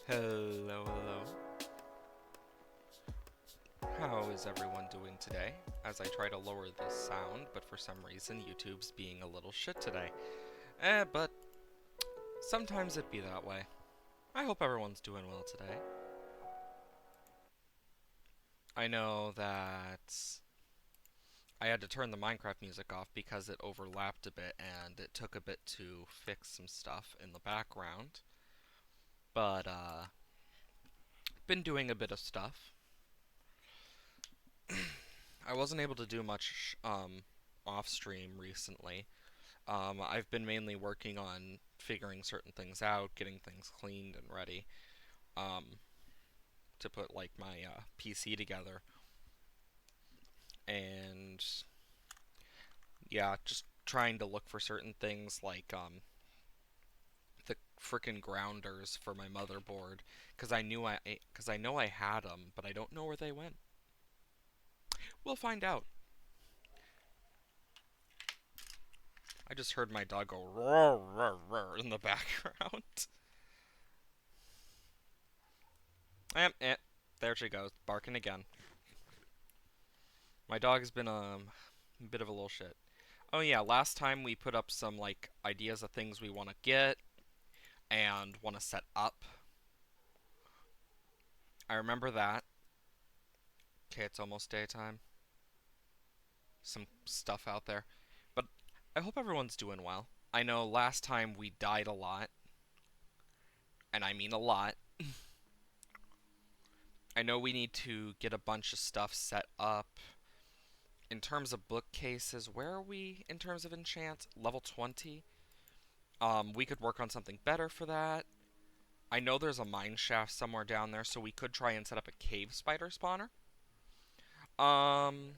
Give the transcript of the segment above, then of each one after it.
Hello, hello. How is everyone doing today? As I try to lower the sound, but for some reason YouTube's being a little shit today. But sometimes it be that way. I hope everyone's doing well today. I know that I had to turn the Minecraft music off because it overlapped a bit and it took a bit to fix some stuff in the background. But, been doing a bit of stuff. I wasn't able to do much, off stream recently. I've been mainly working on figuring certain things out, getting things cleaned and ready um, to put like my PC together, and yeah, just trying to look for certain things like the frickin' grounders for my motherboard because I know I had them, but I don't know where they went. We'll find out. I just heard my dog go roar roar roar in the background. There she goes, barking again. My dog has been a bit of a little shit. Oh yeah, last time we put up some like ideas of things we want to get and want to set up. I remember that. Okay, it's almost daytime. Some stuff out there. But I hope everyone's doing well. I know last time we died a lot, and I mean a lot. I know we need to get a bunch of stuff set up. In terms of bookcases, where are we in terms of enchant? Level 20? We could work on something better for that. I know there's a mine shaft somewhere down there, so we could try and set up a cave spider spawner. Um,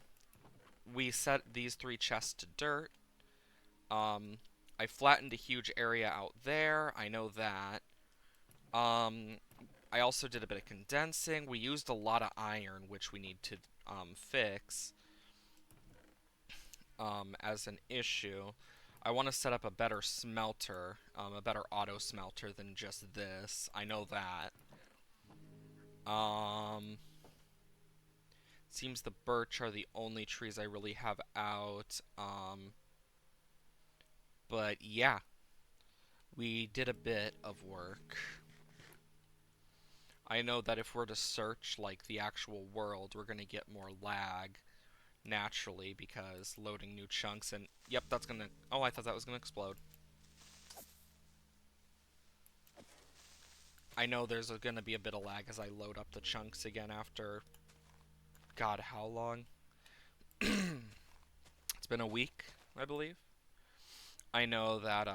we set these three chests to dirt. Um, I flattened a huge area out there. I know that. Um, I also did a bit of condensing. We used a lot of iron, which we need to fix as an issue. I want to set up a better smelter, a better auto smelter than just this. I know that. Um, Seems the birch are the only trees I really have out. But yeah, we did a bit of work. I know that if we're to search like the actual world, we're gonna get more lag naturally because loading new chunks and yep, that's gonna. Oh, I thought that was gonna explode. I know there's gonna be a bit of lag as I load up the chunks again after. God, how long? It's been a week, I believe. I know that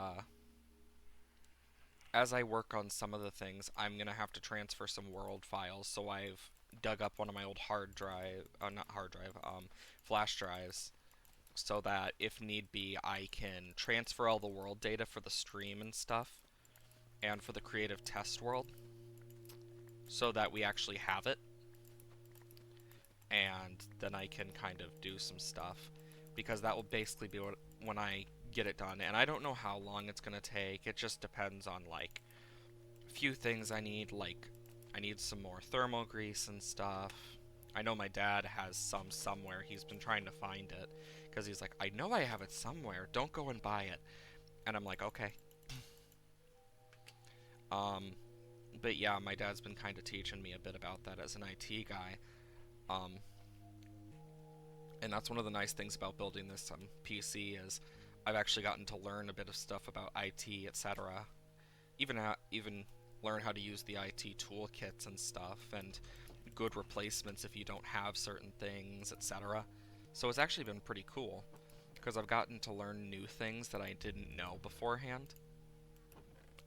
as I work on some of the things, I'm gonna have to transfer some world files. So I've dug up one of my old hard drive, not hard drive, flash drives, so that if need be, I can transfer all the world data for the stream and stuff, and for the creative test world, so that we actually have it, and then I can kind of do some stuff, because that will basically be when I get it done. And I don't know how long it's gonna take. It just depends on like few things I need, like I need some more thermal grease and stuff. I know my dad has some somewhere. He's been trying to find it because he's like, I know I have it somewhere. Don't go and buy it. And I'm like, okay. Um, but yeah, my dad's been kind of teaching me a bit about that as an IT guy. Um, and that's one of the nice things about building this PC is I've actually gotten to learn a bit of stuff about IT, etc. Even learn how to use the IT toolkits and stuff, and good replacements if you don't have certain things, etc. So it's actually been pretty cool because I've gotten to learn new things that I didn't know beforehand,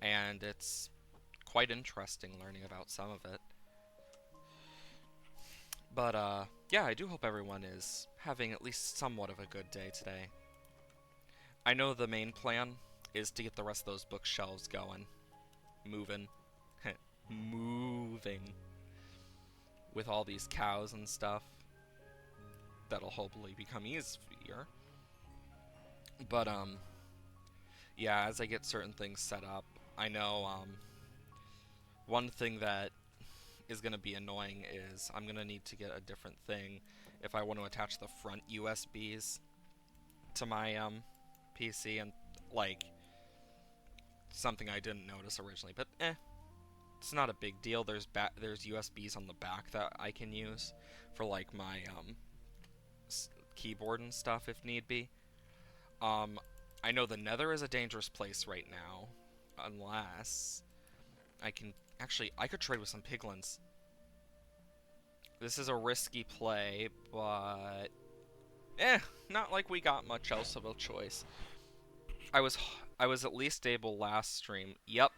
and it's quite interesting learning about some of it. But yeah, I do hope everyone is having at least somewhat of a good day today. I know the main plan is to get the rest of those bookshelves going, moving, moving with all these cows and stuff. That'll hopefully become easier. But yeah, as I get certain things set up, I know One thing that is going to be annoying is I'm going to need to get a different thing if I want to attach the front USBs to my PC, and like something I didn't notice originally, but it's not a big deal. There's USBs on the back that I can use for like my keyboard and stuff if need be. Um, I know the Nether is a dangerous place right now, unless I could trade with some piglins. This is a risky play, but not like we got much else of a choice. I was I was at least able last stream. Yep,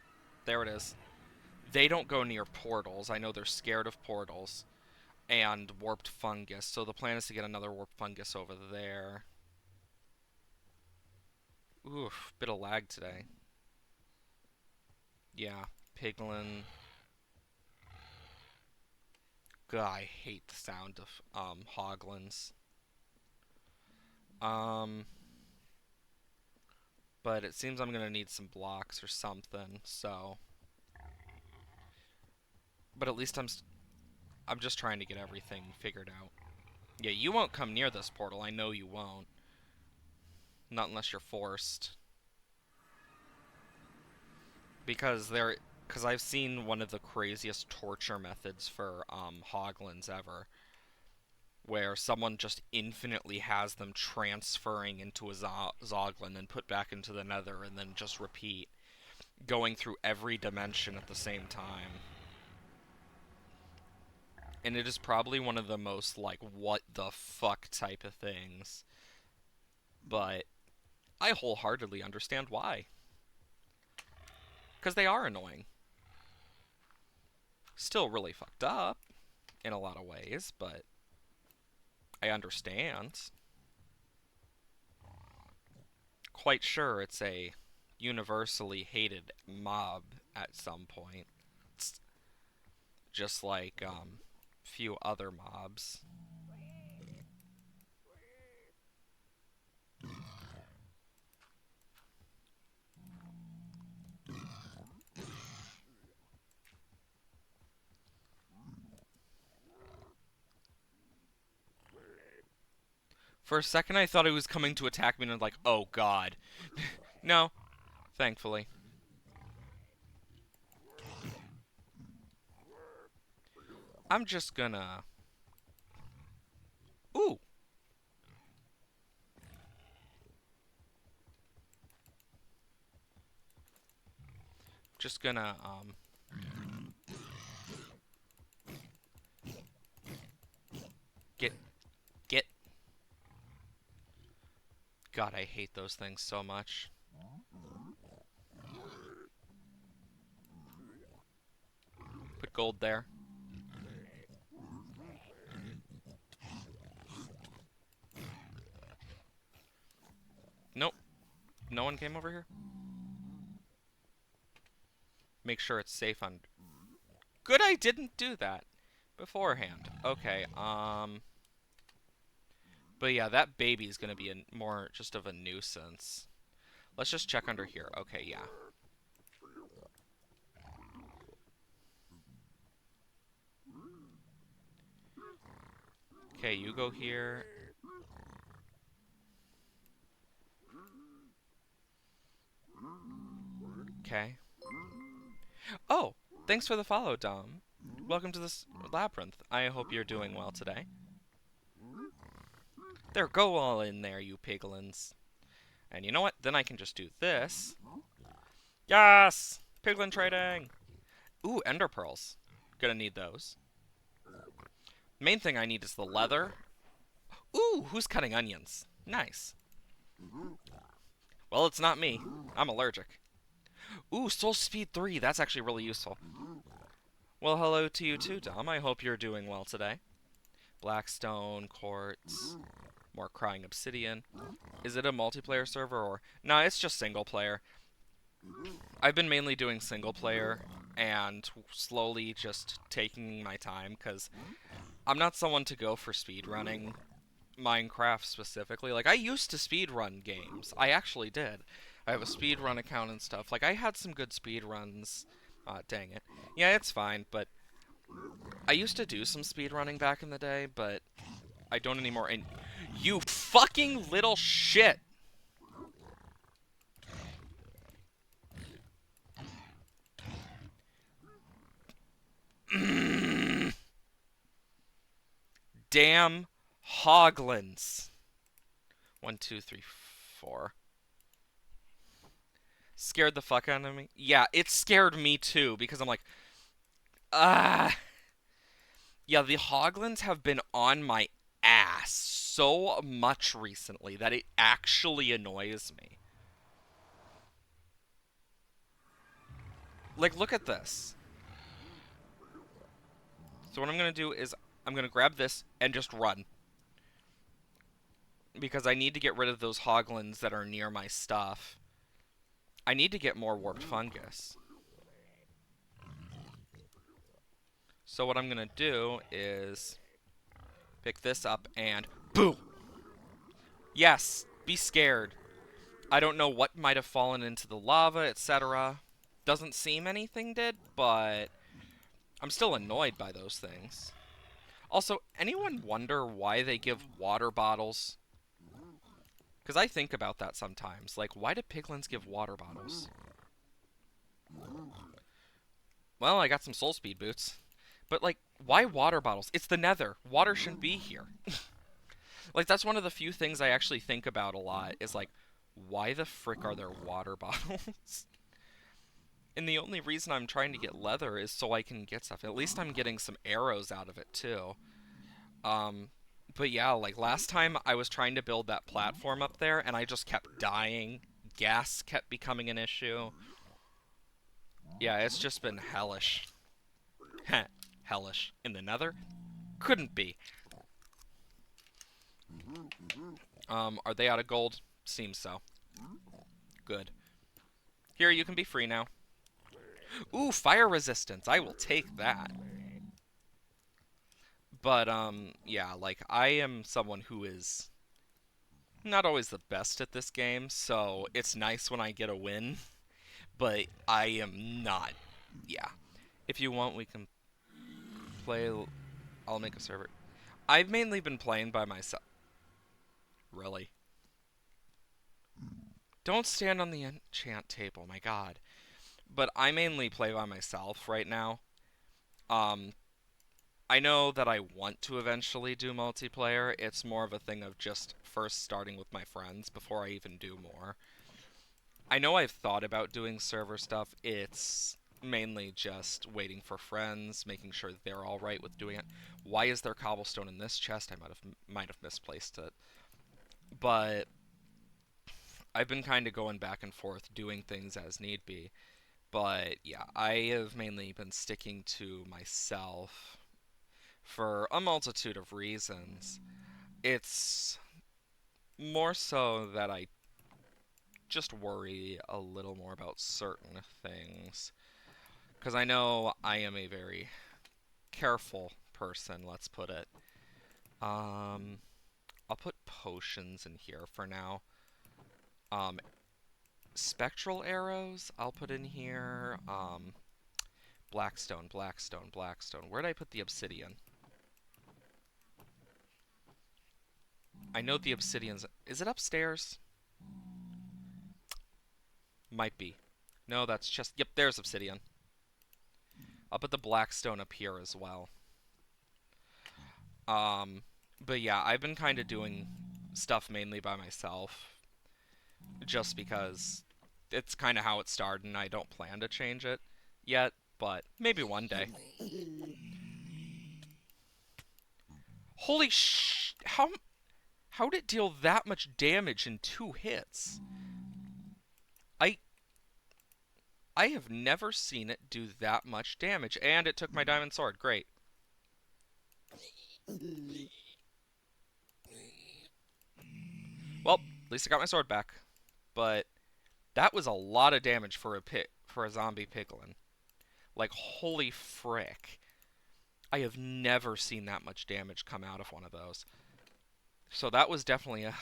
there it is. They don't go near portals. I know they're scared of portals and warped fungus. So the plan is to get another warped fungus over there. Oof, bit of lag today. Yeah, piglin. God, I hate the sound of hoglins. But it seems I'm gonna need some blocks or something. So, but at least I'm just trying to get everything figured out. Yeah, you won't come near this portal. I know you won't. Not unless you're forced. Because I've seen one of the craziest torture methods for hoglins ever, where someone just infinitely has them transferring into a zoglin and put back into the nether and then just repeat, going through every dimension at the same time. And it is probably one of the most, like, what the fuck type of things. But I wholeheartedly understand why. Because they are annoying. Still really fucked up in a lot of ways, but I understand. Quite sure it's a universally hated mob at some point. It's just like few other mobs. For a second I thought he was coming to attack me and I was like, oh god. No, thankfully. I'm just gonna... Ooh! Just gonna, Get. God, I hate those things so much. Put gold there. Nope. No one came over here? Make sure it's safe on... Good, I didn't do that beforehand. Okay, But yeah, that baby's gonna be more just of a nuisance. Let's just check under here. Okay, yeah. Okay, you go here. Okay. Oh, thanks for the follow, Dom. Welcome to this labyrinth. I hope you're doing well today. There, go all in there, you piglins. And you know what? Then I can just do this. Yes! Piglin trading! Ooh, ender pearls. Gonna need those. Main thing I need is the leather. Ooh, who's cutting onions? Nice. Well, it's not me. I'm allergic. Ooh, soul speed 3. That's actually really useful. Well, hello to you too, Dom. I hope you're doing well today. Blackstone, quartz, more crying obsidian. Is it a multiplayer server or... Nah, it's just single player. I've been mainly doing single player and slowly just taking my time because I'm not someone to go for speedrunning Minecraft specifically. Like, I used to speedrun games. I actually did. I have a speedrun account and stuff. Like, I had some good speedruns Dang it. Yeah, it's fine, but I used to do some speedrunning back in the day, but I don't anymore, and you fucking little shit! Damn hoglins. 1, 2, 3, 4. Scared the fuck out of me? Yeah, it scared me too, because I'm like, ah. Yeah, the hoglins have been on my ass so much recently that it actually annoys me. Like, look at this. So what I'm gonna do is I'm gonna grab this and just run. Because I need to get rid of those hoglins that are near my stuff. I need to get more warped fungus. So what I'm gonna do is pick this up and boom! Yes, be scared. I don't know what might have fallen into the lava, etc. Doesn't seem anything did, but I'm still annoyed by those things. Also, anyone wonder why they give water bottles? Because I think about that sometimes. Like, why do piglins give water bottles? Well, I got some soul speed boots. But, like, why water bottles? It's the nether. Water shouldn't be here. Like, that's one of the few things I actually think about a lot, is like, why the frick are there water bottles? And the only reason I'm trying to get leather is so I can get stuff. At least I'm getting some arrows out of it, too. Um, but yeah, like, last time I was trying to build that platform up there, and I just kept dying. Gas kept becoming an issue. Yeah, it's just been hellish. Hellish. In the nether? Couldn't be. Are they out of gold? Seems so. Good. Here, you can be free now. Ooh, fire resistance. I will take that. But, yeah, like, I am someone who is not always the best at this game, so it's nice when I get a win, but I am not. Yeah. If you want, we can play. I'll make a server. I've mainly been playing by myself. Really? Don't stand on the enchant table, my god. But I mainly play by myself right now. Um, I know that I want to eventually do multiplayer. It's more of a thing of just first starting with my friends before I even do more. I know I've thought about doing server stuff. It's mainly just waiting for friends, making sure they're all right with doing it. Why is there cobblestone in this chest? I might have misplaced it. But I've been kind of going back and forth doing things as need be. But yeah, I have mainly been sticking to myself for a multitude of reasons. It's more so that I just worry a little more about certain things. Because I know I am a very careful person, let's put it. Um, I'll put potions in here for now. Um, spectral arrows, I'll put in here. Blackstone, blackstone, blackstone. Where'd I put the obsidian? I know the obsidian's... Is it upstairs? Might be. No, that's just... Yep, there's obsidian. I'll put the blackstone up here as well. But yeah, I've been kind of doing stuff mainly by myself. Just because it's kind of how it started and I don't plan to change it yet. But maybe one day. Holy sh... How did it deal that much damage in 2 hits? I I have never seen it do that much damage, and it took my diamond sword. Great. Well, at least I got my sword back. But that was a lot of damage for a zombie piglin. Like, holy frick. I have never seen that much damage come out of one of those. So that was definitely a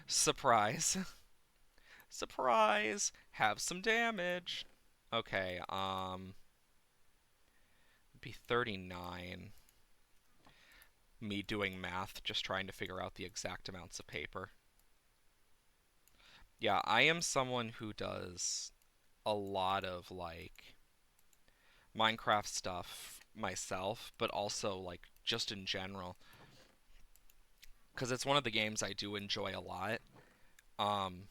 surprise. Surprise! Have some damage. Okay, be 39. Me doing math, just trying to figure out the exact amounts of paper. Yeah, I am someone who does a lot of like Minecraft stuff myself, but also like just in general, because it's one of the games I do enjoy a lot. Um,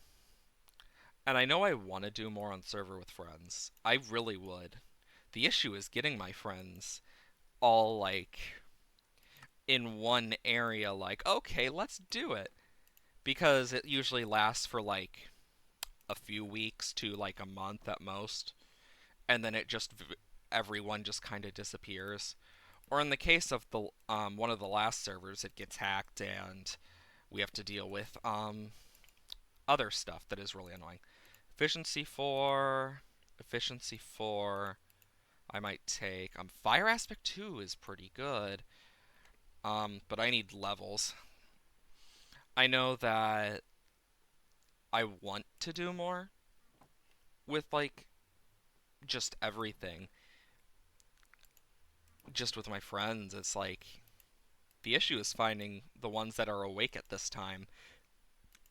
and I know I want to do more on server with friends. I really would. The issue is getting my friends all like in one area, like, okay, let's do it. Because it usually lasts for like a few weeks to like a month at most. And then it just, everyone just kind of disappears. Or in the case of the one of the last servers, it gets hacked and we have to deal with other stuff that is really annoying. Efficiency 4, efficiency 4. I might take fire aspect 2 is pretty good. But I need levels. I know that I want to do more with like just everything. Just with my friends, it's like the issue is finding the ones that are awake at this time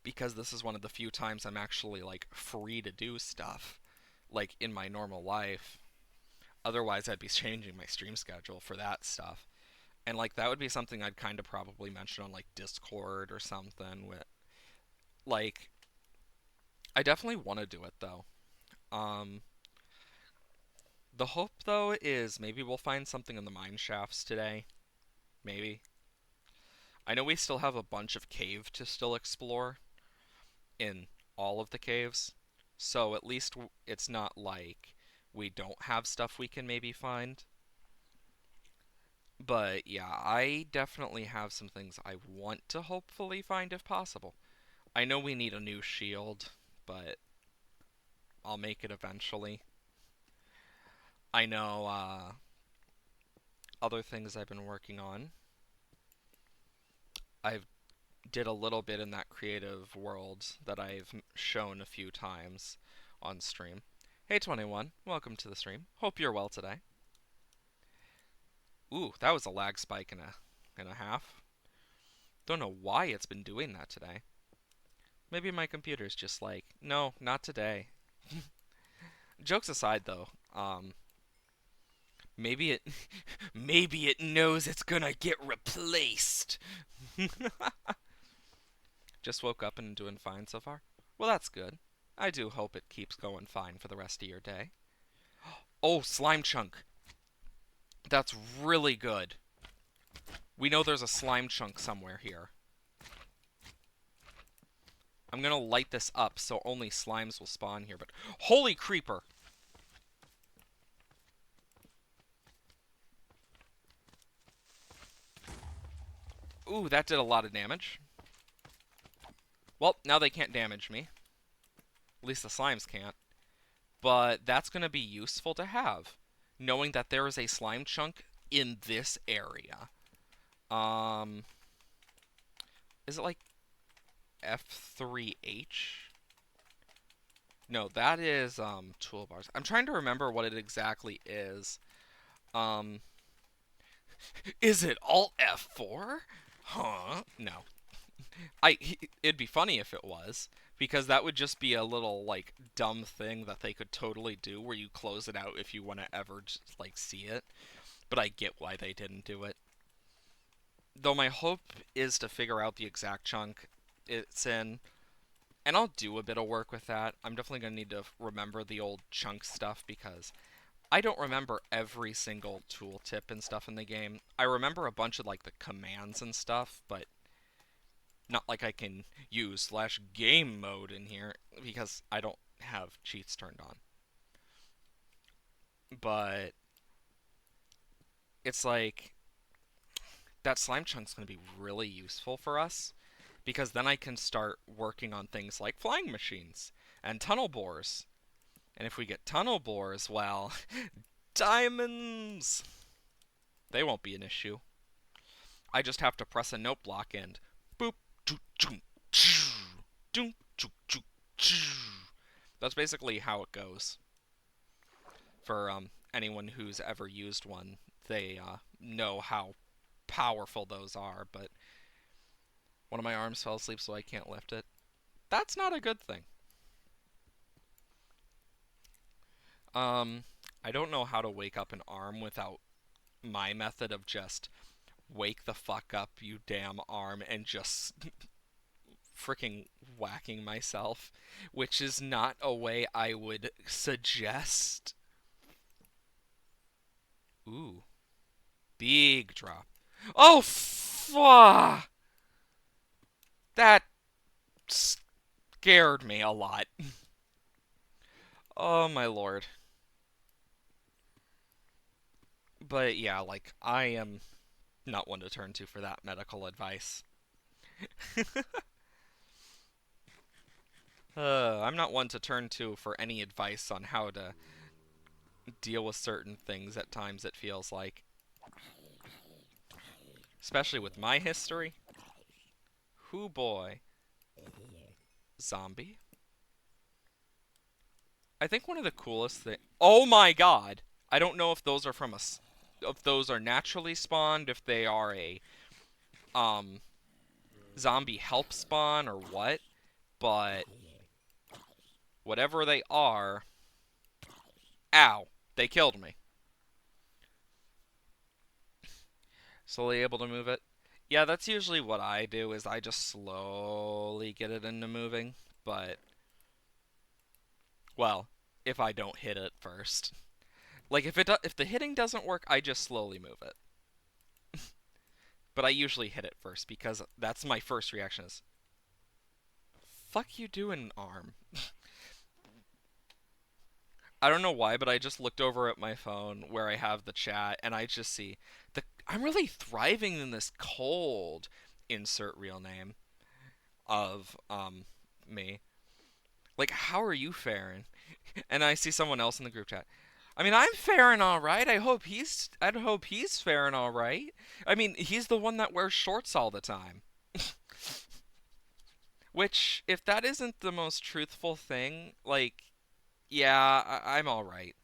because this is one of the few times I'm actually like free to do stuff like in my normal life. Otherwise, I'd be changing my stream schedule for that stuff. And like that would be something I'd kind of probably mention on like Discord or something with like I definitely want to do it though. Um the hope though is maybe we'll find something in the mine shafts today. Maybe. I know we still have a bunch of cave to still explore in all of the caves. So at least it's not like we don't have stuff we can maybe find. But yeah, I definitely have some things I want to hopefully find if possible. I know we need a new shield, but I'll make it eventually. I know other things I've been working on. I've did a little bit in that creative world that I've shown a few times on stream. Hey 21, welcome to the stream. Hope you're well today. Ooh, that was a lag spike and a half. Don't know why it's been doing that today. Maybe my computer's just like, no, not today. Jokes aside though, maybe it maybe it knows it's gonna get replaced. Just woke up and doing fine so far. Well, that's good. I do hope it keeps going fine for the rest of your day. Oh, slime chunk. That's really good. We know there's a slime chunk somewhere here. I'm gonna light this up so only slimes will spawn here, but holy creeper! Ooh, that did a lot of damage. Well, now they can't damage me. At least the slimes can't. But that's gonna be useful to have, knowing that there is a slime chunk in this area. Um, is it like F3H? No, that is toolbars. I'm trying to remember what it exactly is. Um, is it Alt F4? Huh? No. It'd be funny if it was, because that would just be a little like dumb thing that they could totally do where you close it out if you want to ever just like see it. But I get why they didn't do it. Though my hope is to figure out the exact chunk it's in, and I'll do a bit of work with that. I'm definitely going to need to remember the old chunk stuff because I don't remember every single tooltip and stuff in the game. I remember a bunch of like the commands and stuff, but not like I can use /game mode in here because I don't have cheats turned on. But it's like that slime chunk's going to be really useful for us because then I can start working on things like flying machines and tunnel bores. And if we get tunnel bores, well, diamonds! They won't be an issue. I just have to press a note block and boop, choo, choo, choo, choo, choo, choo, choo. That's basically how it goes. For anyone who's ever used one, they know how powerful those are, but one of my arms fell asleep so I can't lift it. That's not a good thing. Um, I don't know how to wake up an arm without my method of just wake the fuck up, you damn arm, and just freaking whacking myself, which is not a way I would suggest. Ooh, big drop. Oh, fuck! That scared me a lot. Oh, my lord. But yeah, like, I am not one to turn to for that medical advice. I'm not one to turn to for any advice on how to deal with certain things at times, it feels like. Especially with my history. Hoo boy. Zombie? I think one of the coolest things. Oh my god! I don't know if those are from a. If those are naturally spawned, if they are a um zombie help spawn or what, but whatever they are, ow, they killed me. Slowly able to move it. Yeah, that's usually what I do is I just slowly get it into moving, but well, if I don't hit it first. Like if the hitting doesn't work, I just slowly move it. But I usually hit it first because that's my first reaction is fuck you doing, arm. I don't know why, but I just looked over at my phone where I have the chat and I just see the I'm really thriving in this cold insert real name of me. Like how are you faring? And I see someone else in the group chat. I mean, I'm faring all right. I'd hope he's faring all right. I mean, he's the one that wears shorts all the time. Which if that isn't the most truthful thing, like yeah, I'm all right.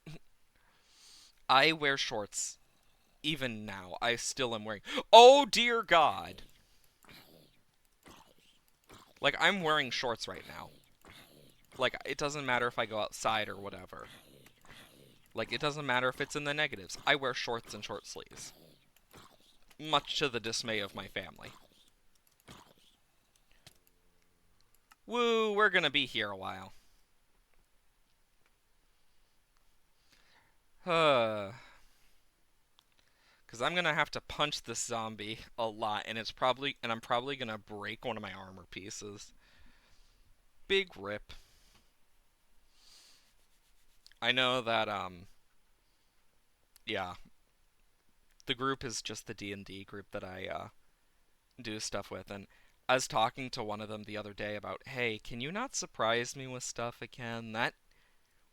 I wear shorts even now. I still am wearing. Oh dear God! Like I'm wearing shorts right now. Like it doesn't matter if I go outside or whatever. Like it doesn't matter if it's in the negatives. I wear shorts and short sleeves. Much to the dismay of my family. Woo, we're gonna be here a while. Because I'm gonna have to punch this zombie a lot, and I'm probably gonna break one of my armor pieces. Big rip. I know that yeah, the group is just the D&D group that I do stuff with, and I was talking to one of them the other day about, hey, can you not surprise me with stuff again? That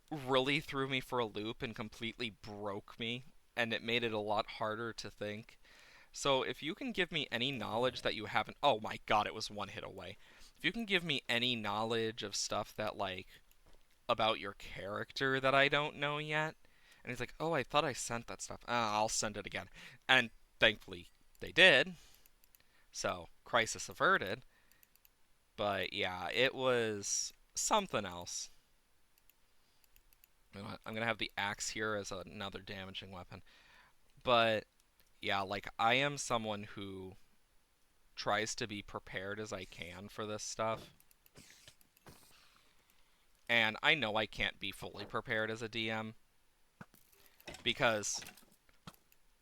really threw me for a loop and completely broke me, and it made it a lot harder to think. So if you can give me any knowledge that you haven't, oh my god, it was one hit away. If you can give me any knowledge of stuff that like about your character that I don't know yet, and he's like, oh, I thought I sent that stuff. I'll send it again, and thankfully they did. So crisis averted. But yeah, it was something else. I'm gonna have the axe here as another damaging weapon. But yeah, like I am someone who tries to be prepared as I can for this stuff. And I know I can't be fully prepared as a DM because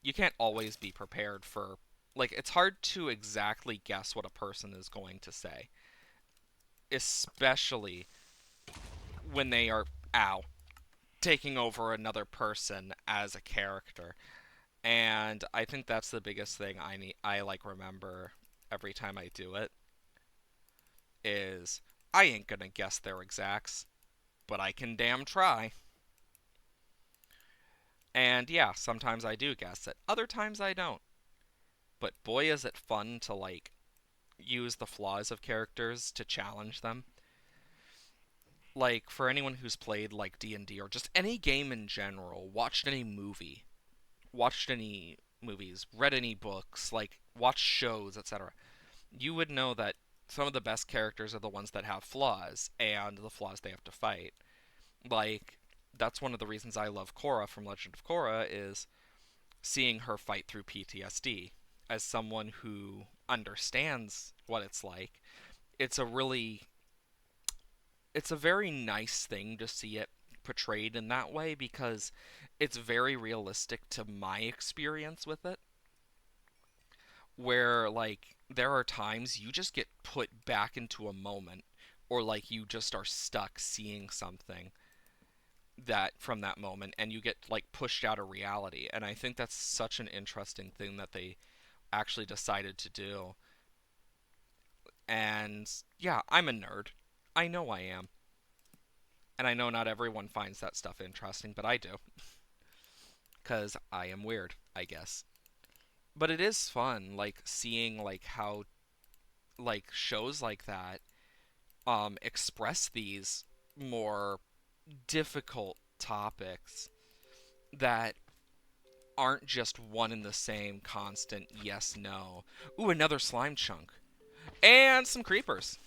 you can't always be prepared for like it's hard to exactly guess what a person is going to say, especially when they are taking over another person as a character. And I think that's the biggest thing I like remember every time I do it is I ain't gonna guess their exacts, but I can damn try. And yeah, sometimes I do guess it. Other times I don't. But boy is it fun to like use the flaws of characters to challenge them. Like for anyone who's played like D&D or just any game in general, watched any movie, watched any movies, read any books, like watched shows, etc., you would know that some of the best characters are the ones that have flaws and the flaws they have to fight. Like that's one of the reasons I love Korra from Legend of Korra is seeing her fight through PTSD as someone who understands what it's like. It's a really it's a very nice thing to see it portrayed in that way because it's very realistic to my experience with it where like there are times you just get put back into a moment or like you just are stuck seeing something that from that moment and you get like pushed out of reality, and I think that's such an interesting thing that they actually decided to do. And yeah, I'm a nerd. I know I am. And I know not everyone finds that stuff interesting, but I do. Because I am weird, I guess. But it is fun, like, seeing, like, how, like, shows like that, express these more difficult topics that aren't just one and the same constant yes, no. Ooh, another slime chunk. And some creepers.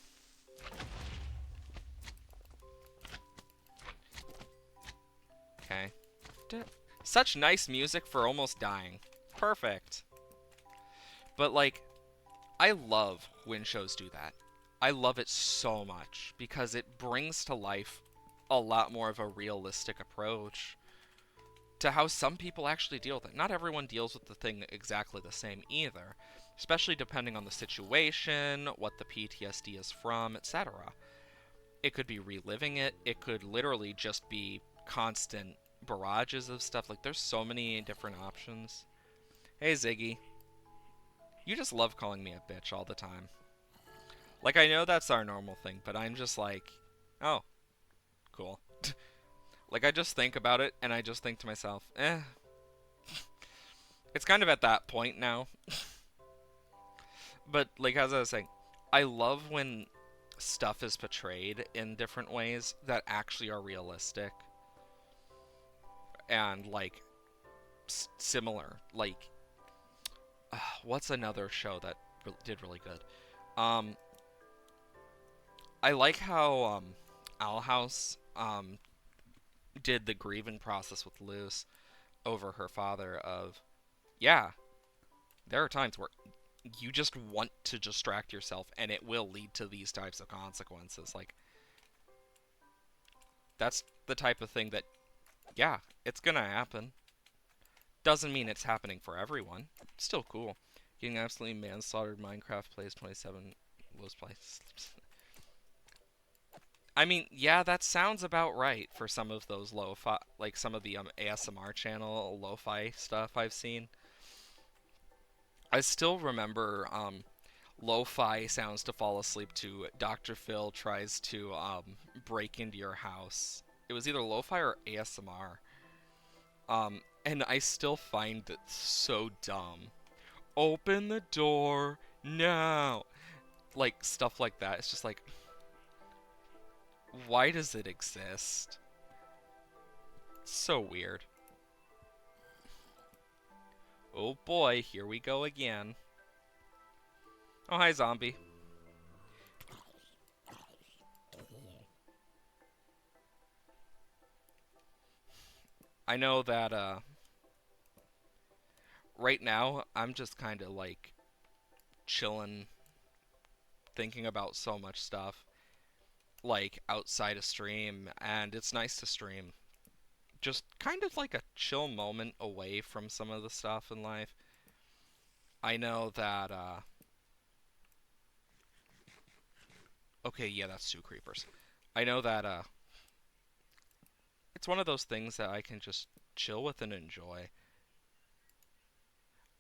Okay. Such nice music for almost dying. Perfect. But, like, I love when shows do that. I love it so much because it brings to life a lot more of a realistic approach to how some people actually deal with it. Not everyone deals with the thing exactly the same either, especially depending on the situation, what the PTSD is from, etc. It could be reliving it, it could literally just be constant barrages of stuff. Like, there's so many different options. Hey, Ziggy. You just love calling me a bitch all the time. Like, I know that's our normal thing, but I'm just like, oh, cool. Like, I just think about it, and I just think to myself, eh. It's kind of at that point now. But, like, as I was saying, I love when stuff is portrayed in different ways that actually are realistic and, like, similar. Like, what's another show that did really good? Um, I like how Owl House did the grieving process with Luce over her father. Of yeah, there are times where you just want to distract yourself, and it will lead to these types of consequences. Like that's the type of thing that yeah, it's gonna happen. Doesn't mean it's happening for everyone. It's still cool. Getting absolutely manslaughtered. Minecraft plays 27 lowest plays. I mean, yeah, that sounds about right for some of those lo-fi, like some of the ASMR channel lo-fi stuff I've seen. I still remember lo-fi sounds to fall asleep to. Dr. Phil tries to break into your house. It was either lo-fi or ASMR. And I still find it so dumb. Open the door now. Like stuff like that. It's just like, why does it exist? It's so weird. Oh boy, here we go again. Oh, hi, zombie. I know that, right now, I'm just kind of, like, chilling, thinking about so much stuff, like, outside of stream, and it's nice to stream. Just kind of like a chill moment away from some of the stuff in life. I know that, okay, yeah, that's two creepers. I know that, it's one of those things that I can just chill with and enjoy.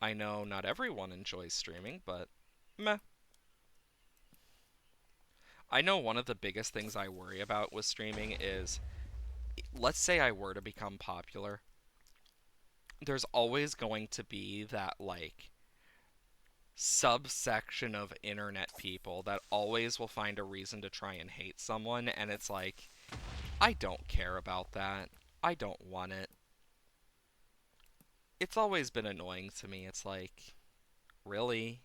I know not everyone enjoys streaming, but meh. I know one of the biggest things I worry about with streaming is, let's say I were to become popular, there's always going to be that, like, subsection of internet people that always will find a reason to try and hate someone, and it's like, I don't care about that. I don't want it. it's always been annoying to me. It's like, really?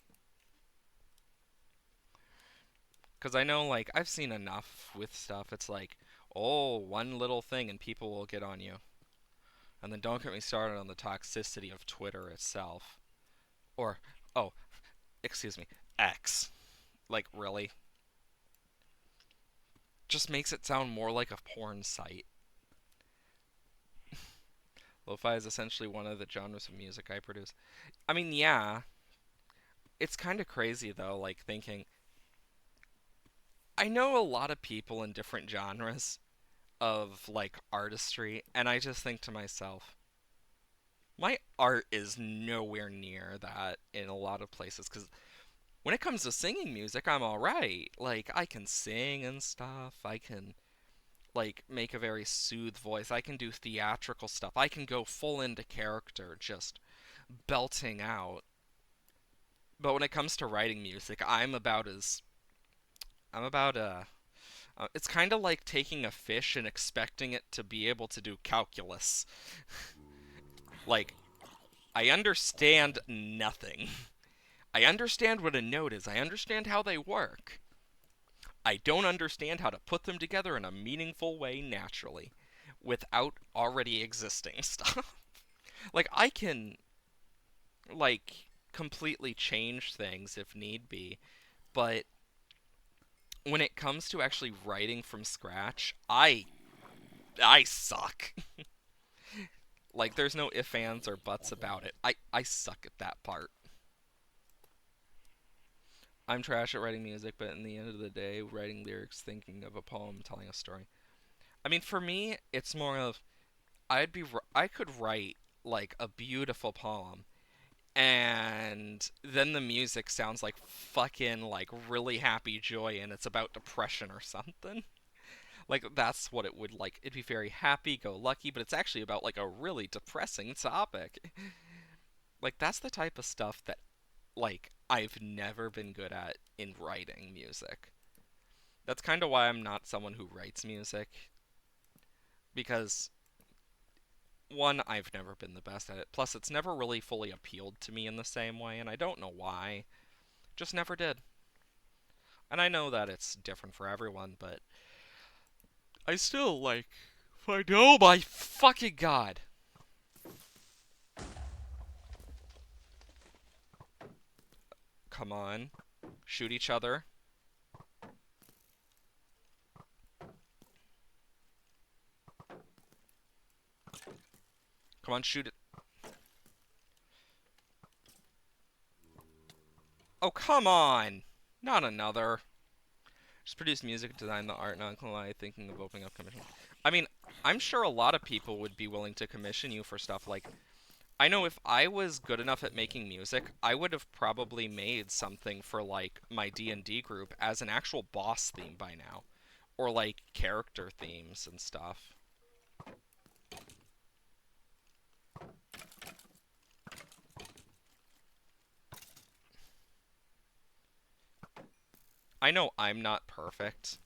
Because I know, like, I've seen enough with stuff. It's like, oh, one little thing and people will get on you. And then don't get me started on the toxicity of Twitter itself. Or, oh, excuse me, X. Like, really? Just makes it sound more like a porn site. Lo-fi is essentially one of the genres of music I produce. I mean, yeah, it's kind of crazy though, like thinking, I know a lot of people in different genres of like artistry, and I just think to myself, my art is nowhere near that in a lot of places because when it comes to singing music, I'm all right. Like I can sing and stuff. I can like make a very soothed voice. I can do theatrical stuff. I can go full into character, just belting out. But when it comes to writing music, I'm about it's kind of like taking a fish and expecting it to be able to do calculus. Like I understand nothing. I understand what a note is. I understand how they work. I don't understand how to put them together in a meaningful way naturally without already existing stuff. Like I can like completely change things if need be, but when it comes to actually writing from scratch, I suck. Like there's no ifs, ands, or buts about it. I suck at that part. I'm trash at writing music, but in the end of the day, writing lyrics, thinking of a poem, telling a story. I mean, for me, it's more of I could write like a beautiful poem, and then the music sounds like fucking like really happy joy, and it's about depression or something. Like that's what it would like. It'd be very happy go lucky, but it's actually about like a really depressing topic. Like that's the type of stuff that like I've never been good at in writing music. That's kind of why I'm not someone who writes music because one, I've never been the best at it. Plus, it's never really fully appealed to me in the same way, and I don't know why. Just never did. And I know that it's different for everyone, but I still like. Oh my fucking god! Come on, shoot each other. Come on, shoot it. Oh, come on! Not another. Just produce music, design the art, not gonna lie, thinking of opening up commission. I mean, I'm sure a lot of people would be willing to commission you for stuff like I know if I was good enough at making music, I would have probably made something for like my D&D group as an actual boss theme by now or like character themes and stuff. I know I'm not perfect.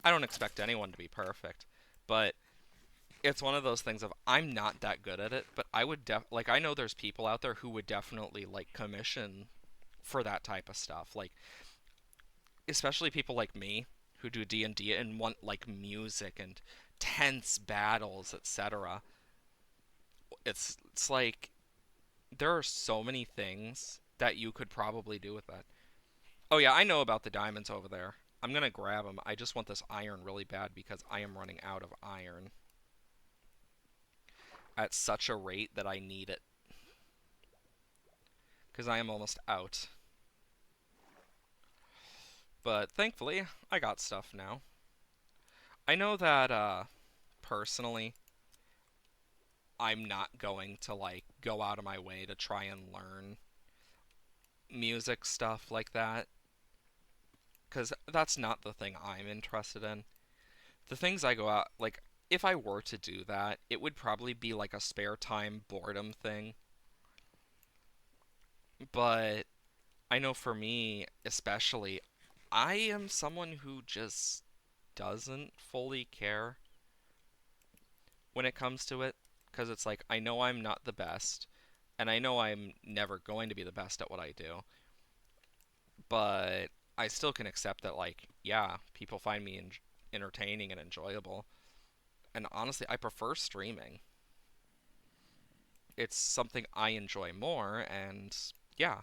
I don't expect anyone to be perfect, but it's one of those things of I'm not that good at it, but I would like I know there's people out there who would definitely like commission for that type of stuff. Like especially people like me who do D&D and want like music and tense battles, etc. It's like there are so many things that you could probably do with that. Oh yeah, I know about the diamonds over there. I'm gonna grab them. I just want this iron really bad because I am running out of iron at such a rate that I need it because I am almost out. But thankfully, I got stuff now. I know that personally, I'm not going to like go out of my way to try and learn music stuff like that because that's not the thing I'm interested in. The things I go out like if I were to do that, it would probably be like a spare time boredom thing. But I know for me, especially, I am someone who just doesn't fully care when it comes to it. because it's like I know I'm not the best, and I know I'm never going to be the best at what I do, but I still can accept that, like, yeah, people find me entertaining and enjoyable. And honestly, I prefer streaming. It's something I enjoy more, and yeah,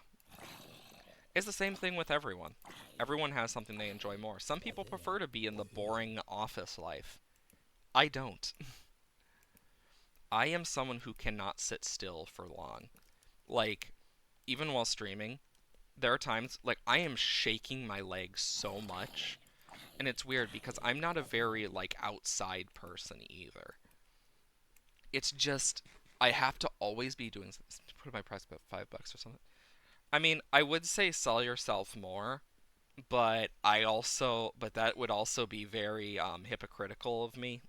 it's the same thing with everyone. Everyone has something they enjoy more. Some people prefer to be in the boring office life. I don't. I am someone who cannot sit still for long. Like, even while streaming, there are times, like, I am shaking my legs so much. And it's weird because I'm not a very, like, outside person either. It's just, I have to always be doing this. Put my price about $5 or something. I mean, I would say sell yourself more, but that would also be very hypocritical of me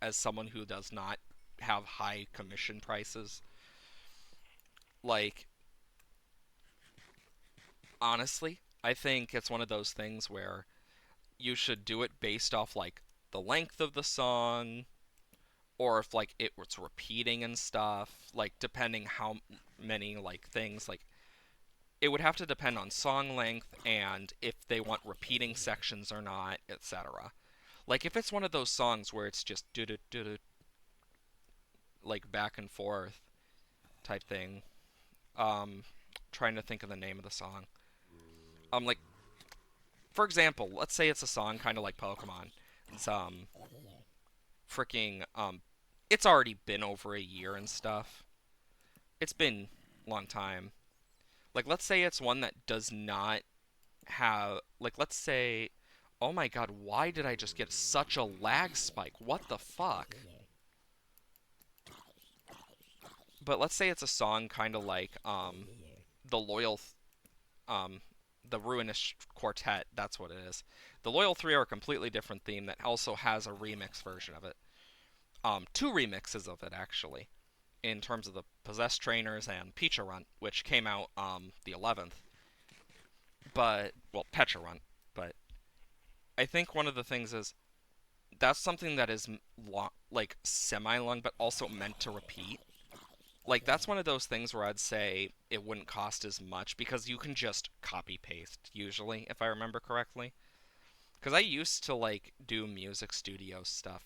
as someone who does not have high commission prices. Like, honestly, I think it's one of those things where you should do it based off like the length of the song, or if like it was repeating and stuff, like depending how many like things, like it would have to depend on song length and if they want repeating sections or not, etc. Like if it's one of those songs where it's just do do do like back and forth type thing. Um, trying to think of the name of the song. Like for example, let's say it's a song kind of like Pokemon. It's freaking it's already been over a year and stuff. It's been a long time. Like let's say it's one that does not have, like let's say, oh my god, why did I just get such a lag spike? What the fuck? But let's say it's a song kind of like the loyal um the Ruinous Quartet, that's what it is. The Loyal 3 are a completely different theme that also has a remix version of it. Two remixes of it actually, in terms of the Possessed Trainers and Pecha which came out the 11th. But well, Pecha but I think one of the things is that's something that is long, like semi-long, but also meant to repeat. Like that's one of those things where I'd say it wouldn't cost as much because you can just copy paste usually, if I remember correctly. Because I used to like do music studio stuff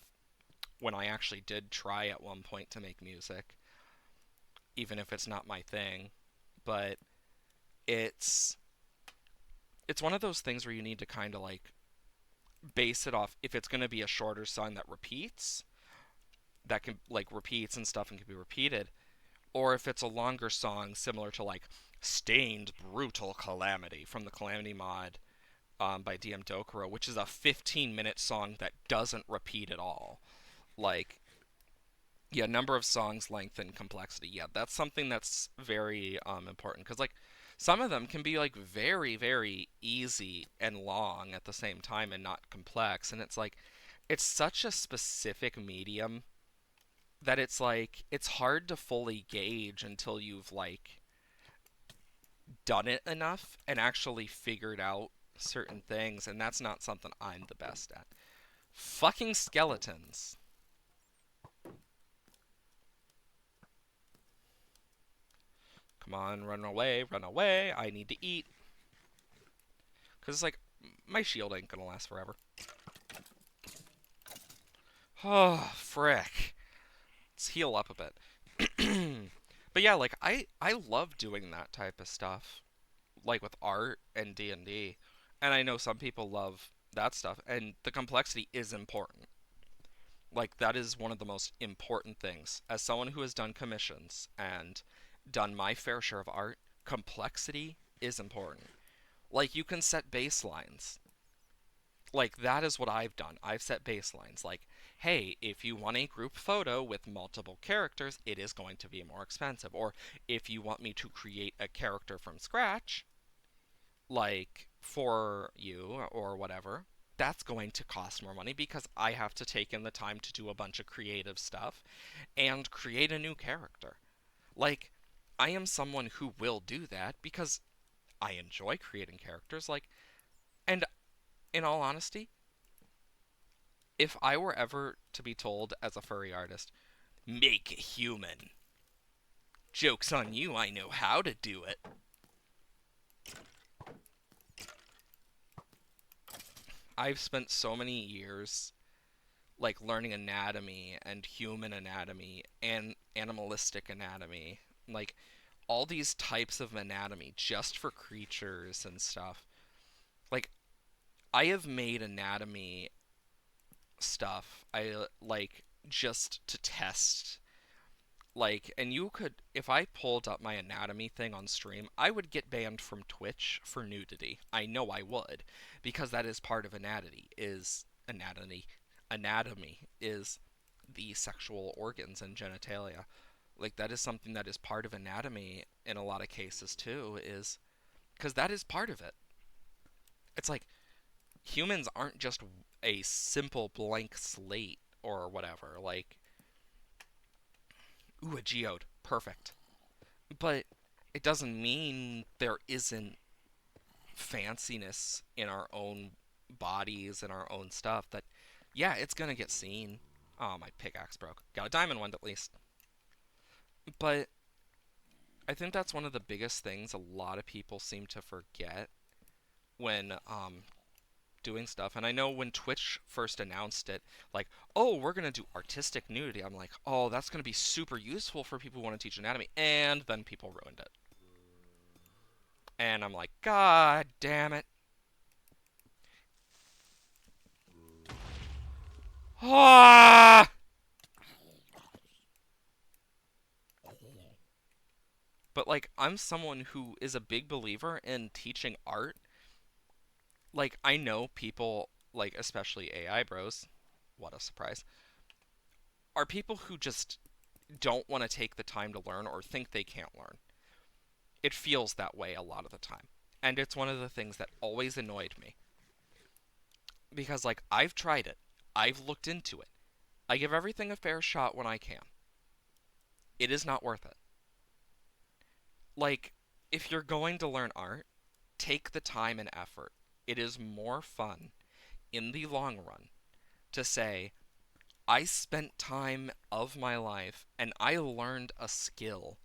when I actually did try at one point to make music, even if it's not my thing. But it's it's one of those things where you need to kind of like base it off if it's going to be a shorter song that repeats, that can like repeats and stuff and can be repeated, or if it's a longer song similar to like Stained Brutal Calamity from the Calamity mod by DM Dokuro, which is a 15-minute song that doesn't repeat at all. Like, yeah, number of songs, length, and complexity. Yeah, that's something that's very important because like some of them can be like very very easy and long at the same time and not complex, and it's like it's such a specific medium that it's like it's hard to fully gauge until you've like done it enough and actually figured out certain things, and that's not something I'm the best at. Fucking skeletons. Come on, run away, run away. I need to eat. Because it's like, my shield ain't gonna last forever. Oh, frick. Let's heal up a bit. But yeah, like, I love doing that type of stuff. Like with art and D&D. And I know some people love that stuff. And the complexity is important. Like, that is one of the most important things. As someone who has done commissions and done my fair share of art, complexity is important. Like, you can set baselines. Like, that is what I've done. I've set baselines. Like, hey, if you want a group photo with multiple characters, it is going to be more expensive. Or if you want me to create a character from scratch, like for you or whatever, that's going to cost more money because I have to take in the time to do a bunch of creative stuff and create a new character. Like, I am someone who will do that because I enjoy creating characters. Like, and in all honesty, if I were ever to be told as a furry artist, Make it human. Joke's on you, I know how to do it. I've spent so many years like learning anatomy and human anatomy and animalistic anatomy, like all these types of anatomy just for creatures and stuff. Like I have made anatomy stuff I like just to test, like, and you could, if I pulled up my anatomy thing on stream, I would get banned from Twitch for nudity. I know I would, because that is part of anatomy is the sexual organs and genitalia. Like that is something that is part of anatomy in a lot of cases too, is because that is part of it. It's like humans aren't just a simple blank slate or whatever. Like, ooh, a geode, perfect. But it doesn't mean there isn't fanciness in our own bodies and our own stuff that, yeah, it's gonna get seen. Oh, my pickaxe broke. Got a diamond one at least. But I think that's one of the biggest things a lot of people seem to forget when doing stuff. And I know when Twitch first announced it, like, oh, we're gonna do artistic nudity. I'm like, oh, that's gonna be super useful for people who want to teach anatomy. And then people ruined it. And I'm like, God damn it. Ah! But like, I'm someone who is a big believer in teaching art. Like, I know people, like, especially AI bros, what a surprise, are people who just don't want to take the time to learn or think they can't learn. It feels that way a lot of the time. And it's one of the things that always annoyed me. Because, like, I've tried it, I've looked into it, I give everything a fair shot when I can. It is not worth it. Like, if you're going to learn art, take the time and effort. It is more fun in the long run to say, I spent time of my life and I learned a skill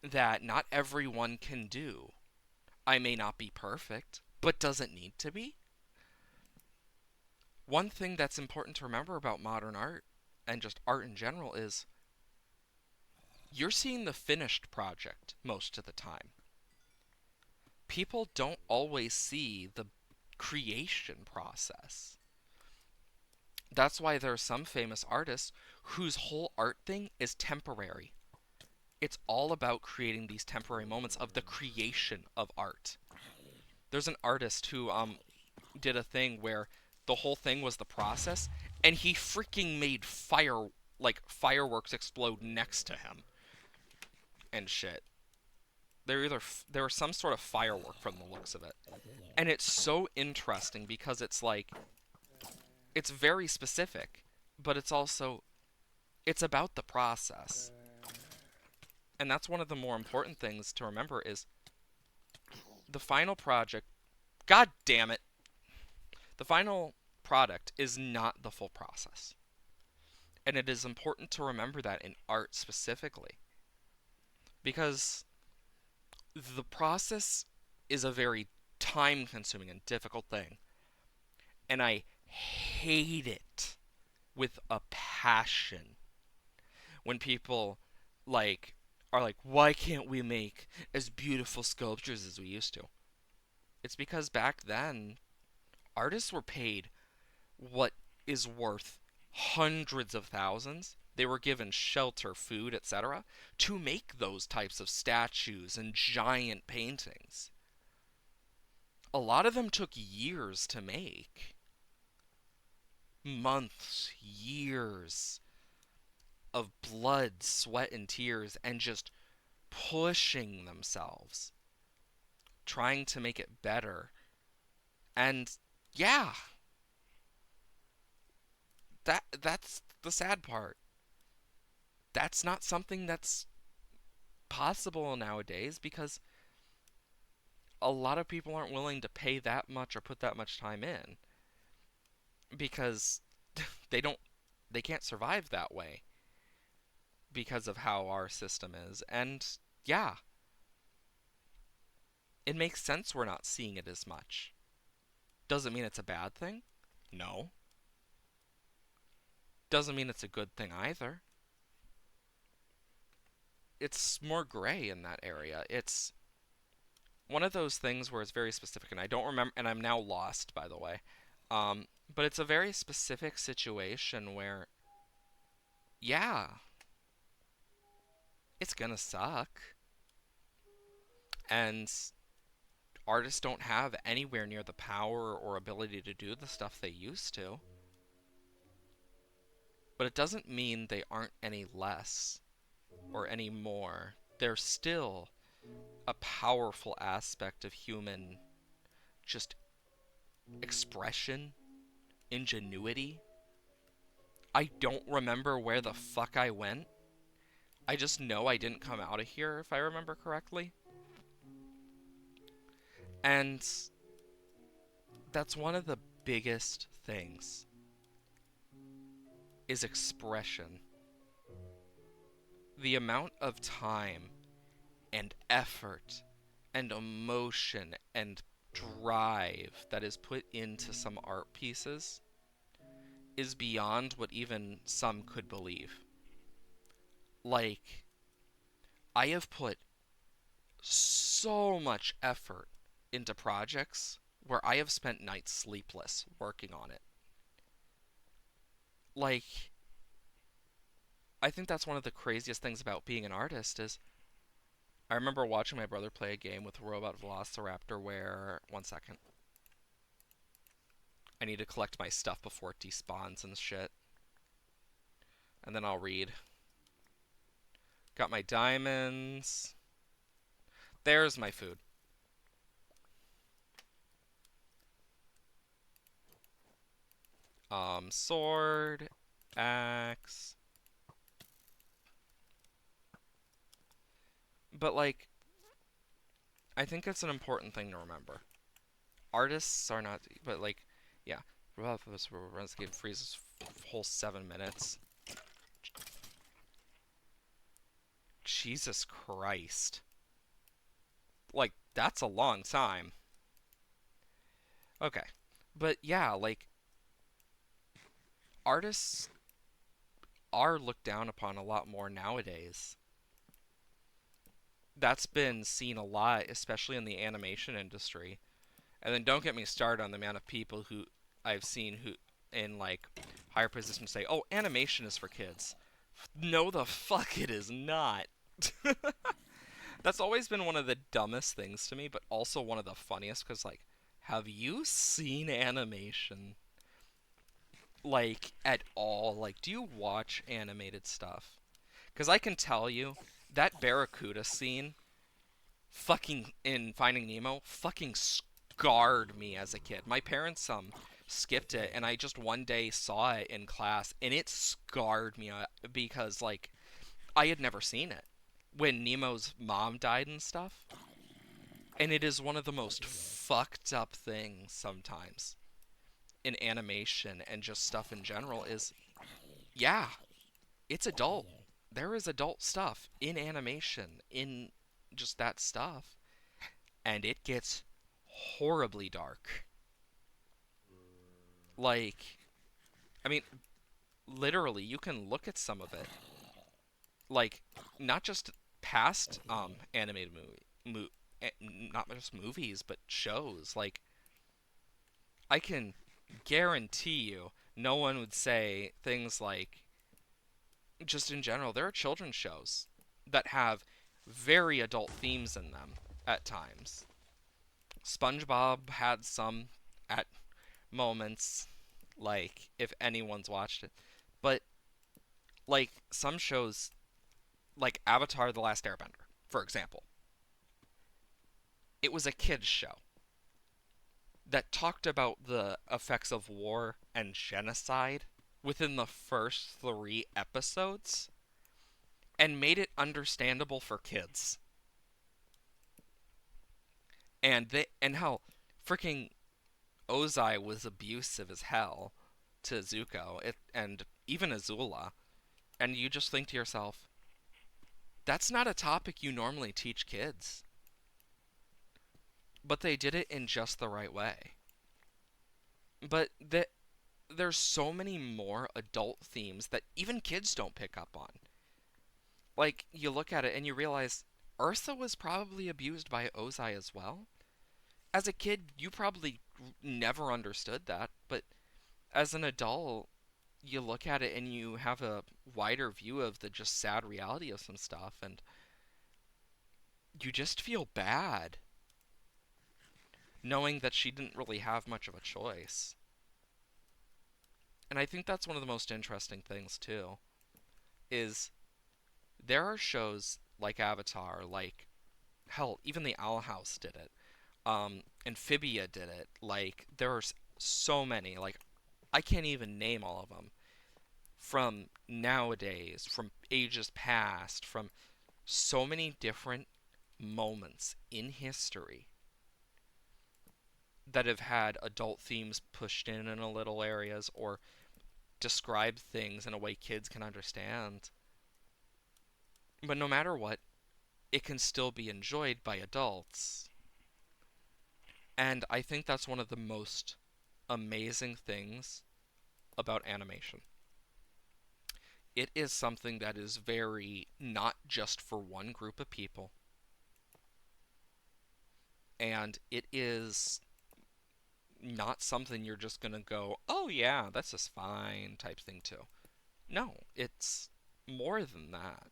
that not everyone can do. I may not be perfect, but does it need to be? One thing that's important to remember about modern art and just art in general is you're seeing the finished project most of the time. People don't always see the creation process. That's why there are some famous artists whose whole art thing is temporary. It's all about creating these temporary moments of the creation of art. There's an artist who did a thing where the whole thing was the process, and he freaking made fireworks explode next to him and shit. There was some sort of firework from the looks of it, and it's so interesting because it's like it's very specific, but it's about the process, and that's one of the more important things to remember is the final project. God damn it, the final product is not the full process. And it is important to remember that in art specifically. Because the process is a very time consuming and difficult thing. And I hate it with a passion when people like are like, why can't we make as beautiful sculptures as we used to? It's because back then artists were paid what is worth hundreds of thousands. They were given shelter, food, etc., to make those types of statues and giant paintings. A lot of them took years to make. Months, years of blood, sweat, and tears, and just pushing themselves, trying to make it better. And yeah, that's the sad part. That's not something that's possible nowadays because a lot of people aren't willing to pay that much or put that much time in because they don't they can't survive that way. because of how our system is. And yeah, it makes sense we're not seeing it as much. Doesn't mean it's a bad thing? No. Doesn't mean it's a good thing either. It's more gray in that area. It's one of those things where it's very specific, and I don't remember, and I'm now lost, by the way. But it's a very specific situation where, yeah, it's gonna suck, and artists don't have anywhere near the power or ability to do the stuff they used to. But it doesn't mean they aren't any less or any more. They're still a powerful aspect of human just expression, ingenuity. I don't remember where the fuck I went. I just know I didn't come out of here, if I remember correctly. And that's one of the biggest things, is expression. The amount of time and effort and emotion and drive that is put into some art pieces is beyond what even some could believe. Like, I have put so much effort into projects where I have spent nights sleepless working on it. Like, I think that's one of the craziest things about being an artist is I remember watching my brother play a game with a robot velociraptor where, one second, I need to collect my stuff before it despawns and shit. And then I'll read. Got my diamonds. There's my food. Sword, axe. But like, I think it's an important thing to remember. Artists are not, but like, yeah. Runs game freezes whole 7 minutes. Jesus Christ. Like, that's a long time. Okay. But yeah, like, artists are looked down upon a lot more nowadays. That's been seen a lot, especially in the animation industry. And then don't get me started on the amount of people who I've seen who in like higher positions say, "Oh, animation is for kids." No, the fuck it is not. That's always been one of the dumbest things to me, but also one of the funniest because like, have you seen animation? Like at all? Like, do you watch animated stuff? Because I can tell you that Barracuda scene, fucking in Finding Nemo, fucking scarred me as a kid. My parents skipped it, and I just one day saw it in class, and it scarred me because like I had never seen it when Nemo's mom died and stuff. And it is one of the most fucked up things sometimes in animation and just stuff in general is yeah, it's adult. There is adult stuff in animation, in just that stuff, and it gets horribly dark. Like, I mean, literally, you can look at some of it. Like, not just past animated not just movies, but shows. Like, I can guarantee you, no one would say things like, just in general, there are children's shows that have very adult themes in them at times. SpongeBob had some at moments, like, if anyone's watched it. But, like, some shows, like Avatar The Last Airbender, for example, it was a kid's show that talked about the effects of war and genocide within the first 3 episodes and made it understandable for kids. And how freaking Ozai was abusive as hell to Zuko and even Azula. And you just think to yourself, That's not a topic you normally teach kids, but they did it in just the right way. But there's so many more adult themes that even kids don't pick up on. Like, you look at it and you realize Ursa was probably abused by Ozai as well. As a kid, you probably never understood that, but as an adult, you look at it and you have a wider view of the just sad reality of some stuff, and you just feel bad knowing that she didn't really have much of a choice. And I think that's one of the most interesting things, too, is there are shows like Avatar, like, hell, even the Owl House did it. Amphibia did it. Like, there are so many. Like, I can't even name all of them. From nowadays, from ages past, from so many different moments in history that have had adult themes pushed in a little areas or describe things in a way kids can understand. But no matter what, it can still be enjoyed by adults. And I think that's one of the most amazing things about animation. It is something that is very not just for one group of people, and it is not something you're just gonna go, oh yeah, that's just fine type thing too. No, it's more than that.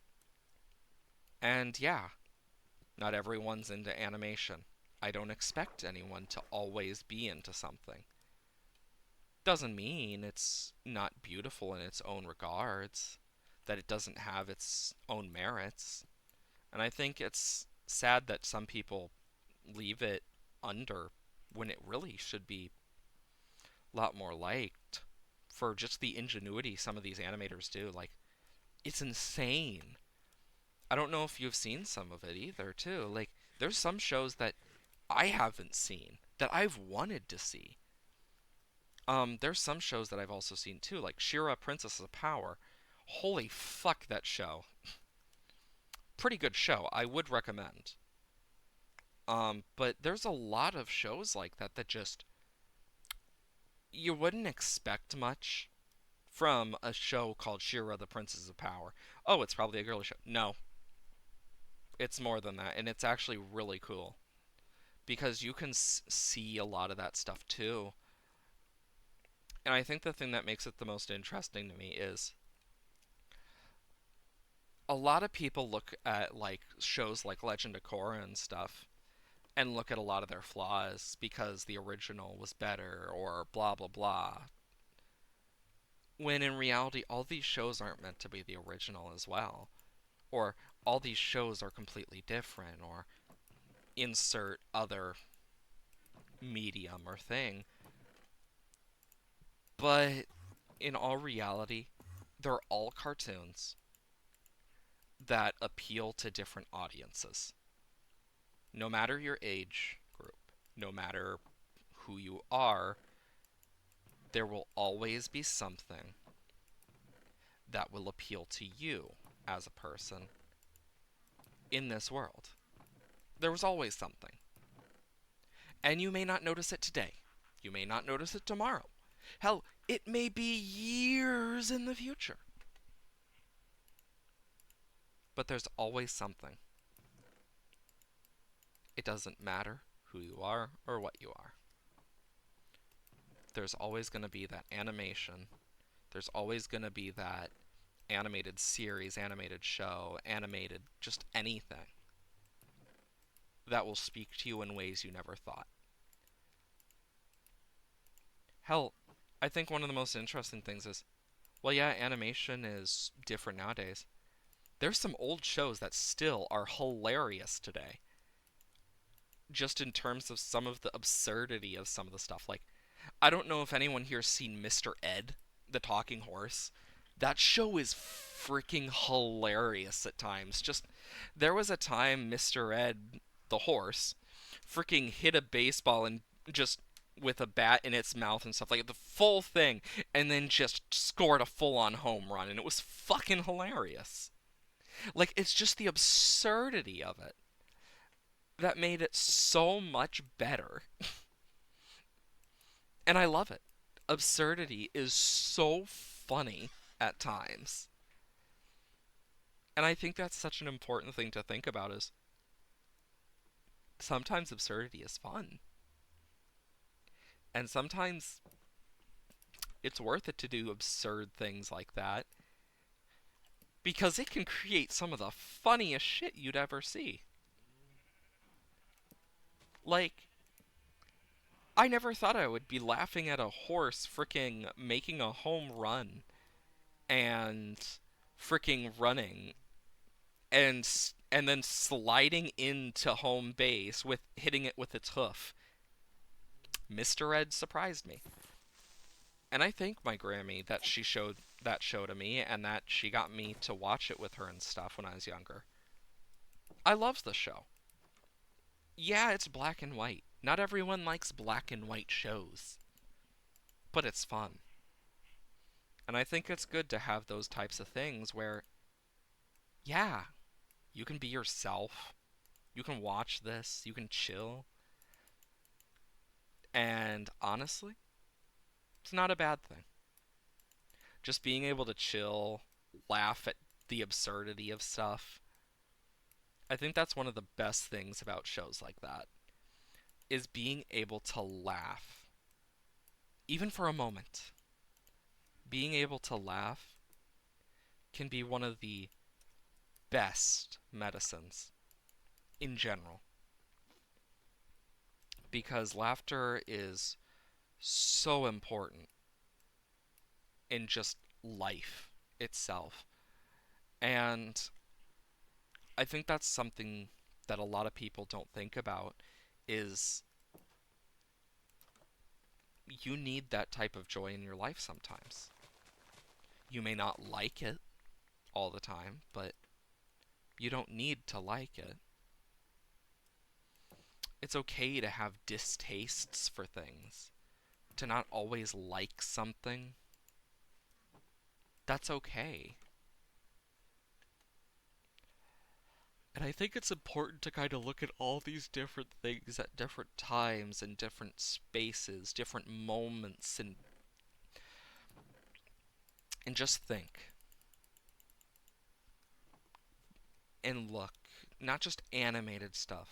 And yeah, not everyone's into animation. I don't expect anyone to always be into something. Doesn't mean it's not beautiful in its own regards, that it doesn't have its own merits. And I think it's sad that some people leave it under when it really should be a lot more liked for just the ingenuity some of these animators do. Like, it's insane. I don't know if you've seen some of it either, too. Like, there's some shows that I haven't seen that I've wanted to see. There's some shows that I've also seen too, like She-Ra Princess of Power. Holy fuck, that show. Pretty good show. I would recommend. But there's a lot of shows like that that just you wouldn't expect much from a show called She-Ra the Princess of Power. Oh, it's probably a girly show. No, it's more than that, and it's actually really cool because you can see a lot of that stuff too. And I think the thing that makes it the most interesting to me is a lot of people look at like shows like Legend of Korra and stuff and look at a lot of their flaws because the original was better or blah blah blah. When in reality all these shows aren't meant to be the original as well. Or all these shows are completely different or insert other medium or thing. But in all reality, they're all cartoons that appeal to different audiences. No matter your age group, no matter who you are, there will always be something that will appeal to you as a person in this world. There was always something. And you may not notice it today. You may not notice it tomorrow. Hell, it may be years in the future. But there's always something. It doesn't matter who you are or what you are. There's always going to be that animation. There's always going to be that animated series, animated show, animated just anything that will speak to you in ways you never thought. Hell, I think one of the most interesting things is, well, yeah, animation is different nowadays. There's some old shows that still are hilarious today. Just in terms of some of the absurdity of some of the stuff. Like, I don't know if anyone here's seen Mr. Ed, the talking horse. That show is freaking hilarious at times. Just, there was a time Mr. Ed, the horse, freaking hit a baseball and just with a bat in its mouth and stuff like the full thing, and then just scored a full-on home run, and it was fucking hilarious. Like, it's just the absurdity of it that made it so much better. And I love it. Absurdity is so funny at times. And I think that's such an important thing to think about is sometimes absurdity is fun. And sometimes it's worth it to do absurd things like that because it can create some of the funniest shit you'd ever see. Like, I never thought I would be laughing at a horse freaking making a home run and freaking running and then sliding into home base with hitting it with its hoof. Mr. Ed surprised me. And I thank my Grammy that she showed that show to me and that she got me to watch it with her and stuff when I was younger. I love the show. Yeah, it's black and white. Not everyone likes black and white shows, but it's fun. And I think it's good to have those types of things where, yeah, you can be yourself. You can watch this, you can chill. And honestly, it's not a bad thing. Just being able to chill, laugh at the absurdity of stuff. I think that's one of the best things about shows like that is being able to laugh even for a moment. Being able to laugh can be one of the best medicines in general because laughter is so important in just life itself. And I think that's something that a lot of people don't think about is you need that type of joy in your life sometimes. You may not like it all the time, but you don't need to like it. It's okay to have distastes for things, to not always like something. That's okay. And I think it's important to kind of look at all these different things at different times and different spaces, different moments, and just think and look. Not just animated stuff.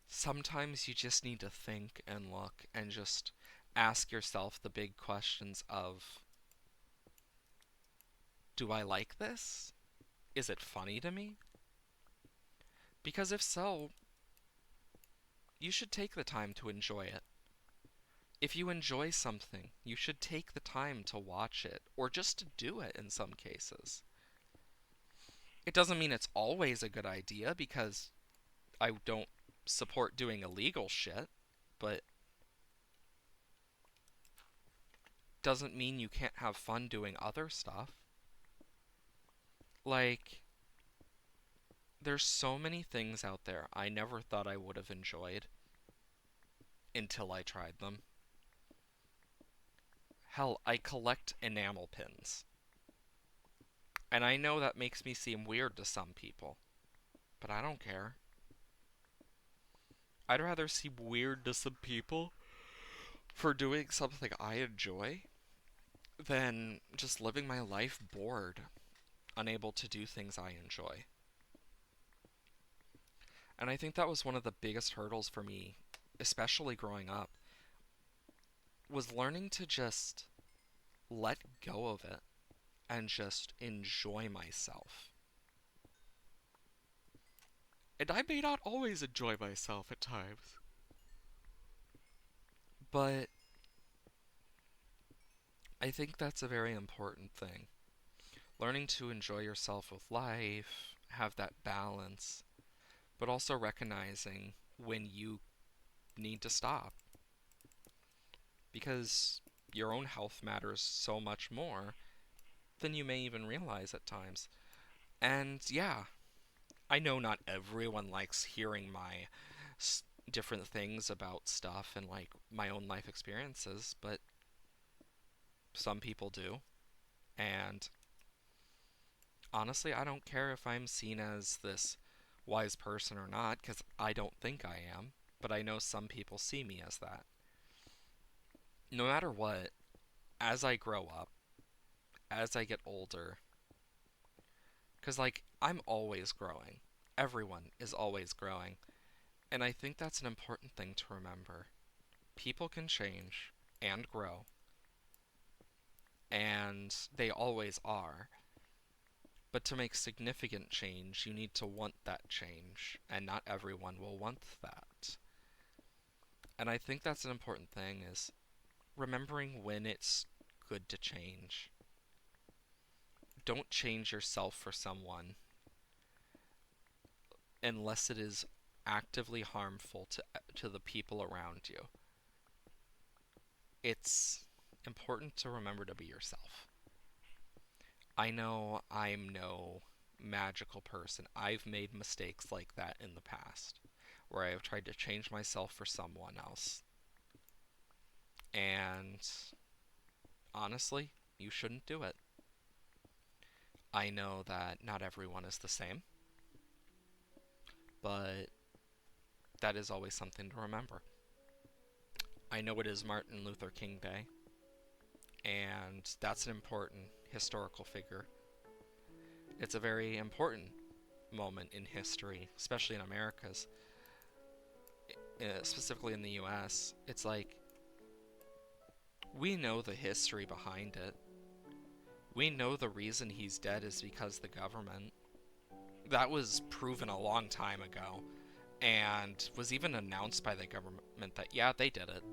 Sometimes you just need to think and look and just ask yourself the big questions of, do I like this? Is it funny to me? Because if so, you should take the time to enjoy it. If you enjoy something, you should take the time to watch it, or just to do it in some cases. It doesn't mean it's always a good idea, because I don't support doing illegal shit, but doesn't mean you can't have fun doing other stuff. Like, there's so many things out there I never thought I would have enjoyed until I tried them. Hell, I collect enamel pins. And I know that makes me seem weird to some people, but I don't care. I'd rather seem weird to some people for doing something I enjoy than just living my life bored, unable to do things I enjoy. And I think that was one of the biggest hurdles for me, especially growing up, was learning to just let go of it and just enjoy myself. And I may not always enjoy myself at times, but I think that's a very important thing. Learning to enjoy yourself with life, have that balance, but also recognizing when you need to stop. Because your own health matters so much more than you may even realize at times. And yeah, I know not everyone likes hearing my different things about stuff and like my own life experiences, but some people do. And honestly, I don't care if I'm seen as this wise person or not, because I don't think I am, but I know some people see me as that. No matter what, as I grow up, as I get older, because, like, I'm always growing. Everyone is always growing. And I think that's an important thing to remember. People can change and grow, and they always are. But to make significant change, you need to want that change, and not everyone will want that. And I think that's an important thing is remembering when it's good to change. Don't change yourself for someone unless it is actively harmful to the people around you. It's important to remember to be yourself. I know I'm no magical person. I've made mistakes like that in the past, where I have tried to change myself for someone else. And honestly, you shouldn't do it. I know that not everyone is the same, but that is always something to remember. I know it is Martin Luther King Day, and that's an important historical figure. It's a very important moment in history, especially in America's, specifically in the US. It's like we know the history behind it. We know the reason he's dead is because the government. That was proven a long time ago, and was even announced by the government that, yeah, they did it.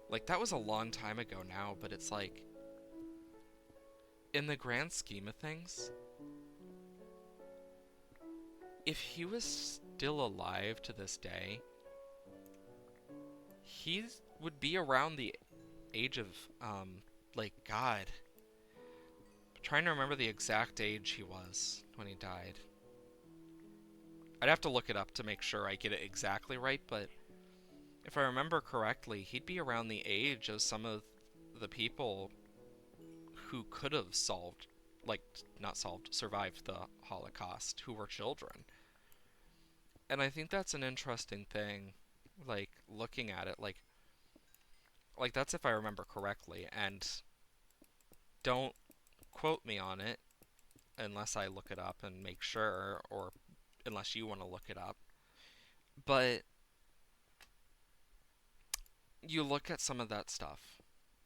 Like, that was a long time ago now, but it's like, in the grand scheme of things, if he was still alive to this day, he would be around the age of, like, God. I'm trying to remember the exact age he was when he died. I'd have to look it up to make sure I get it exactly right, but if I remember correctly, he'd be around the age of some of the people who could have solved, like, not solved, survived the Holocaust, who were children. And I think that's an interesting thing, like, looking at it, like that's if I remember correctly, and don't quote me on it unless I look it up and make sure, or unless you want to look it up. But you look at some of that stuff.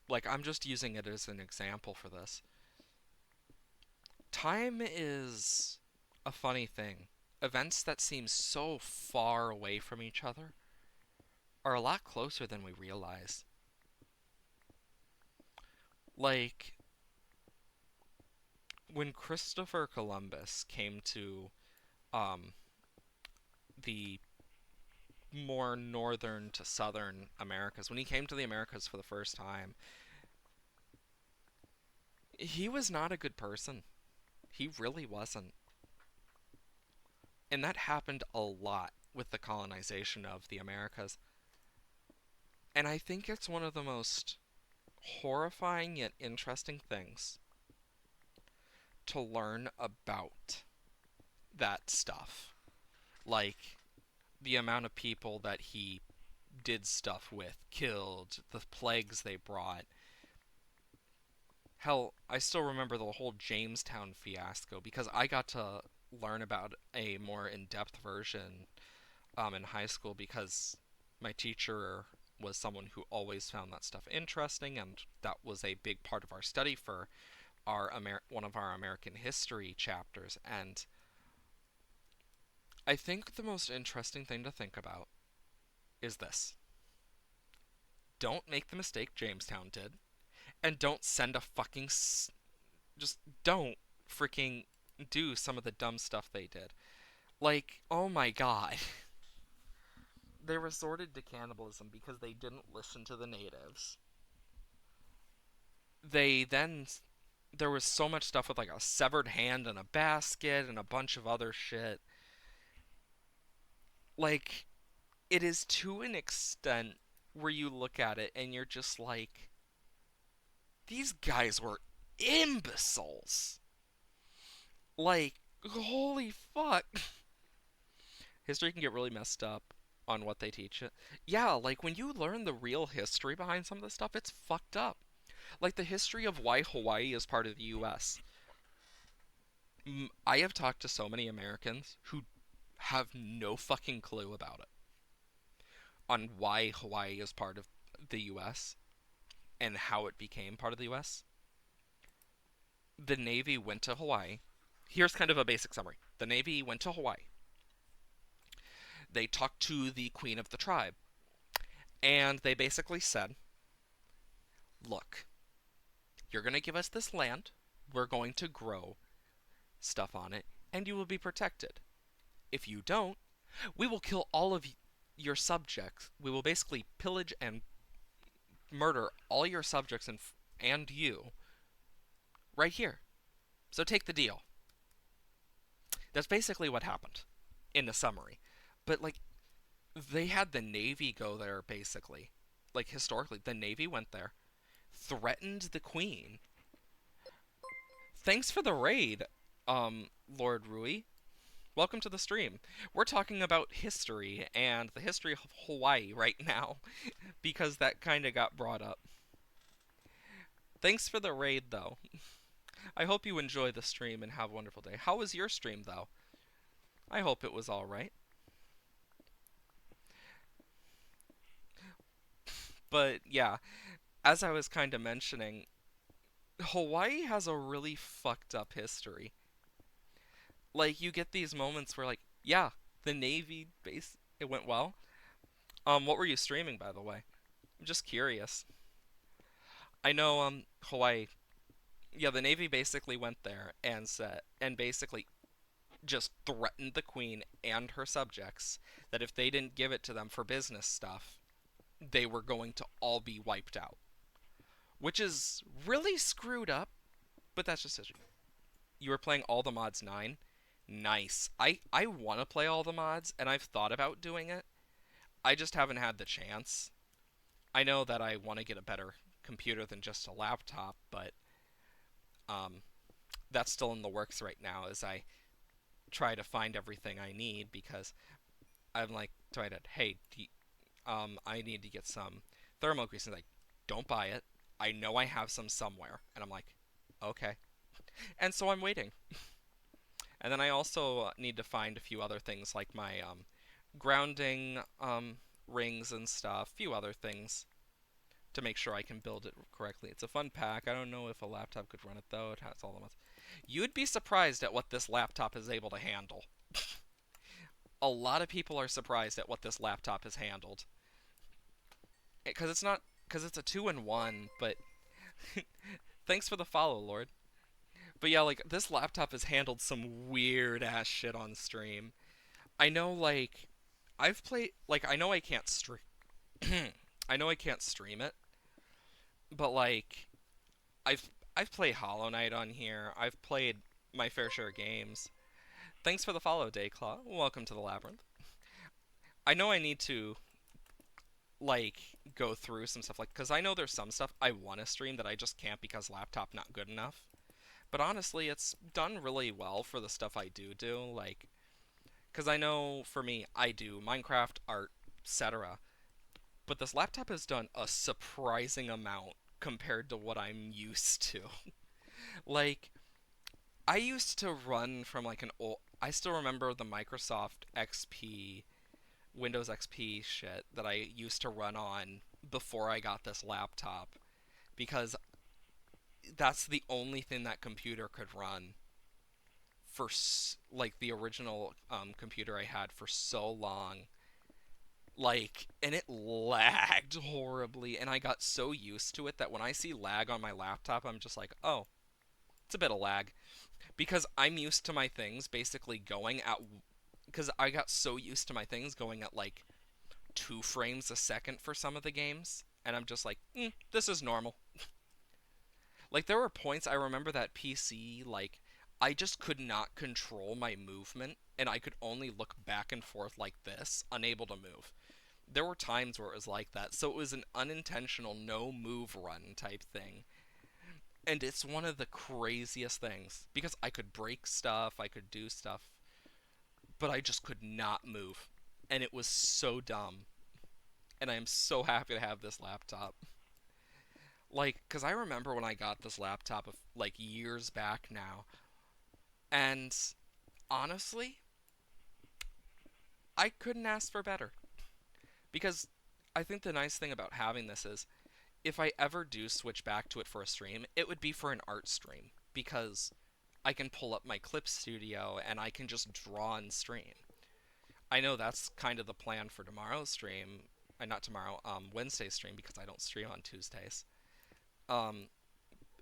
Like, I'm just using it as an example for this. Time is a funny thing. Events that seem so far away from each other are a lot closer than we realize. Like, when Christopher Columbus came to um, the more northern to southern Americas, when he came to the Americas for the first time, he was not a good person. He really wasn't. And that happened a lot with the colonization of the Americas. And I think it's one of the most horrifying yet interesting things to learn about that stuff. Like, the amount of people that he did stuff with, killed, the plagues they brought. Hell, I still remember the whole Jamestown fiasco because I got to learn about a more in-depth version in high school because my teacher was someone who always found that stuff interesting, and that was a big part of our study for one of our American history chapters. And I think the most interesting thing to think about is this: don't make the mistake Jamestown did, and don't send a fucking just don't freaking do some of the dumb stuff they did. Like, oh my god. They resorted to cannibalism because they didn't listen to the natives. They then there was so much stuff with like a severed hand in a basket and a bunch of other shit. Like, it is to an extent where you look at it and you're just like, these guys were imbeciles. Like, holy fuck. History can get really messed up on what they teach it. Yeah, like when you learn the real history behind some of this stuff, it's fucked up. Like the history of why Hawaii is part of the US. I have talked to so many Americans who have no fucking clue about it on why Hawaii is part of the US and how it became part of the US. The Navy went to Hawaii. Here's kind of a basic summary. The Navy went to Hawaii. They talked to the queen of the tribe, and they basically said, look, you're going to give us this land, we're going to grow stuff on it, and you will be protected. If you don't, we will kill all of your subjects. We will basically pillage and murder all your subjects and you right here. So take the deal. That's basically what happened in the summary. But like they had the Navy go there basically. Like historically, the Navy went there, threatened the queen. Thanks for the raid, Lord Rui. Welcome to the stream. We're talking about history and the history of Hawaii right now because that kind of got brought up. Thanks for the raid though. I hope you enjoy the stream and have a wonderful day. How was your stream though? I hope it was all right. But yeah, as I was kind of mentioning, Hawaii has a really fucked up history. Like you get these moments where like, yeah, the Navy base it went well. What were you streaming by the way? I'm just curious. I know Hawaii, yeah, the Navy basically went there and said and basically just threatened the queen and her subjects that if they didn't give it to them for business stuff, they were going to all be wiped out. Which is really screwed up, but that's just history. You were playing all the mods 9? Nice. I want to play all the mods, and I've thought about doing it. I just haven't had the chance. I know that I want to get a better computer than just a laptop, but um, that's still in the works right now as I try to find everything I need because I'm like, trying to, hey, I need to get some thermal grease. And like, don't buy it. I know I have some somewhere. And I'm like, okay. And so I'm waiting. And then I also need to find a few other things like my grounding rings and stuff, a few other things to make sure I can build it correctly. It's a fun pack. I don't know if a laptop could run it though. It has all the ones. You'd be surprised at what this laptop is able to handle. A lot of people are surprised at what this laptop has handled. Because it's not, because it's a 2-in-1, but thanks for the follow, Lord. But yeah, like, this laptop has handled some weird ass shit on stream. I know, like, I've played, like, I know I can't stream. I know I can't stream it, but like, I've played Hollow Knight on here. I've played my fair share of games. Thanks for the follow, Dayclaw. Welcome to the Labyrinth. I know I need to like go through some stuff like because I know there's some stuff I want to stream that I just can't because laptop not good enough. But honestly, it's done really well for the stuff I do like because I know for me I do Minecraft, art, etc. But this laptop has done a surprising amount compared to what I'm used to. Like I used to run from like an old I still remember the Microsoft XP Windows XP shit that I used to run on before I got this laptop because that's the only thing that computer could run for like the original computer I had for so long. Like, and it lagged horribly, and I got so used to it that when I see lag on my laptop, I'm just like, oh, it's a bit of lag. Because I'm used to my things basically going at. Because I got so used to my things going at like 2 frames a second for some of the games, and I'm just like, this is normal. Like there were points I remember that PC like I just could not control my movement, and I could only look back and forth like this, unable to move. There were times where it was like that, so it was an unintentional no move run type thing. And it's one of the craziest things because I could break stuff, I could do stuff, but I just could not move. And it was so dumb. And I am so happy to have this laptop. Like, because I remember when I got this laptop of like years back now, and honestly, I couldn't ask for better. Because I think the nice thing about having this is if I ever do switch back to it for a stream, it would be for an art stream. Because I can pull up my Clip Studio and I can just draw and stream. I know that's kind of the plan for tomorrow's stream. Not tomorrow, Wednesday's stream because I don't stream on Tuesdays. Um,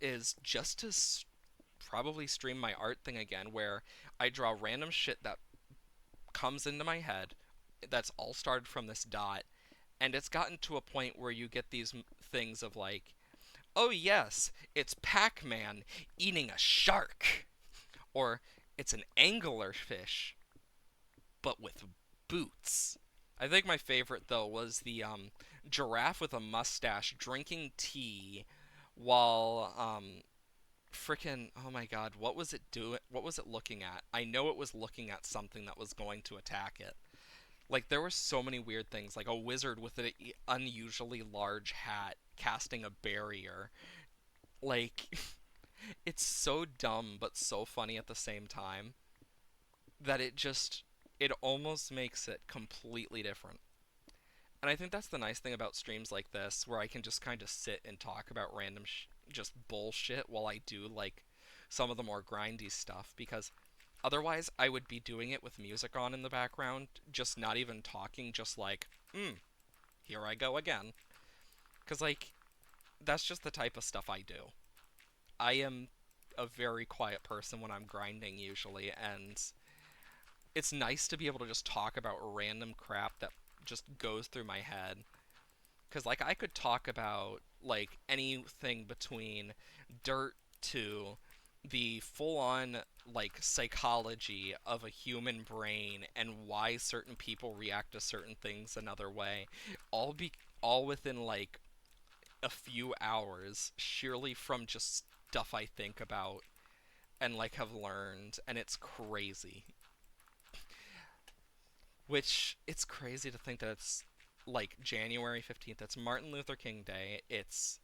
is just to probably stream my art thing again, where I draw random shit that comes into my head. That's all started from this dot, and it's gotten to a point where you get these things of like, oh yes, it's Pac-Man eating a shark, or it's an anglerfish, but with boots. I think my favorite though was the giraffe with a mustache drinking tea while frickin' oh my god, what was it doing? What was it looking at? I know it was looking at something that was going to attack it. Like there were so many weird things, like a wizard with an unusually large hat casting a barrier. Like it's so dumb but so funny at the same time that it almost makes it completely different. And I think that's the nice thing about streams like this, where I can just kind of sit and talk about random just bullshit while I do like some of the more grindy stuff, because otherwise I would be doing it with music on in the background, just not even talking, just like, here I go again. Because like that's just the type of stuff I do. I am a very quiet person when I'm grinding usually, and it's nice to be able to just talk about random crap that just goes through my head. Because like I could talk about like anything between dirt to the full-on like psychology of a human brain and why certain people react to certain things another way, all within like a few hours, sheerly from just stuff I think about and like have learned, and it's crazy. Which it's crazy to think that it's like January 15th. It's Martin Luther King Day. It's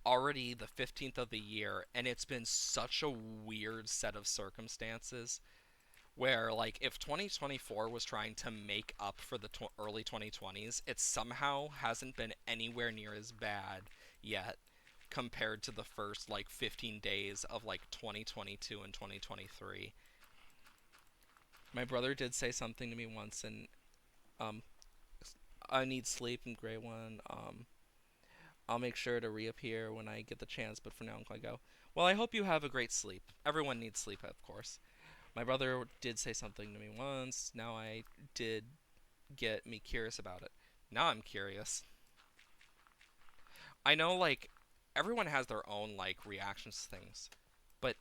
already the 15th of the year, and it's been such a weird set of circumstances where like if 2024 was trying to make up for the early 2020s, it somehow hasn't been anywhere near as bad yet compared to the first like 15 days of like 2022 and 2023. My brother did say something to me once, and um I need sleep in Grey One. I'll make sure to reappear when I get the chance, but for now I'm going to go. Well, I hope you have a great sleep. Everyone needs sleep, of course. My brother did say something to me once. Now I did get me curious about it. Now I'm curious. I know, like, everyone has their own, like, reactions to things. But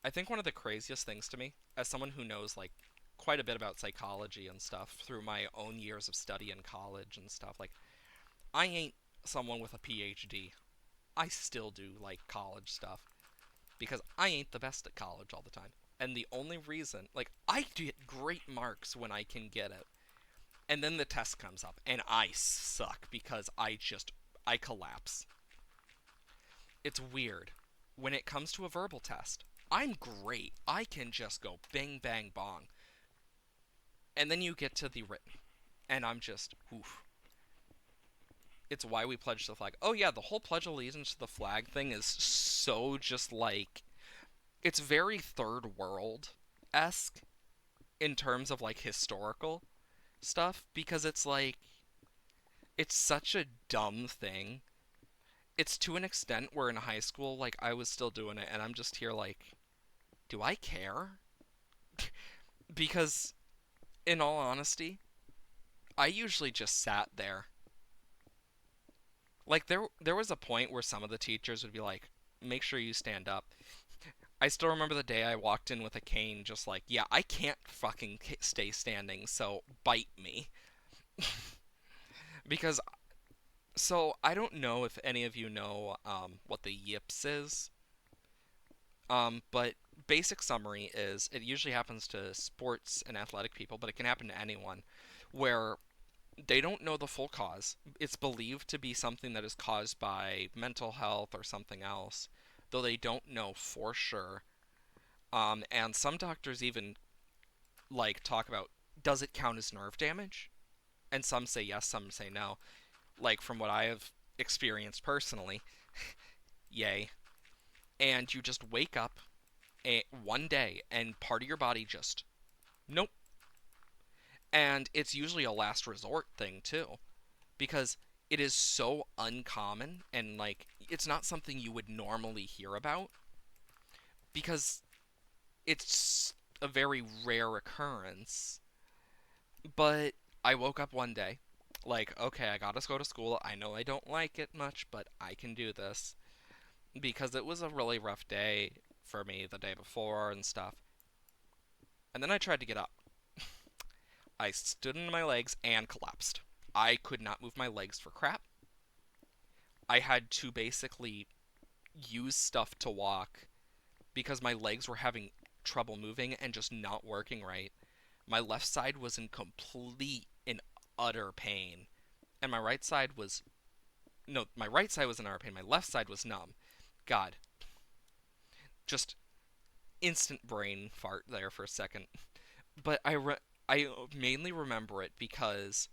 I think one of the craziest things to me, as someone who knows, like, quite a bit about psychology and stuff through my own years of study in college and stuff, like, I ain't someone with a PhD. I still do, like, college stuff. Because I ain't the best at college all the time. And the only reason, like, I get great marks when I can get it. And then the test comes up, and I suck because I collapse. It's weird. When it comes to a verbal test, I'm great. I can just go bang, bang, bong. And then you get to the written, and I'm just, oof. It's why we pledge the flag. Oh yeah, the whole Pledge Allegiance to the flag thing is so just like, it's very third world-esque in terms of like historical stuff, because it's like, it's such a dumb thing. It's to an extent where in high school, like, I was still doing it, and I'm just here like, do I care? Because, in all honesty, I usually just sat there. Like, there was a point where some of the teachers would be like, make sure you stand up. I still remember the day I walked in with a cane, just like, yeah, I can't fucking stay standing, so bite me. Because So I don't know if any of you know what the yips is, but basic summary is it usually happens to sports and athletic people, but it can happen to anyone, where they don't know the full cause. It's believed to be something that is caused by mental health or something else, though they don't know for sure. And some doctors even like talk about, does it count as nerve damage? And some say yes, some say no. Like from what I have experienced personally, yay. And you just wake up one day and part of your body just nope. And it's usually a last resort thing too, because it is so uncommon and like it's not something you would normally hear about because it's a very rare occurrence. But I woke up one day like, okay, I gotta go to school. I know I don't like it much, but I can do this because it was a really rough day for me the day before and stuff. And then I tried to get up. I stood on my legs and collapsed. I could not move my legs for crap. I had to basically use stuff to walk because my legs were having trouble moving and just not working right. My left side was in complete and utter pain, and my right side was no, my right side was in utter pain. My left side was numb. God, just instant brain fart there for a second. But I mainly remember it because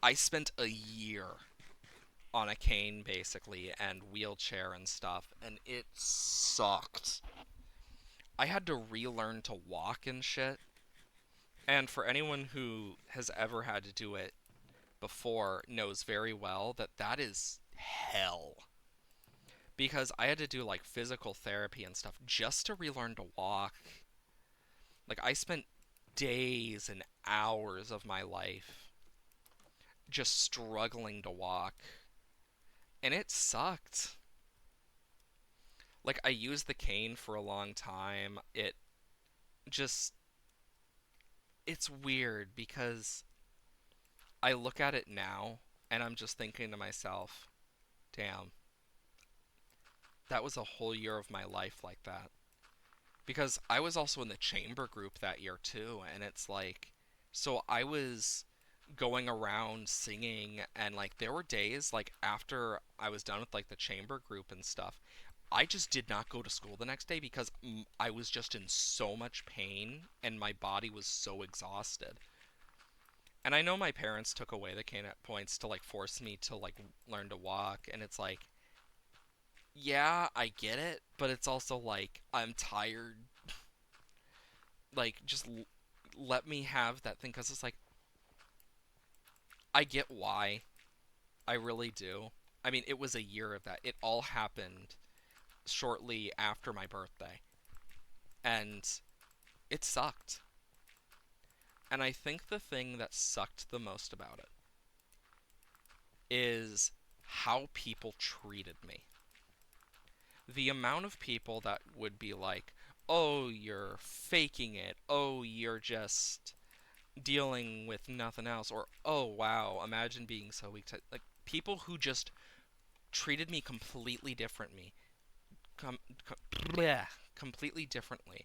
I spent a year on a cane basically and wheelchair and stuff, and it sucked. I had to relearn to walk and shit. And for anyone who has ever had to do it before knows very well that that is hell. Because I had to do like physical therapy and stuff just to relearn to walk. Like I spent days and hours of my life just struggling to walk. And it sucked. Like I used the cane for a long time. It just it's weird because I look at it now and I'm just thinking to myself, damn, that was a whole year of my life like that. Because I was also in the chamber group that year too, and it's like, so I was going around singing, and like there were days like after I was done with like the chamber group and stuff, I just did not go to school the next day because I was just in so much pain and my body was so exhausted. And I know my parents took away the cane at points to like force me to like learn to walk, and it's like, yeah, I get it, but it's also like I'm tired. Like, just let me have that thing because it's like I get why. I really do. I mean, it was a year of that. It all happened shortly after my birthday, and it sucked. And I think the thing that sucked the most about it is how people treated me. The amount of people that would be like, oh, you're faking it. Oh, you're just dealing with nothing else. Or, oh, wow, imagine being so weak. Like, people who just treated me completely differently. Com- bleh, completely differently.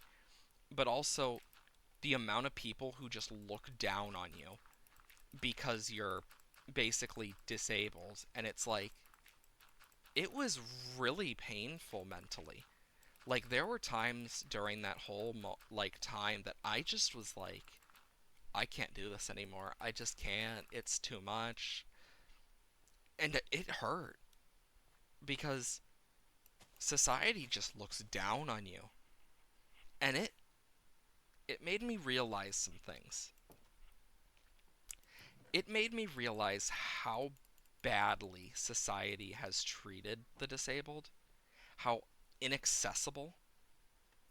But also, the amount of people who just look down on you because you're basically disabled. And it's like, it was really painful mentally. Like there were times during that whole like time that I just was like, I can't do this anymore. I just can't. It's too much. And it hurt because society just looks down on you. And it made me realize some things. It made me realize how badly society has treated the disabled, how inaccessible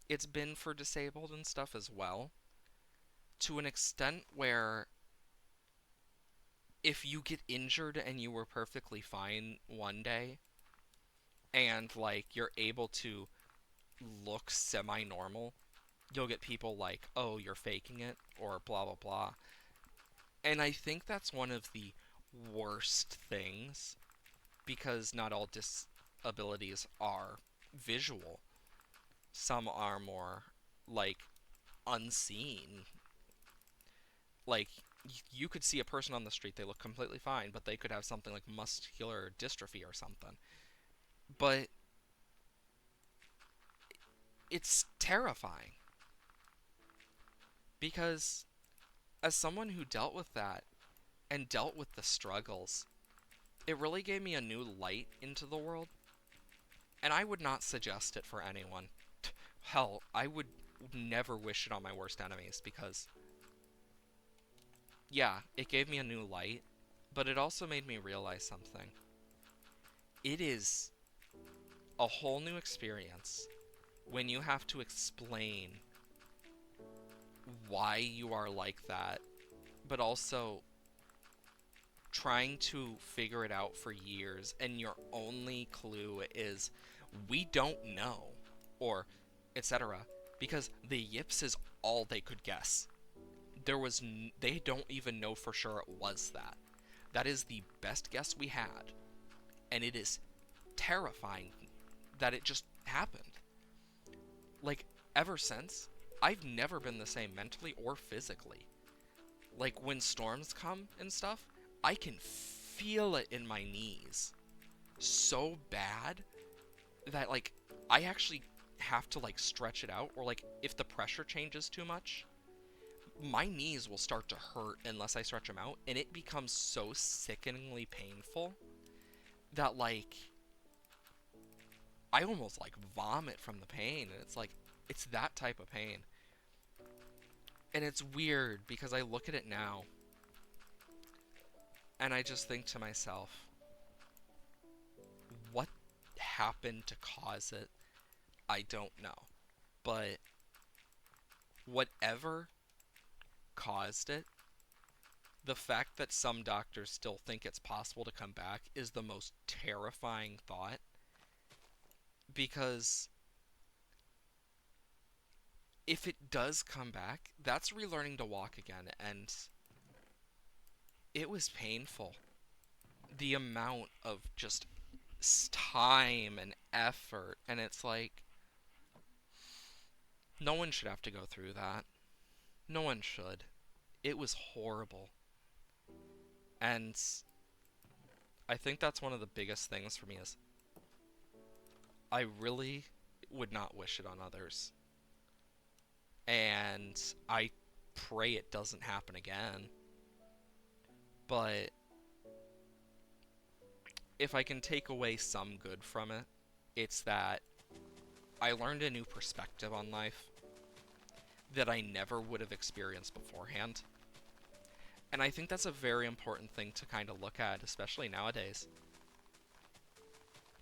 it's been for disabled and stuff as well, to an extent where if you get injured and you were perfectly fine one day and like you're able to look semi normal, you'll get people like, "Oh, you're faking it," or blah blah blah. And I think that's one of the worst things because not all disabilities are visual. Some are more like unseen. Like you could see a person on the street, they look completely fine, but they could have something like muscular dystrophy or something. But it's terrifying because as someone who dealt with that and dealt with the struggles, it really gave me a new light into the world, and I would not suggest it for anyone. Hell, I would never wish it on my worst enemies because, yeah, it gave me a new light, but it also made me realize something. It is a whole new experience when you have to explain why you are like that, but also trying to figure it out for years, and your only clue is we don't know, or etc. Because the yips is all they could guess. They don't even know for sure it was that. That is the best guess we had, and it is terrifying that it just happened. Like, ever since, I've never been the same mentally or physically. Like, when storms come and stuff, I can feel it in my knees so bad that, like, I actually have to, like, stretch it out, or, like, if the pressure changes too much, my knees will start to hurt unless I stretch them out, and it becomes so sickeningly painful that, like, I almost, like, vomit from the pain, and it's like, it's that type of pain. And it's weird because I look at it now and I just think to myself, what happened to cause it? I don't know. But whatever caused it, the fact that some doctors still think it's possible to come back is the most terrifying thought, because if it does come back, that's relearning to walk again, and it was painful. The amount of just time and effort, and it's like, no one should have to go through that. No one should. It was horrible. And I think that's one of the biggest things for me is I really would not wish it on others. And I pray it doesn't happen again. But if I can take away some good from it, it's that I learned a new perspective on life that I never would have experienced beforehand. And I think that's a very important thing to kind of look at, especially nowadays.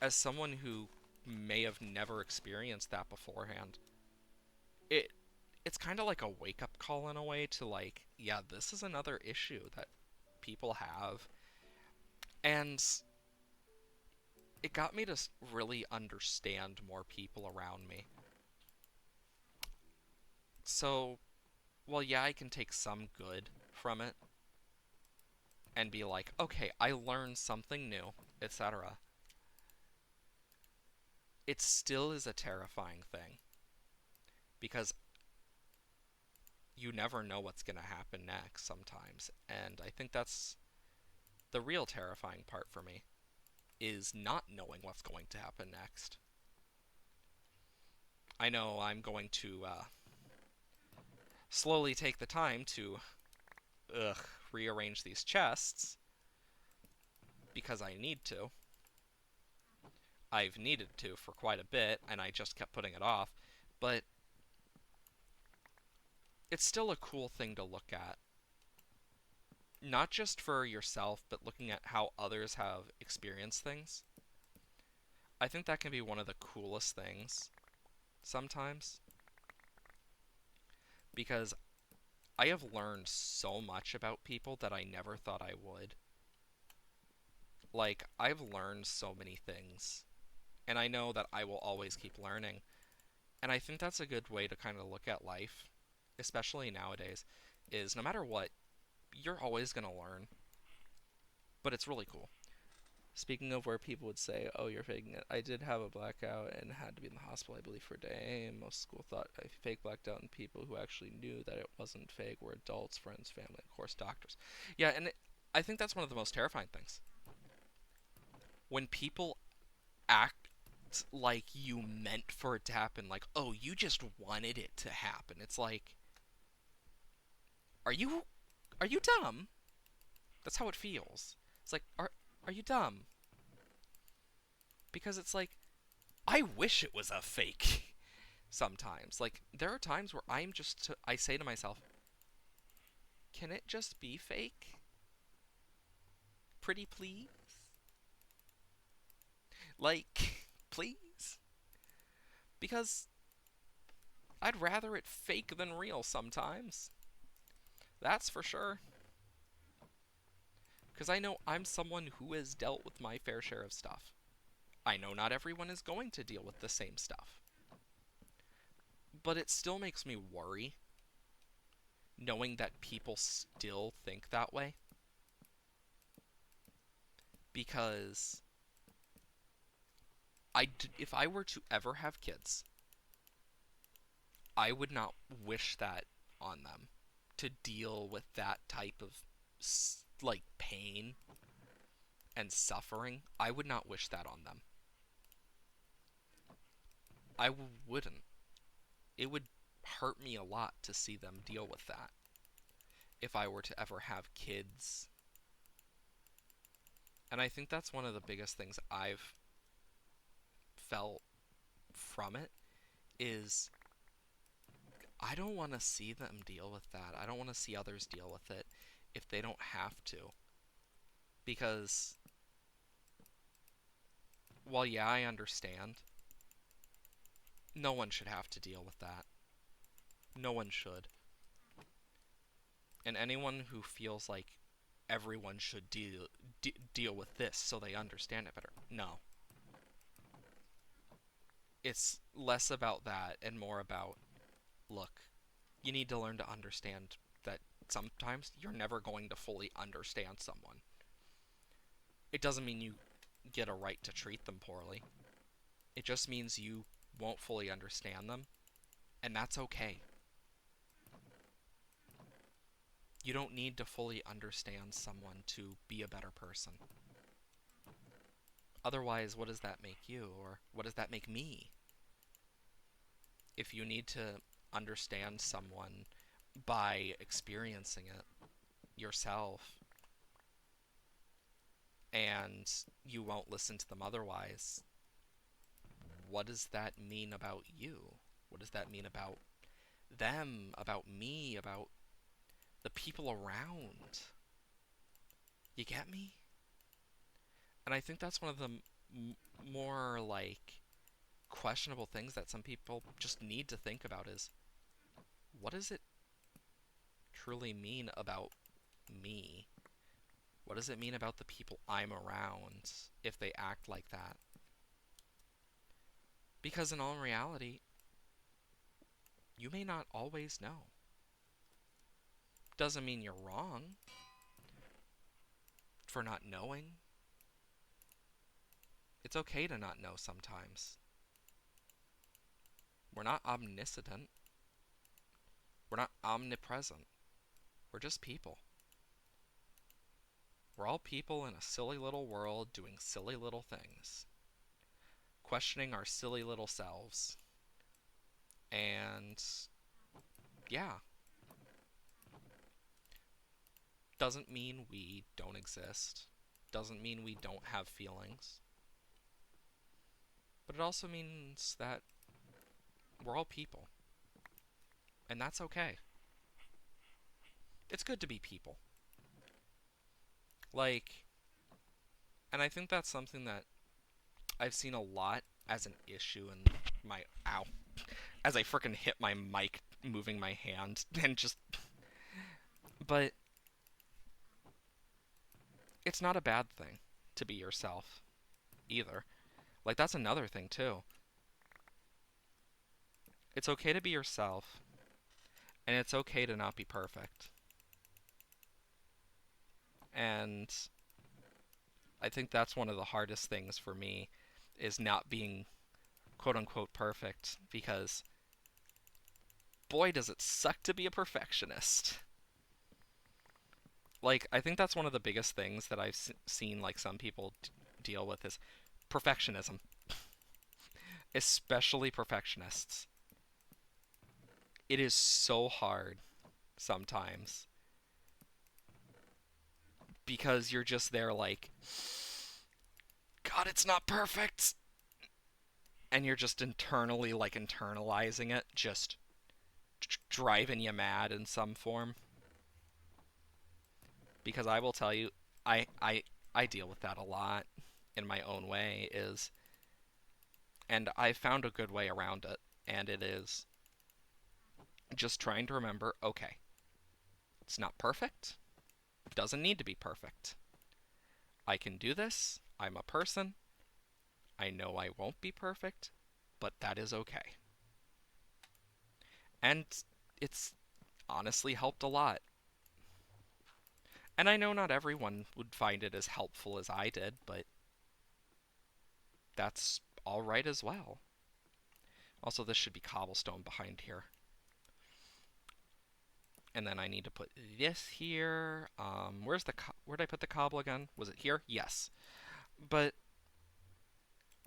As someone who may have never experienced that beforehand, it it's kind of like a wake-up call in a way to, like, yeah, this is another issue that people have. And it got me to really understand more people around me. So, well, yeah, I can take some good from it and be like, okay, I learned something new, etc. It still is a terrifying thing because you never know what's going to happen next sometimes. And I think that's the real terrifying part for me, is not knowing what's going to happen next. I know I'm going to slowly take the time to rearrange these chests because I need to. I've needed to for quite a bit, and I just kept putting it off. But it's still a cool thing to look at. Not just for yourself, but looking at how others have experienced things. I think that can be one of the coolest things sometimes, because I have learned so much about people that I never thought I would. Like, I've learned so many things, and I know that I will always keep learning. And I think that's a good way to kind of look at life, especially nowadays, is no matter what, you're always going to learn. but it's really cool. Speaking of where people would say, "Oh, you're faking it," I did have a blackout and had to be in the hospital, I believe, for a day. And most school thought I fake blacked out, and people who actually knew that it wasn't fake were adults, friends, family, of course, doctors. Yeah, and I think that's one of the most terrifying things. When people act like you meant for it to happen, like, "Oh, you just wanted it to happen." It's like, are you are you dumb? That's how it feels. It's like, are you dumb? Because it's like, I wish it was a fake. Sometimes, like, there are times where I say to myself, can it just be fake? Pretty please? Like, please? Because I'd rather it fake than real sometimes. That's for sure. Because I know I'm someone who has dealt with my fair share of stuff. I know not everyone is going to deal with the same stuff. But it still makes me worry knowing that people still think that way. Because if I were to ever have kids, I would not wish that on them, to deal with that type of like pain and suffering. I would not wish that on them. I wouldn't. It would hurt me a lot to see them deal with that if I were to ever have kids. And I think that's one of the biggest things I've felt from it is I don't want to see them deal with that. I don't want to see others deal with it if they don't have to. Because while, yeah, I understand, no one should have to deal with that. No one should. And anyone who feels like everyone should deal with this so they understand it better, no. It's less about that and more about, look, you need to learn to understand that sometimes you're never going to fully understand someone. It doesn't mean you get a right to treat them poorly. It just means you won't fully understand them, and that's okay. You don't need to fully understand someone to be a better person. Otherwise, what does that make you, or what does that make me? If you need to understand someone by experiencing it yourself, and you won't listen to them otherwise, what does that mean about you? What does that mean about them, about me, about the people around? You get me? And I think that's one of the more, like, questionable things that some people just need to think about is, what does it truly mean about me? What does it mean about the people I'm around if they act like that? Because in all reality, you may not always know. Doesn't mean you're wrong for not knowing. It's okay to not know sometimes. We're not omniscient. We're not omnipresent. We're just people. We're all people in a silly little world doing silly little things, questioning our silly little selves. And yeah, doesn't mean we don't exist. Doesn't mean we don't have feelings. But it also means that we're all people. And that's okay. It's good to be people. Like, and I think that's something that I've seen a lot as an issue in my, ow, as I frickin' hit my mic moving my hand and just, but it's not a bad thing to be yourself either. Like, that's another thing too. It's okay to be yourself, and it's okay to not be perfect. And I think that's one of the hardest things for me is not being quote unquote perfect because boy does it suck to be a perfectionist. Like I think that's one of the biggest things that I've seen like some people deal with is perfectionism, especially perfectionists. It is so hard sometimes because you're just there like, God, it's not perfect. And you're just internally like internalizing it, just driving you mad in some form. Because I will tell you, I deal with that a lot in my own way is and I found a good way around it and it is just trying to remember, okay, it's not perfect. It doesn't need to be perfect. I can do this. I'm a person. I know I won't be perfect, but that is okay. And it's honestly helped a lot. And I know not everyone would find it as helpful as I did, but that's all right as well. Also, this should be cobblestone behind here. And then I need to put this here. Where did I put the cobble again? Was it here? Yes. But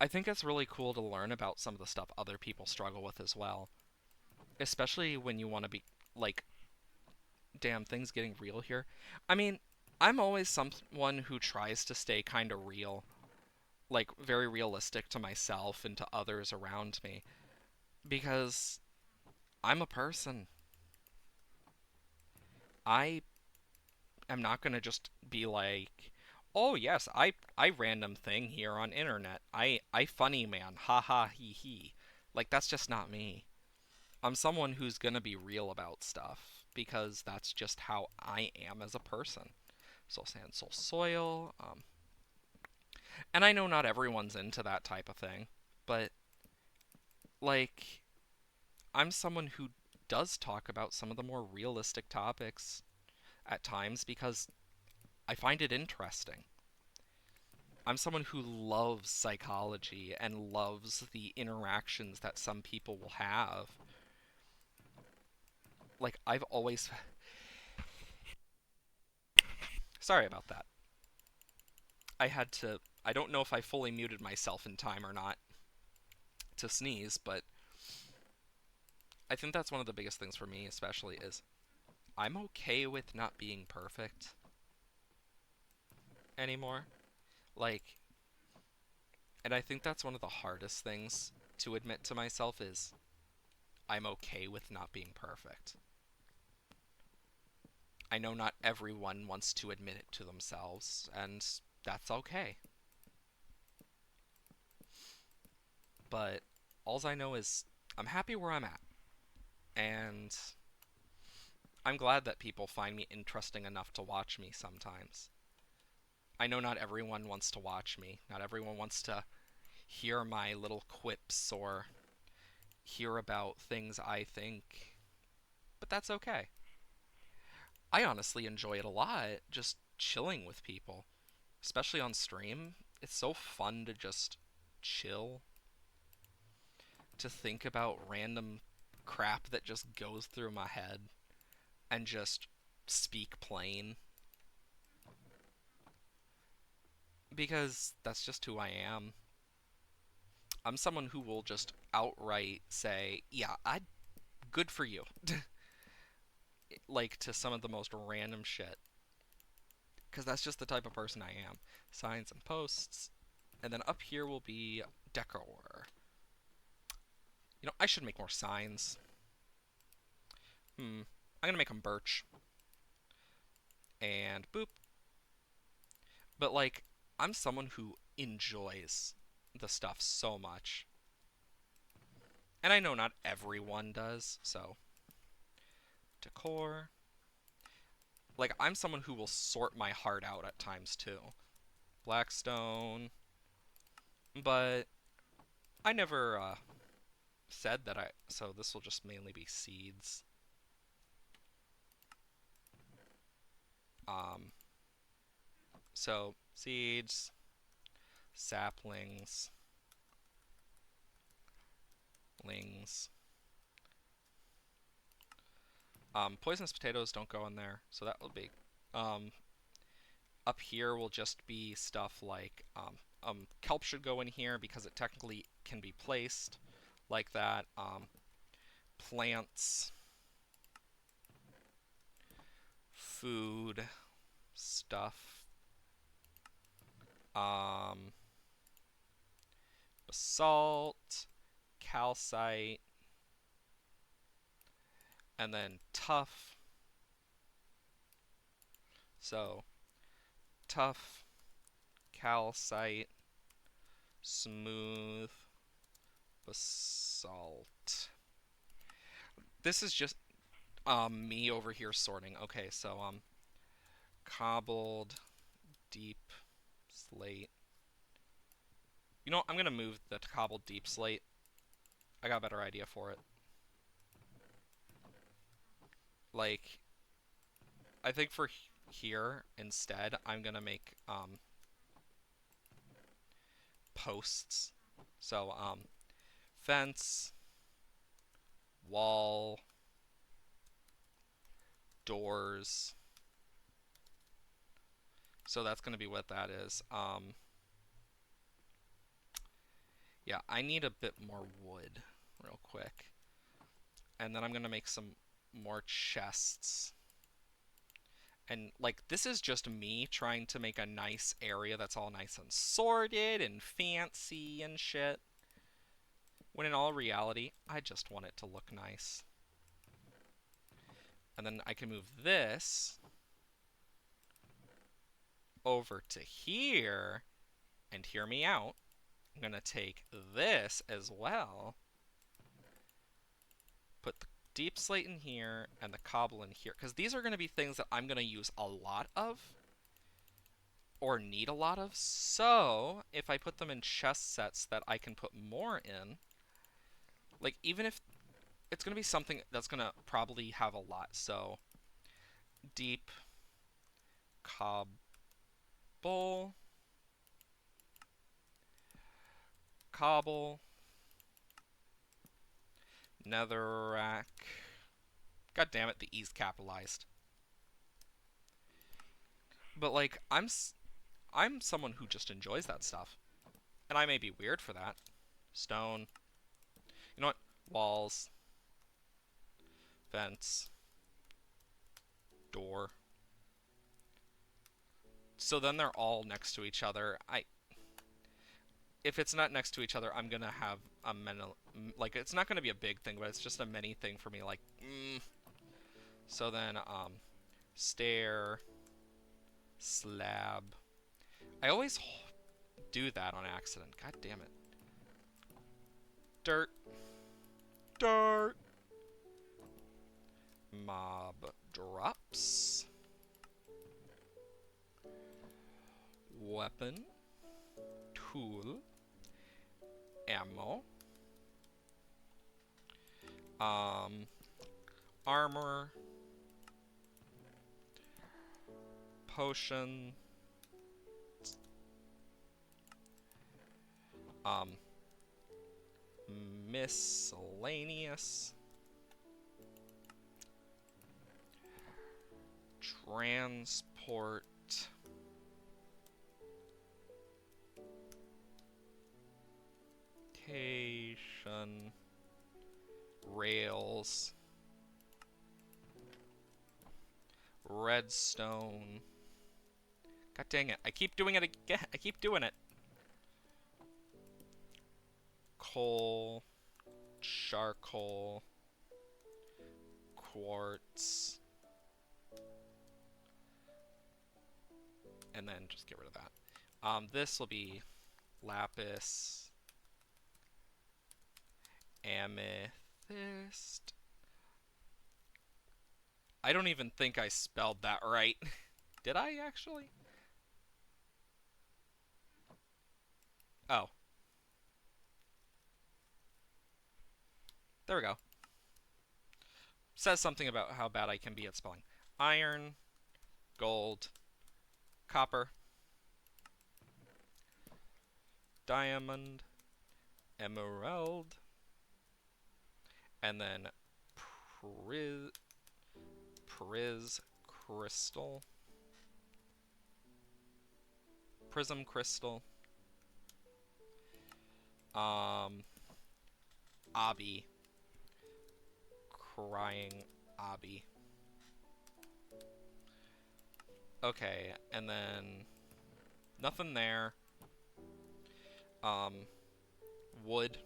I think it's really cool to learn about some of the stuff other people struggle with as well. Especially when you want to be like, damn, things getting real here. I mean, I'm always someone who tries to stay kind of real, like very realistic to myself and to others around me because I'm a person. I am not going to just be like, "Oh yes, I random thing here on internet. I funny man. Ha ha he he." Like that's just not me. I'm someone who's going to be real about stuff because that's just how I am as a person. Soul sand, soul soil. And I know not everyone's into that type of thing, but like I'm someone who does talk about some of the more realistic topics at times because I find it interesting. I'm someone who loves psychology and loves the interactions that some people will have. Like, I've always. Sorry about that. I had to. I don't know if I fully muted myself in time or not to sneeze, but I think that's one of the biggest things for me, especially, is I'm okay with not being perfect anymore. Like, and I think that's one of the hardest things to admit to myself is I'm okay with not being perfect. I know not everyone wants to admit it to themselves, and that's okay. But alls I know is I'm happy where I'm at, and I'm glad that people find me interesting enough to watch me sometimes. I know not everyone wants to watch me. Not everyone wants to hear my little quips or hear about things I think, but that's okay. I honestly enjoy it a lot, just chilling with people, especially on stream. It's so fun to just chill, to think about random crap that just goes through my head and just speak plain because that's just who I am. I'm someone who will just outright say, "Yeah, I good for you." Like to some of the most random shit because that's just the type of person I am. Signs and posts. And then up here will be decor. I should make more signs. I'm gonna make them birch. And boop. But like, I'm someone who enjoys the stuff so much. And I know not everyone does, so. Decor. Like, I'm someone who will sort my heart out at times too. Blackstone. But I never said that I. So this will just mainly be seeds. Um, so seeds. saplings, lings. Poisonous potatoes don't go in there, so that will be. Um, Up here will just be stuff like kelp should go in here because it technically can be placed like that. Plants, food, stuff, um, basalt, calcite, and then tuff. So tuff, calcite, smooth, basalt. This is just me over here sorting. Okay, so cobbled, deep, slate. You know what? I'm gonna move the cobbled deep slate. I got a better idea for it. Like, I think for here instead, I'm gonna make posts. So fence, wall, doors. So that's gonna be what that is. Yeah, I need a bit more wood real quick. And then I'm gonna make some more chests. And like this is just me trying to make a nice area that's all nice and sorted and fancy and shit. When in all reality, I just want it to look nice. And then I can move this over to here, and hear me out. I'm gonna take this as well, put the deep slate in here and the cobble in here, because these are gonna be things that I'm gonna use a lot of or need a lot of. So if I put them in chest sets that I can put more in, like even if it's gonna be something that's gonna probably have a lot. So deep cobble, cobble, netherrack. God damn it, the E's capitalized. But like I'm someone who just enjoys that stuff, and I may be weird for that. Stone. You know what? Walls, fence, door. So then they're all next to each other. If it's not next to each other, I'm gonna have a mental, like it's not gonna be a big thing, but it's just a many thing for me. Like, so then stair, slab. I always do that on accident. God damn it. Dirt, dirt. Mob drops. Weapon, tool, ammo, armor, potion, miscellaneous, transport, rails, redstone. God dang it, I keep doing it again. I keep doing it. Coal, charcoal, quartz, and then just get rid of that. This will be lapis, amethyst. I don't even think I spelled that right. Did I actually? Oh. There we go. Says something about how bad I can be at spelling. Iron, gold, copper, diamond, emerald, and then crystal, prism crystal, obby, crying obby. Okay, and then nothing there. Wood.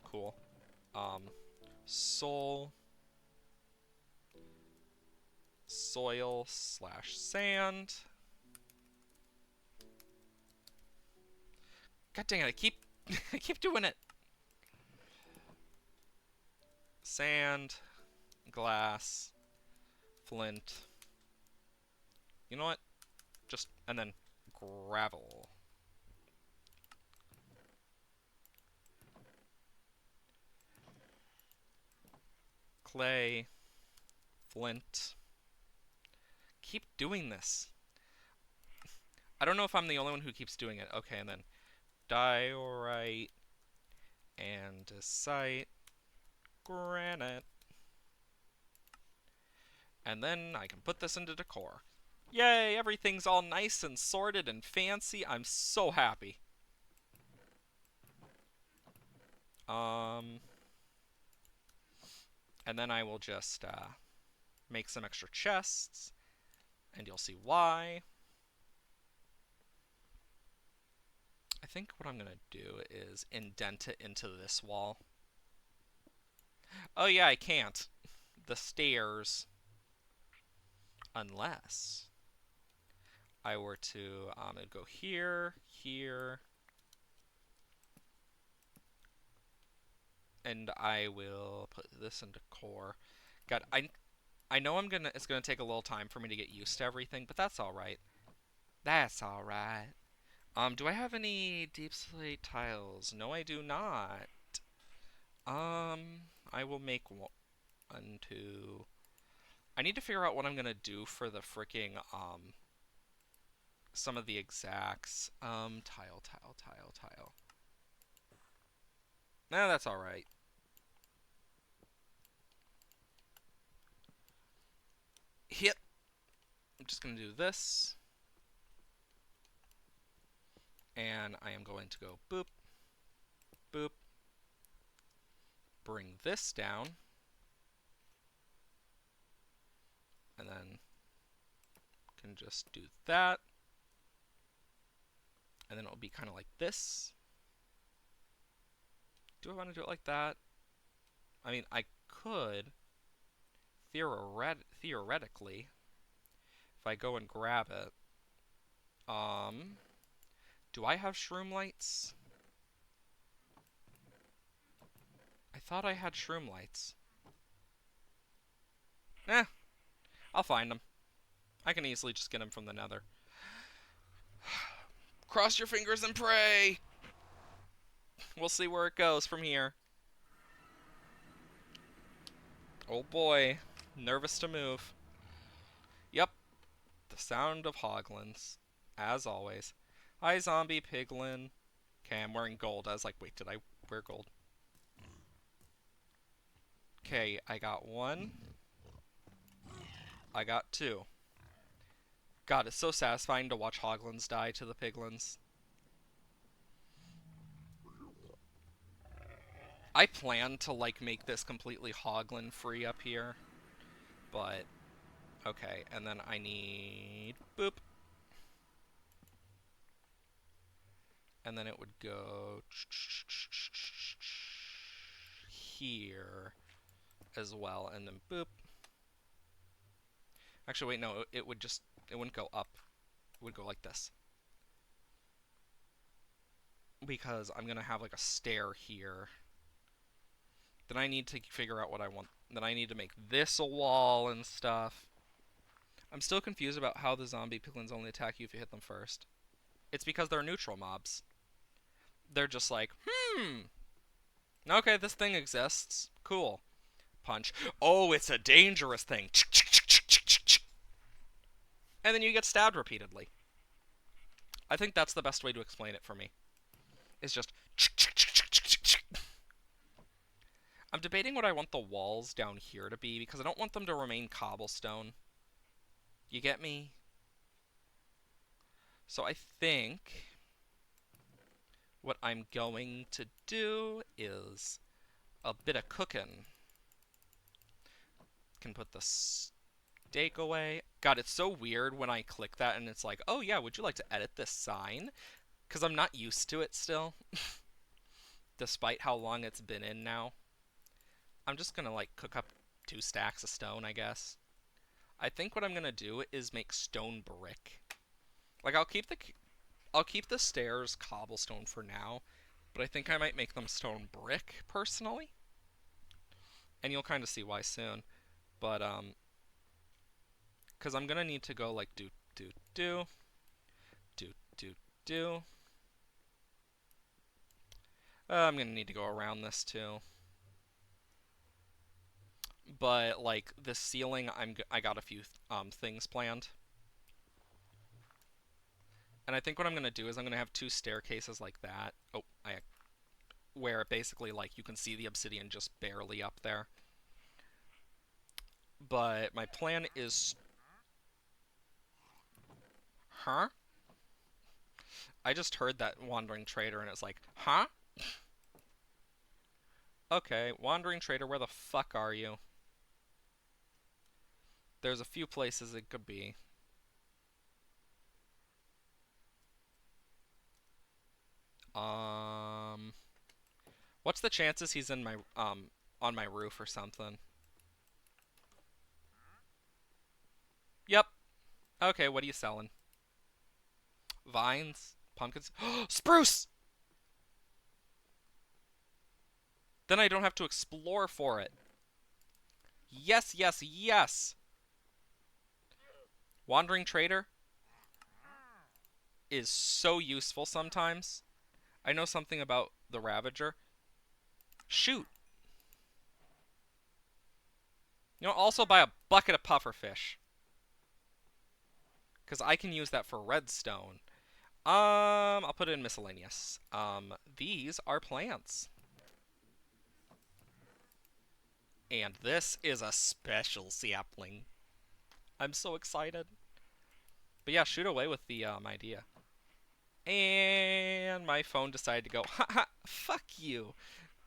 Cool. Soul. Soil/sand. God dang it, I keep doing it. Sand, glass, flint. You know what? And then gravel. Clay, flint. Keep doing this. I don't know if I'm the only one who keeps doing it. Okay, and then diorite, andesite, granite. And then I can put this into decor. Yay, everything's all nice and sorted and fancy. I'm so happy. And then I will just make some extra chests, and you'll see why. I think what I'm gonna do is indent it into this wall. Oh yeah, I can't. The stairs. Unless I were to it'd go here, here, and I will put this into core. God, I know it's gonna take a little time for me to get used to everything, but that's all right. That's all right. Do I have any deep slate tiles? No, I do not. I will make one, two. I need to figure out what I'm gonna do for the freaking some of the exacts. Tile. Nah, that's all right. Hit. I'm just gonna do this. And I am going to go boop, boop, bring this down, and then can just do that, and then it'll be kind of like this. Do I want to do it like that? I mean, I could, theoretically, if I go and grab it, do I have shroom lights? I thought I had shroom lights. I'll find them. I can easily just get them from the nether. Cross your fingers and pray! We'll see where it goes from here. Oh boy. Nervous to move. Yep. The sound of hoglins. As always. Hi, zombie piglin. Okay, I'm wearing gold. I was like, wait, did I wear gold? Okay, I got one. I got two. God, it's so satisfying to watch hoglins die to the piglins. I plan to, like, make this completely hoglin free up here. But, okay, and then I need... boop. And then it would go... here as well, and then boop. Actually, wait, no, it wouldn't go up. It would go like this. Because I'm gonna have like a stair here. Then I need to figure out what I want. Then I need to make this a wall and stuff. I'm still confused about how the zombie piglins only attack you if you hit them first. It's because they're neutral mobs. They're just like, okay, this thing exists. Cool. Punch. Oh, it's a dangerous thing. And then you get stabbed repeatedly. I think that's the best way to explain it for me. Is just. I'm debating what I want the walls down here to be because I don't want them to remain cobblestone. You get me? So I think what I'm going to do is a bit of cooking. Can put the steak away. God, it's so weird when I click that and it's like, oh yeah, would you like to edit this sign? Because I'm not used to it still, despite how long it's been in now. I'm just gonna like cook up 2 stacks of stone, I guess. I think what I'm gonna do is make stone brick. Like I'll keep the stairs cobblestone for now, but I think I might make them stone brick personally. And you'll kind of see why soon. But cuz I'm going to need to go like do do. I'm going to need to go around this too. But like this ceiling I got a few things planned. And I think what I'm going to do is I'm going to have 2 staircases like that. Oh, where basically like you can see the obsidian just barely up there. But my plan is huh? I just heard that wandering trader and it's like, "Huh?" Okay, wandering trader, where the fuck are you? There's a few places it could be. Um, what's the chances he's in my on my roof or something? Yep. Okay, what are you selling? Vines, pumpkins, spruce. Then I don't have to explore for it. Yes, yes, yes. Wandering trader is so useful sometimes. I know something about the Ravager. Shoot. You know, also buy a bucket of pufferfish. Because I can use that for redstone. I'll put it in miscellaneous. These are plants. And this is a special sapling. I'm so excited. But yeah, shoot away with the idea. And my phone decided to go, haha, fuck you.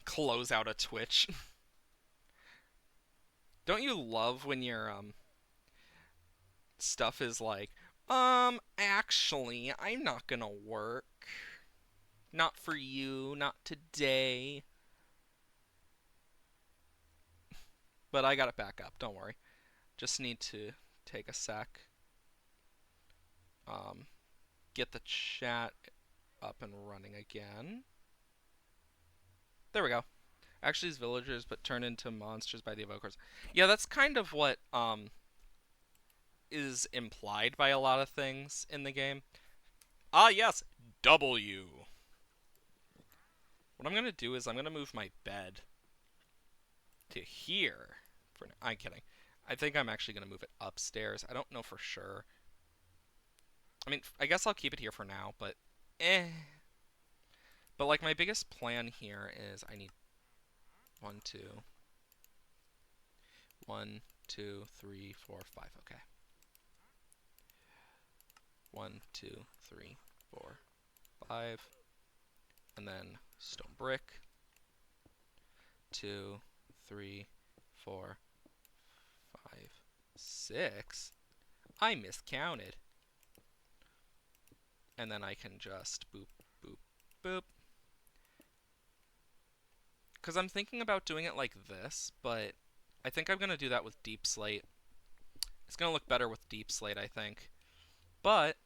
Close out a Twitch. Don't you love when your stuff is like, actually, I'm not gonna work. Not for you, not today. But I got it back up, don't worry. Just need to take a sec. Um, get the chat up and running again. There we go. Actually, these villagers, but turn into monsters by the evokers. Yeah, that's kind of what is implied by a lot of things in the game. Ah, yes, W. What I'm gonna do is I'm gonna move my bed to here. I'm kidding. I think I'm actually gonna move it upstairs. I don't know for sure. I mean, I guess I'll keep it here for now, but eh. But like my biggest plan here is I need 1, 2, 1, 2, 3, 4, 5. Okay. 1, 2, 3, 4, 5. And then stone brick. 2, 3, 4, 5, 6. I miscounted. And then I can just boop, boop, boop. Because I'm thinking about doing it like this, but I think I'm going to do that with deep slate. It's going to look better with deep slate, I think. But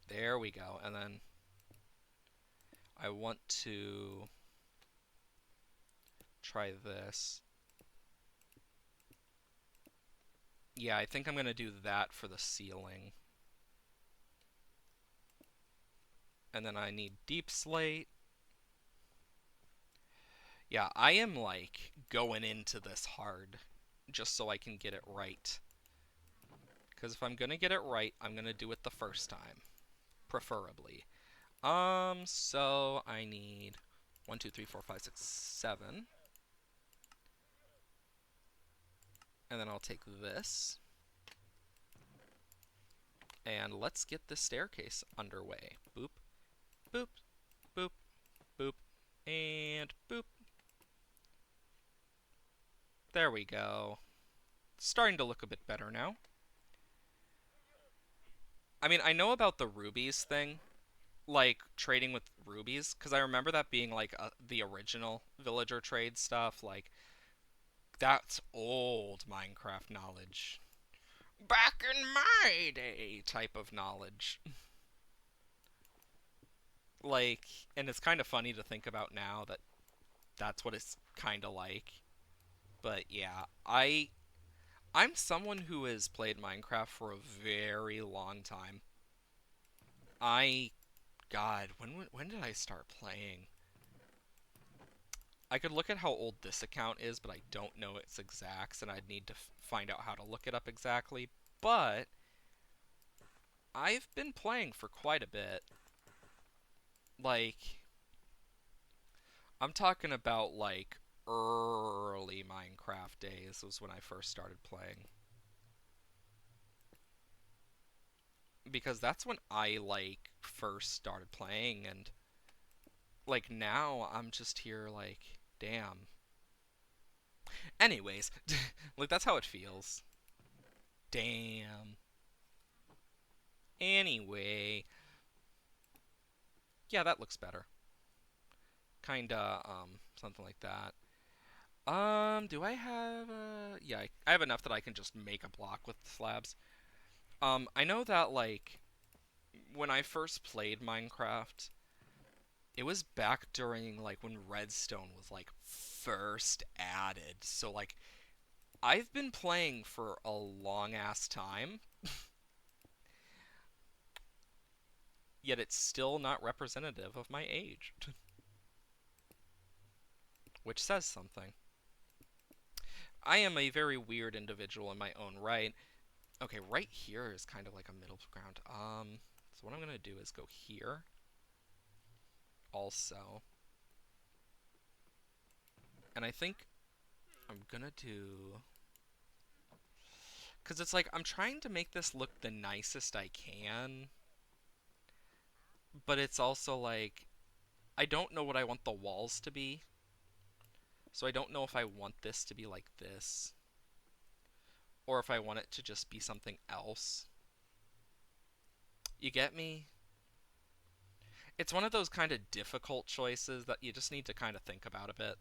there we go. And then I want to try this. Yeah, I think I'm going to do that for the ceiling. And then I need deep slate. Yeah, I am like going into this hard just so I can get it right. Because if I'm gonna get it right, I'm gonna do it the first time, preferably. So I need 1, 2, 3, 4, 5, 6, 7. And then I'll take this. And let's get this staircase underway. Boop, boop, boop, boop, and boop. There we go. It's starting to look a bit better now. I mean, I know about the rubies thing, like trading with rubies, because I remember that being like the original villager trade stuff. Like, that's old Minecraft knowledge. Back in my day type of knowledge. Like, and it's kind of funny to think about now that that's what it's kind of like. But yeah, I'm someone who has played Minecraft for a very long time. I God, when did I start playing? I could look at how old this account is, but I don't know its exacts, and I'd need to find out how to look it up exactly. But I've been playing for quite a bit. Like, I'm talking about like early Minecraft days was when I first started playing. Because that's when I like first started playing, and like now I'm just here like, damn. Anyways, like that's how it feels. Damn. Anyway, yeah, that looks better. Kinda, something like that. Do I have, yeah, I have enough that I can just make a block with slabs. I know that, like, when I first played Minecraft, it was back during, like, when redstone was, like, first added. So, like, I've been playing for a long-ass time, yet it's still not representative of my age, which says something. I am a very weird individual in my own right. Okay, right here is kind of like a middle ground. So what I'm gonna do is go here also. And I think I'm gonna do... Because it's like, I'm trying to make this look the nicest I can, but it's also like, I don't know what I want the walls to be. So I don't know if I want this to be like this, or if I want it to just be something else. You get me? It's one of those kind of difficult choices that you just need to kind of think about a bit.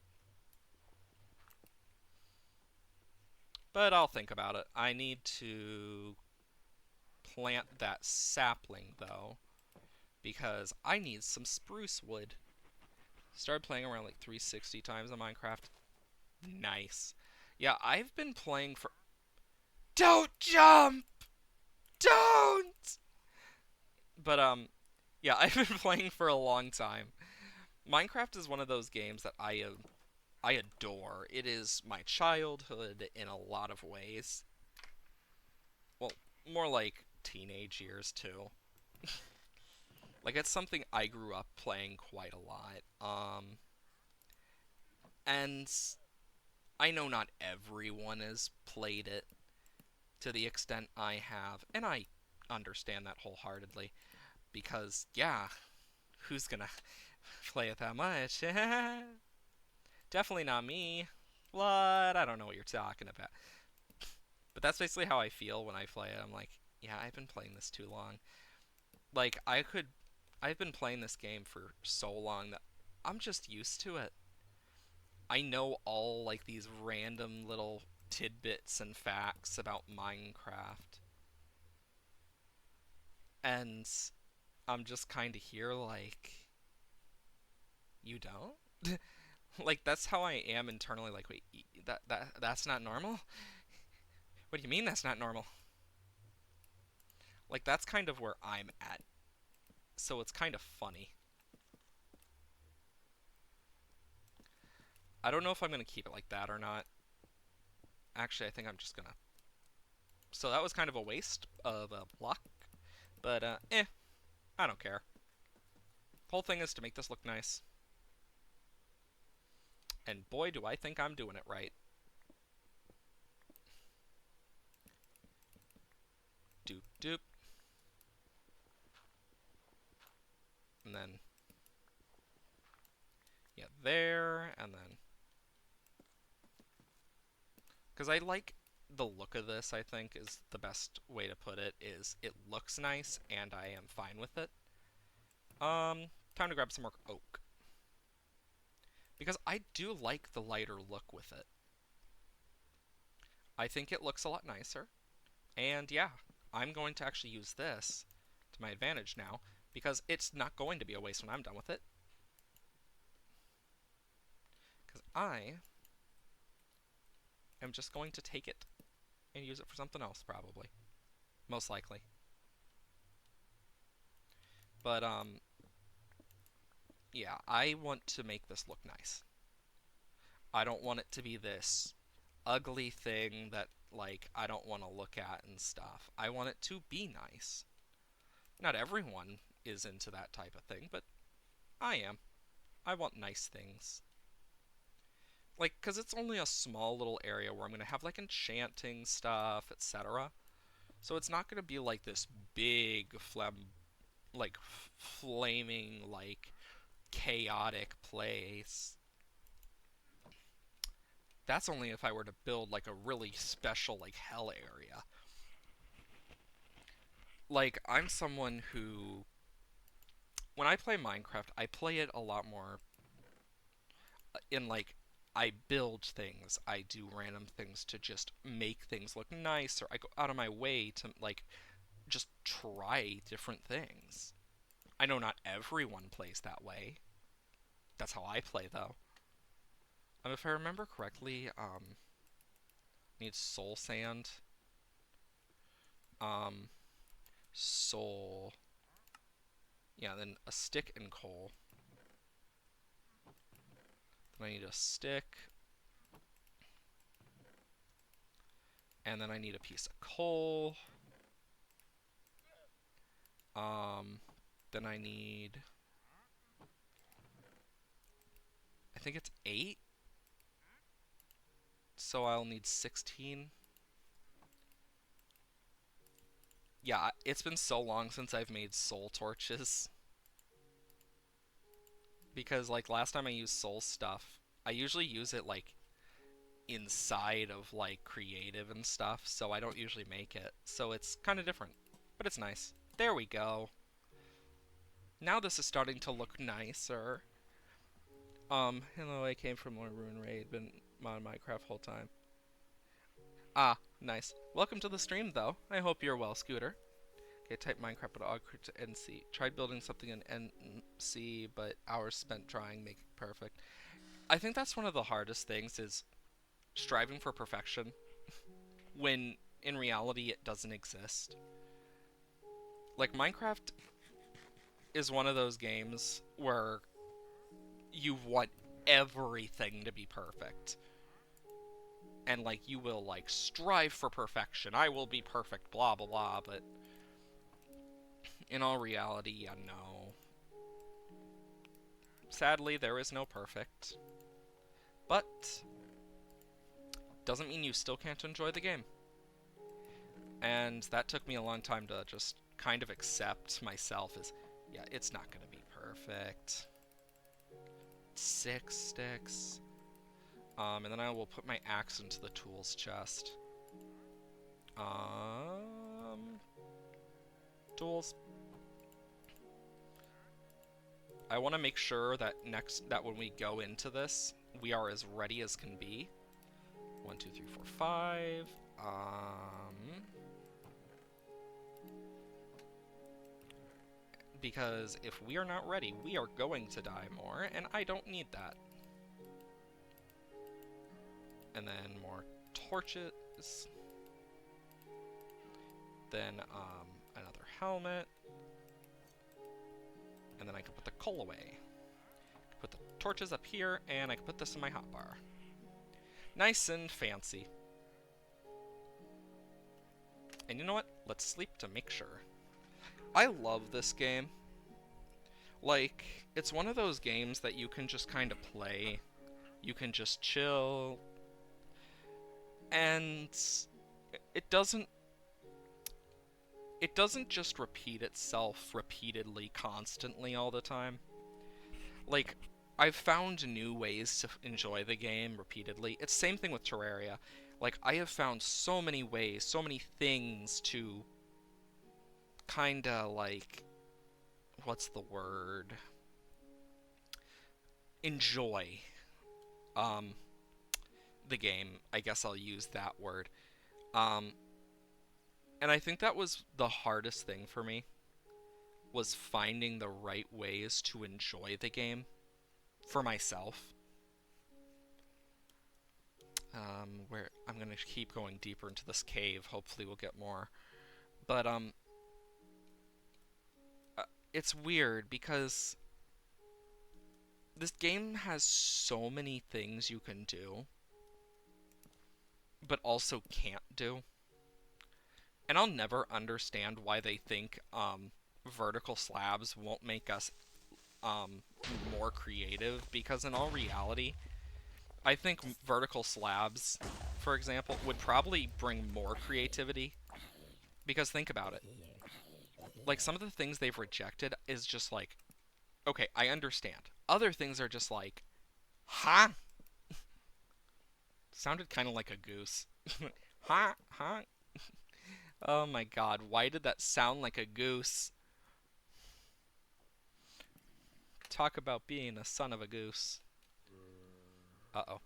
But I'll think about it. I need to plant that sapling, though, because I need some spruce wood. Started playing around like 360 times on Minecraft. Nice. Yeah, I've been playing for... Don't jump! Don't! But, yeah, I've been playing for a long time. Minecraft is one of those games that I adore. It is my childhood in a lot of ways. Well, more like teenage years, too. Like, it's something I grew up playing quite a lot. And I know not everyone has played it to the extent I have, and I understand that wholeheartedly. Because, yeah, who's gonna play it that much? Definitely not me. What? I don't know what you're talking about. But that's basically how I feel when I play it. I'm like, yeah, I've been playing this too long. Like, I've been playing this game for so long that I'm just used to it. I know all, like, these random little tidbits and facts about Minecraft. And I'm just kind of here like, you don't? Like, that's how I am internally. Like, wait, that's not normal? What do you mean that's not normal? Like, that's kind of where I'm at. So it's kind of funny. I don't know if I'm going to keep it like that or not. Actually, I think I'm just going to So that was kind of a waste of a block. But, I don't care. The whole thing is to make this look nice. And boy, do I think I'm doing it right. Doop doop. And then, yeah, there, and then... Because I like the look of this, I think, is the best way to put it, is it looks nice, and I am fine with it. Time to grab some more oak. Because I do like the lighter look with it. I think it looks a lot nicer. And yeah, I'm going to actually use this to my advantage now, because it's not going to be a waste when I'm done with it. Because I am just going to take it and use it for something else, probably. Most likely. But, yeah, I want to make this look nice. I don't want it to be this ugly thing that, like, I don't want to look at and stuff. I want it to be nice. Not everyone is into that type of thing, but I am. I want nice things. Like, because it's only a small little area where I'm going to have, like, enchanting stuff, etc. So it's not going to be, like, this big, flaming, like, chaotic place. That's only if I were to build, like, a really special, like, hell area. Like, I'm someone who... When I play Minecraft, I play it a lot more in, like, I build things, I do random things to just make things look nice, or I go out of my way to, like, just try different things. I know not everyone plays that way. That's how I play, though. If I remember correctly, need soul sand. Um, soul. Yeah, then a stick and coal. Then I need a stick. And then I need a piece of coal. Then I need... I think it's 8. So I'll need 16. Yeah, it's been so long since I've made soul torches. Because, like, last time I used soul stuff, I usually use it, like, inside of, like, creative and stuff, so I don't usually make it. So it's kind of different, but it's nice. There we go. Now this is starting to look nicer. Hello, I came from Lord Ruin Raid, been on Minecraft whole time. Ah, nice. Welcome to the stream, though. I hope you're well, Scooter. Okay, type Minecraft but augcrit to NC. Tried building something in NC, but hours spent trying, make it perfect. I think that's one of the hardest things, is striving for perfection, when in reality it doesn't exist. Like, Minecraft is one of those games where you want everything to be perfect. And, like, you will, like, strive for perfection. I will be perfect, blah, blah, blah, but in all reality, yeah, no. Sadly, there is no perfect. But doesn't mean you still can't enjoy the game. And that took me a long time to just kind of accept myself as, yeah, it's not going to be perfect. 6 sticks. And then I will put my axe into the tools chest. Tools. I want to make sure that when we go into this, we are as ready as can be. 1, 2, 3, 4, 5. Because if we are not ready, we are going to die more, and I don't need that. And then more torches. Then, another helmet. And then I can put the coal away. Put the torches up here, and I can put this in my hotbar. Nice and fancy. And you know what? Let's sleep to make sure. I love this game. Like, it's one of those games that you can just kind of play. You can just chill. And it doesn't it doesn't just repeat itself repeatedly constantly all the time. Like, I've found new ways to enjoy the game repeatedly. It's the same thing with Terraria. Like, I have found so many ways, so many things to kinda like, what's the word? Enjoy um the game. I guess I'll use that word. Um and I think that was the hardest thing for me, was finding the right ways to enjoy the game for myself. Where I'm gonna keep going deeper into this cave. Hopefully, we'll get more. But it's weird because this game has so many things you can do, but also can't do. And I'll never understand why they think vertical slabs won't make us um, more creative, because in all reality, I think vertical slabs, for example, would probably bring more creativity. Because think about it. Like, some of the things they've rejected is just like, okay, I understand. Other things are just like, huh? Sounded kind of like a goose. Huh? Huh? Oh my god, why did that sound like a goose? Talk about being a son of a goose. Uh-oh.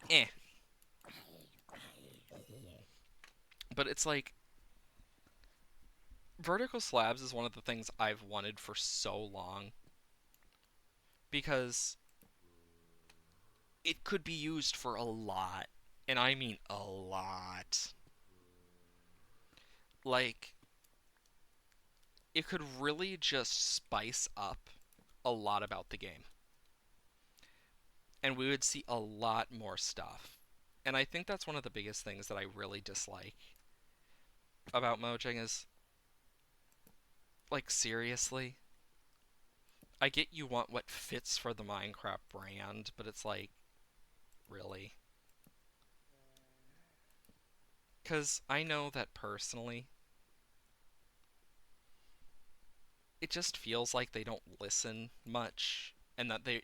Eh. But it's like, vertical slabs is one of the things I've wanted for so long. Because it could be used for a lot. And I mean a lot. Like, it could really just spice up a lot about the game. And we would see a lot more stuff. And I think that's one of the biggest things that I really dislike about Mojang is, like, seriously? I get you want what fits for the Minecraft brand, but it's like, really? Because I know that personally, it just feels like they don't listen much, and that they,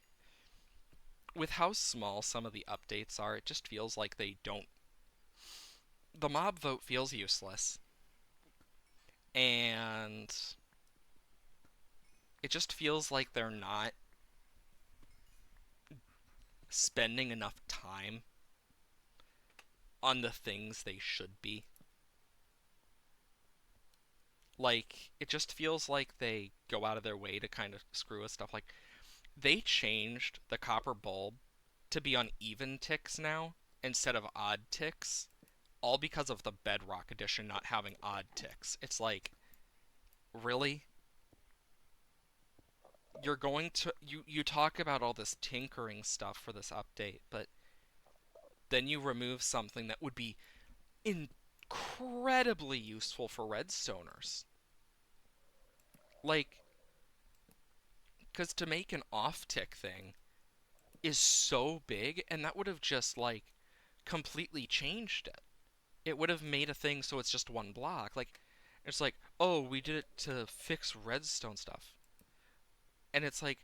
with how small some of the updates are, it just feels like they don't. The mob vote feels useless, and it just feels like they're not spending enough time on the things they should be. Like, it just feels like they go out of their way to kind of screw with stuff. Like, they changed the copper bulb to be on even ticks now instead of odd ticks, all because of the Bedrock edition not having odd ticks. It's like, really? You're going to you talk about all this tinkering stuff for this update, but then you remove something that would be incredibly useful for redstoners. Like, because to make an off tick thing is so big, and that would have just, like, completely changed it. It would have made a thing so it's just one block. Like, it's like, oh, we did it to fix redstone stuff. And it's like,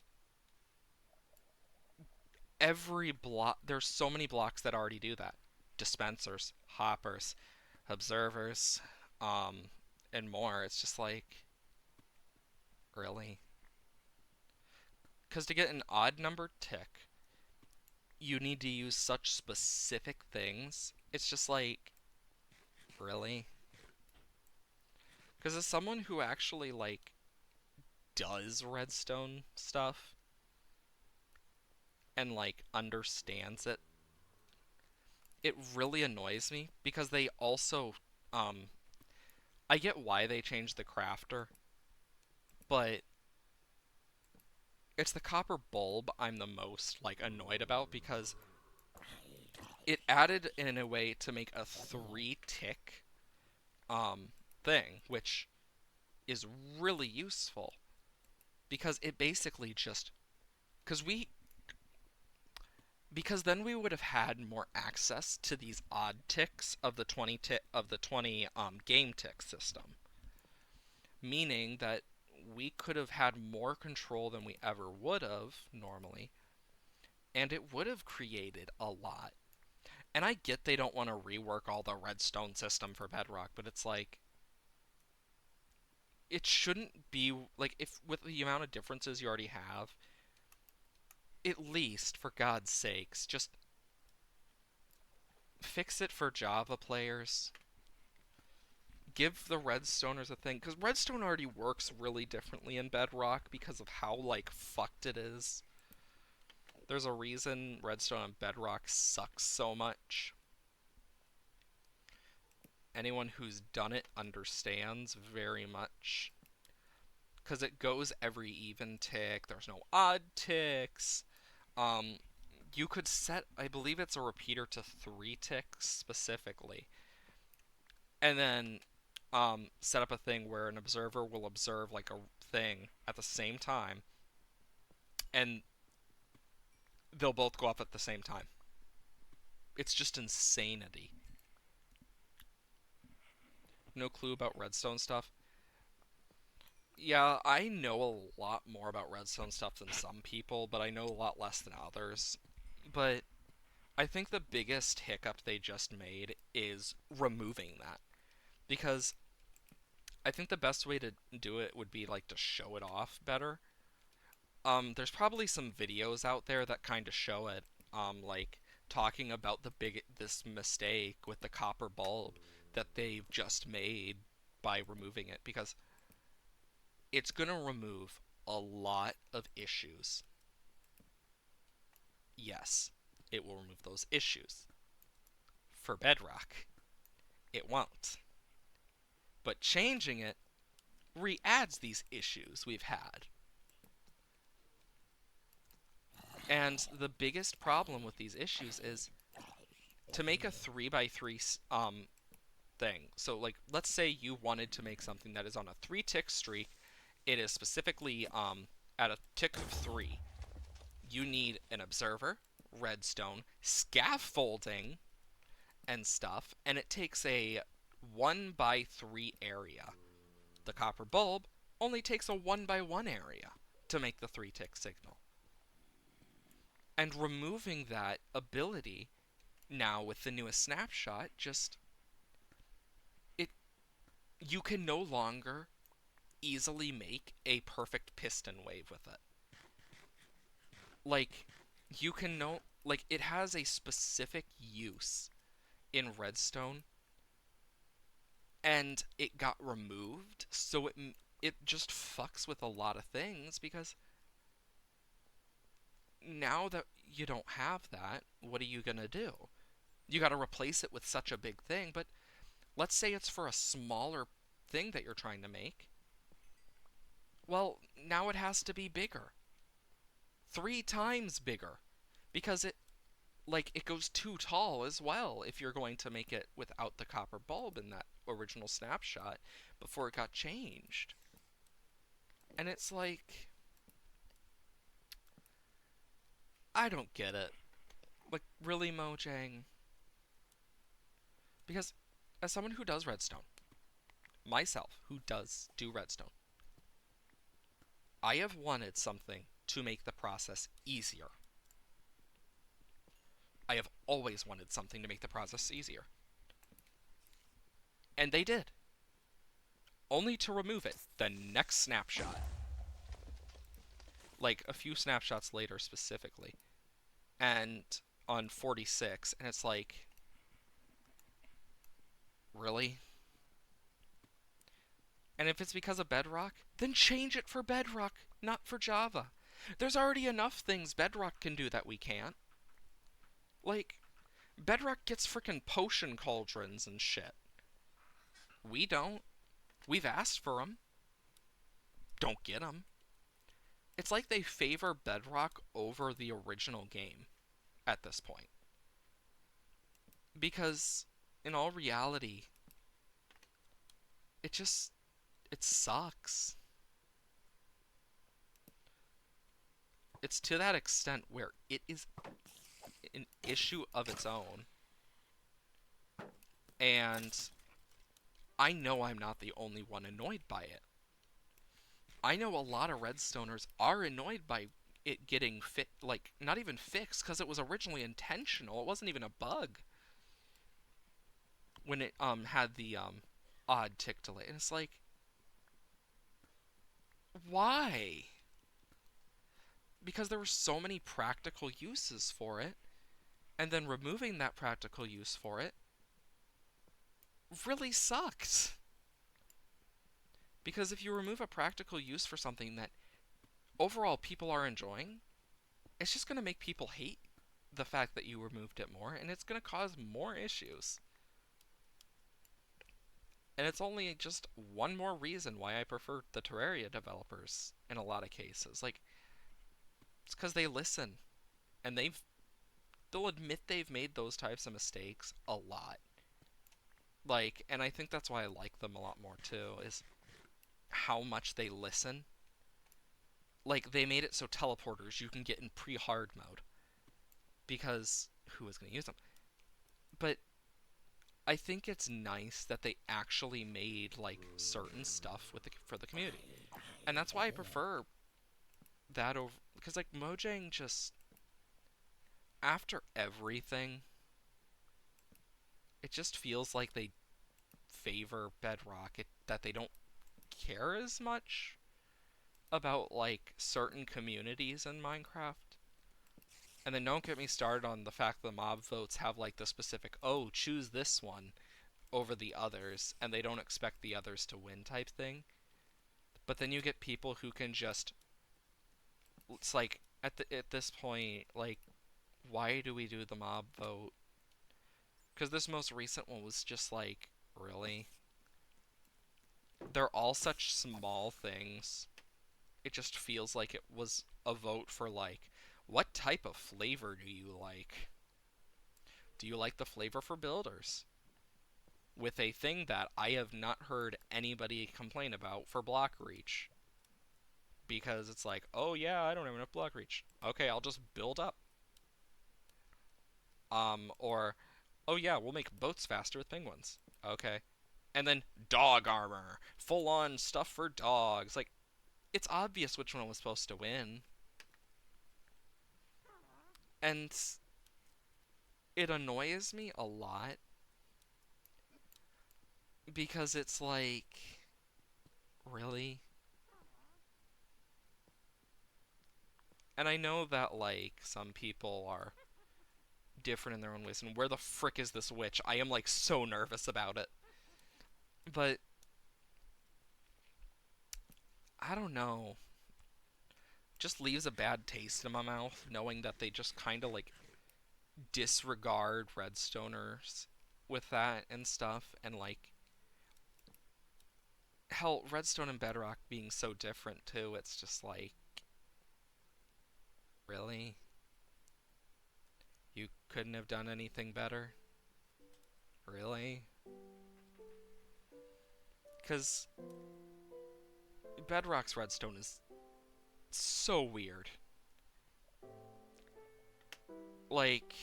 every block, there's so many blocks that already do that. Dispensers, hoppers, observers, um, and more. It's just like, really? Because to get an odd number tick, you need to use such specific things. It's just like, really? Because as someone who actually, like, does redstone stuff and, like, understands it, it really annoys me because they also, um, I get why they changed the crafter, but it's the copper bulb I'm the most, like, annoyed about, because it added in a way to make a 3 tick um, thing, which is really useful because it basically just because we because then we would have had more access to these odd ticks of the 20 game tick system, meaning that we could have had more control than we ever would have normally, and it would have created a lot. And I get they don't want to rework all the redstone system for Bedrock, but it's like it shouldn't be like if with the amount of differences you already have, at least for God's sakes, just fix it for Java players. Give the Redstoners a thing, because Redstone already works really differently in Bedrock because of how like fucked it is. There's a reason Redstone on Bedrock sucks so much. Anyone who's done it understands very much. Because it goes every even tick, there's no odd ticks. Um, you could set, I believe it's a repeater to 3 ticks specifically. And then set up a thing where an observer will observe like a thing at the same time, and they'll both go up at the same time. It's just insanity. No clue about Redstone stuff? Yeah, I know a lot more about Redstone stuff than some people, but I know a lot less than others. But I think the biggest hiccup they just made is removing that. Because I think the best way to do it would be like to show it off better. There's probably some videos out there that kind of show it, like talking about this mistake with the copper bulb that they've just made by removing it, because it's gonna remove a lot of issues. Yes, it will remove those issues. For Bedrock, it won't. But changing it re-adds these issues we've had. And the biggest problem with these issues is to make a 3 by 3 thing. So like let's say you wanted to make something that is on a 3 tick streak. It is specifically at a tick of 3. You need an observer, redstone, scaffolding, and stuff, and it takes a 1 by 3 area. The copper bulb only takes a 1 by 1 area to make the 3 tick signal. And removing that ability now with the newest snapshot, just it you can no longer easily make a perfect piston wave with it. Like you can know like it has a specific use in Redstone, and it got removed, so it just fucks with a lot of things, because now that you don't have that, what are you gonna do? You gotta replace it with such a big thing, but let's say it's for a smaller thing that you're trying to make. Well, now it has to be bigger. 3 times bigger. Because it goes too tall as well if you're going to make it without the copper bulb in that original snapshot before it got changed. And it's like, I don't get it. Like, really, Mojang? Because as someone who does redstone, myself, who does do redstone, I have wanted something to make the process easier. I have always wanted something to make the process easier. And they did. Only to remove it the next snapshot. Like, a few snapshots later specifically. And on 46, and it's like, really? And if it's because of Bedrock, then change it for Bedrock, not for Java. There's already enough things Bedrock can do that we can't. Like, Bedrock gets frickin' potion cauldrons and shit. We don't. We've asked for them. Don't get them. It's like they favor Bedrock over the original game at this point. Because, in all reality, it just, it sucks. It's to that extent where it is an issue of its own. And I know I'm not the only one annoyed by it. I know a lot of Redstoners are annoyed by it getting like, not even fixed, because it was originally intentional. It wasn't even a bug when it had the odd tick delay. And it's like, why? Because there were so many practical uses for it, and then removing that practical use for it really sucked. Because if you remove a practical use for something that overall people are enjoying, it's just going to make people hate the fact that you removed it more, and it's going to cause more issues. And it's only just one more reason why I prefer the Terraria developers in a lot of cases. Like, it's because they listen, and they'll admit they've made those types of mistakes a lot. Like, and I think that's why I like them a lot more too, is how much they listen. Like, they made it so teleporters you can get in pre-hard mode, because who is going to use them? But I think it's nice that they actually made like certain stuff for the community, and that's why I prefer that over, because like Mojang just, after everything, it just feels like they favor Bedrock. That they don't care as much about like certain communities in Minecraft. And then don't get me started on the fact that the mob votes have like the specific, oh, choose this one over the others, and they don't expect the others to win type thing. But then you get people who can just, it's like at this point, like, why do we do the mob vote? Because this most recent one was just like, really? They're all such small things. It just feels like it was a vote for like, what type of flavor do you like? Do you like the flavor for builders? With a thing that I have not heard anybody complain about for block reach. Because it's like, oh yeah, I don't have enough block reach. Okay, I'll just build up. Or, oh yeah, we'll make boats faster with penguins. Okay. And then dog armor. Full on stuff for dogs. Like, it's obvious which one was supposed to win. And it annoys me a lot because it's like, really? And I know that, like, some people are different in their own ways, and where the frick is this witch? I am, like, so nervous about it. But, I don't know. Just leaves a bad taste in my mouth, knowing that they just kind of, like, disregard Redstoners with that and stuff, and, like, hell, Redstone and Bedrock being so different, too, it's just like, really? You couldn't have done anything better? Really? Because Bedrock's Redstone is so weird. Like,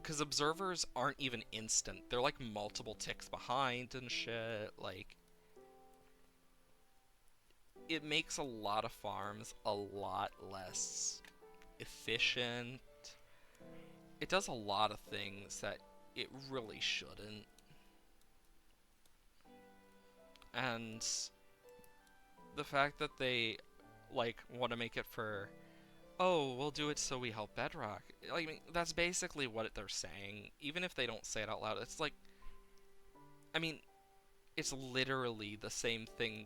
because observers aren't even instant. They're like multiple ticks behind and shit. Like, it makes a lot of farms a lot less efficient. It does a lot of things that it really shouldn't. And the fact that they, like, want to make it for, oh, we'll do it so we help Bedrock. Like, I mean, that's basically what they're saying. Even if they don't say it out loud, it's like, I mean, it's literally the same thing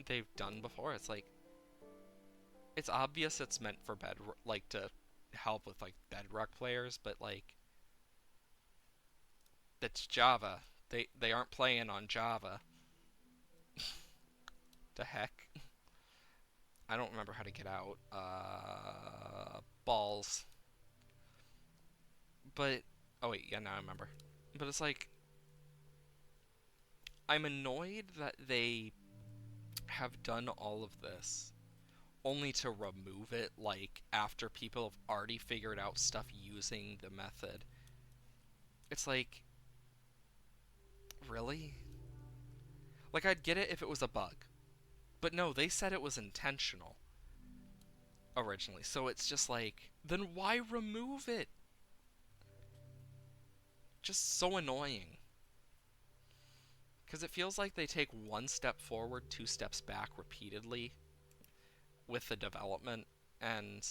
they've done before. It's like, it's obvious it's meant for like, to help with, like, Bedrock players, but, like, that's Java. They aren't playing on Java. The heck? I don't remember how to get out. Balls. But, oh wait, yeah, now I remember. But it's like, I'm annoyed that they have done all of this only to remove it, like, after people have already figured out stuff using the method. It's like, really? Like, I'd get it if it was a bug. But no, they said it was intentional originally. So it's just like, then why remove it? Just so annoying. Because it feels like they take one step forward, two steps back repeatedly with the development. And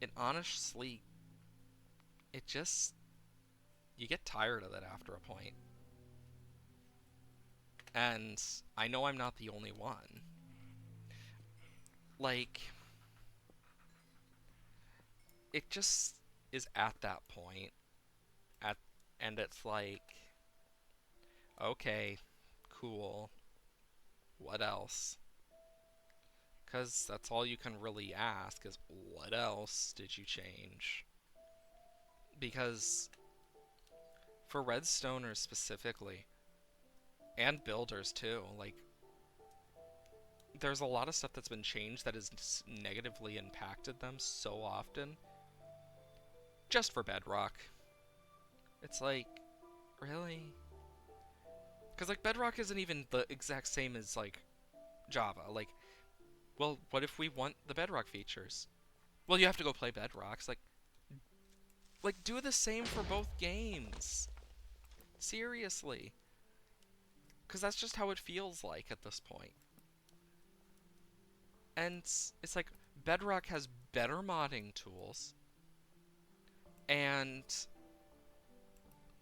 it honestly, it just, you get tired of it after a point. And I know I'm not the only one. Like, it just is at that point. At, and it's like, okay, cool. What else? Because that's all you can really ask is, what else did you change? Because for Redstoners specifically, and builders too, like, there's a lot of stuff that's been changed that has negatively impacted them so often. Just for Bedrock. It's like, really? Because, like, Bedrock isn't even the exact same as, like, Java. Like, well, what if we want the Bedrock features? Well, you have to go play Bedrock. It's like, do the same for both games. Seriously. Because that's just how it feels like at this point. And it's like, Bedrock has better modding tools. And,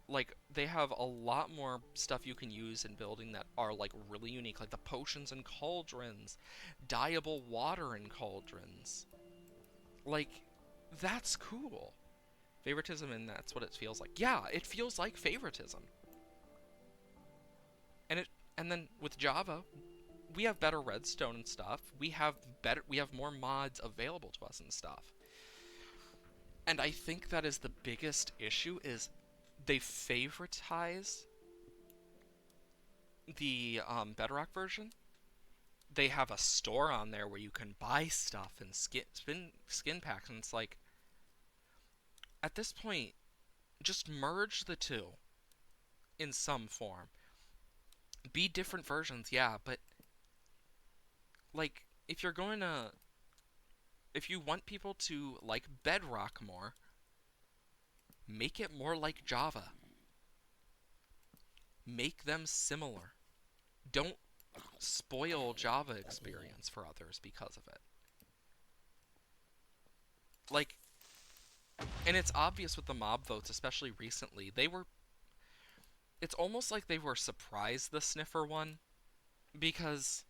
like, they have a lot more stuff you can use in building that are, like, really unique. Like the potions and cauldrons. Dyeable water in cauldrons. Like, that's cool. Favoritism, and that's what it feels like. Yeah, it feels like favoritism. And then with Java, we have better redstone and stuff. We have more mods available to us and stuff. And I think that is the biggest issue is they favoritize the Bedrock version. They have a store on there where you can buy stuff and skin packs, and it's like, at this point, just merge the two in some form. Be different versions, yeah, but, like, if you want people to like Bedrock more, make it more like Java. Make them similar. Don't spoil Java experience for others because of it. Like, and it's obvious with the mob votes, especially recently. It's almost like they were surprised the Sniffer won, because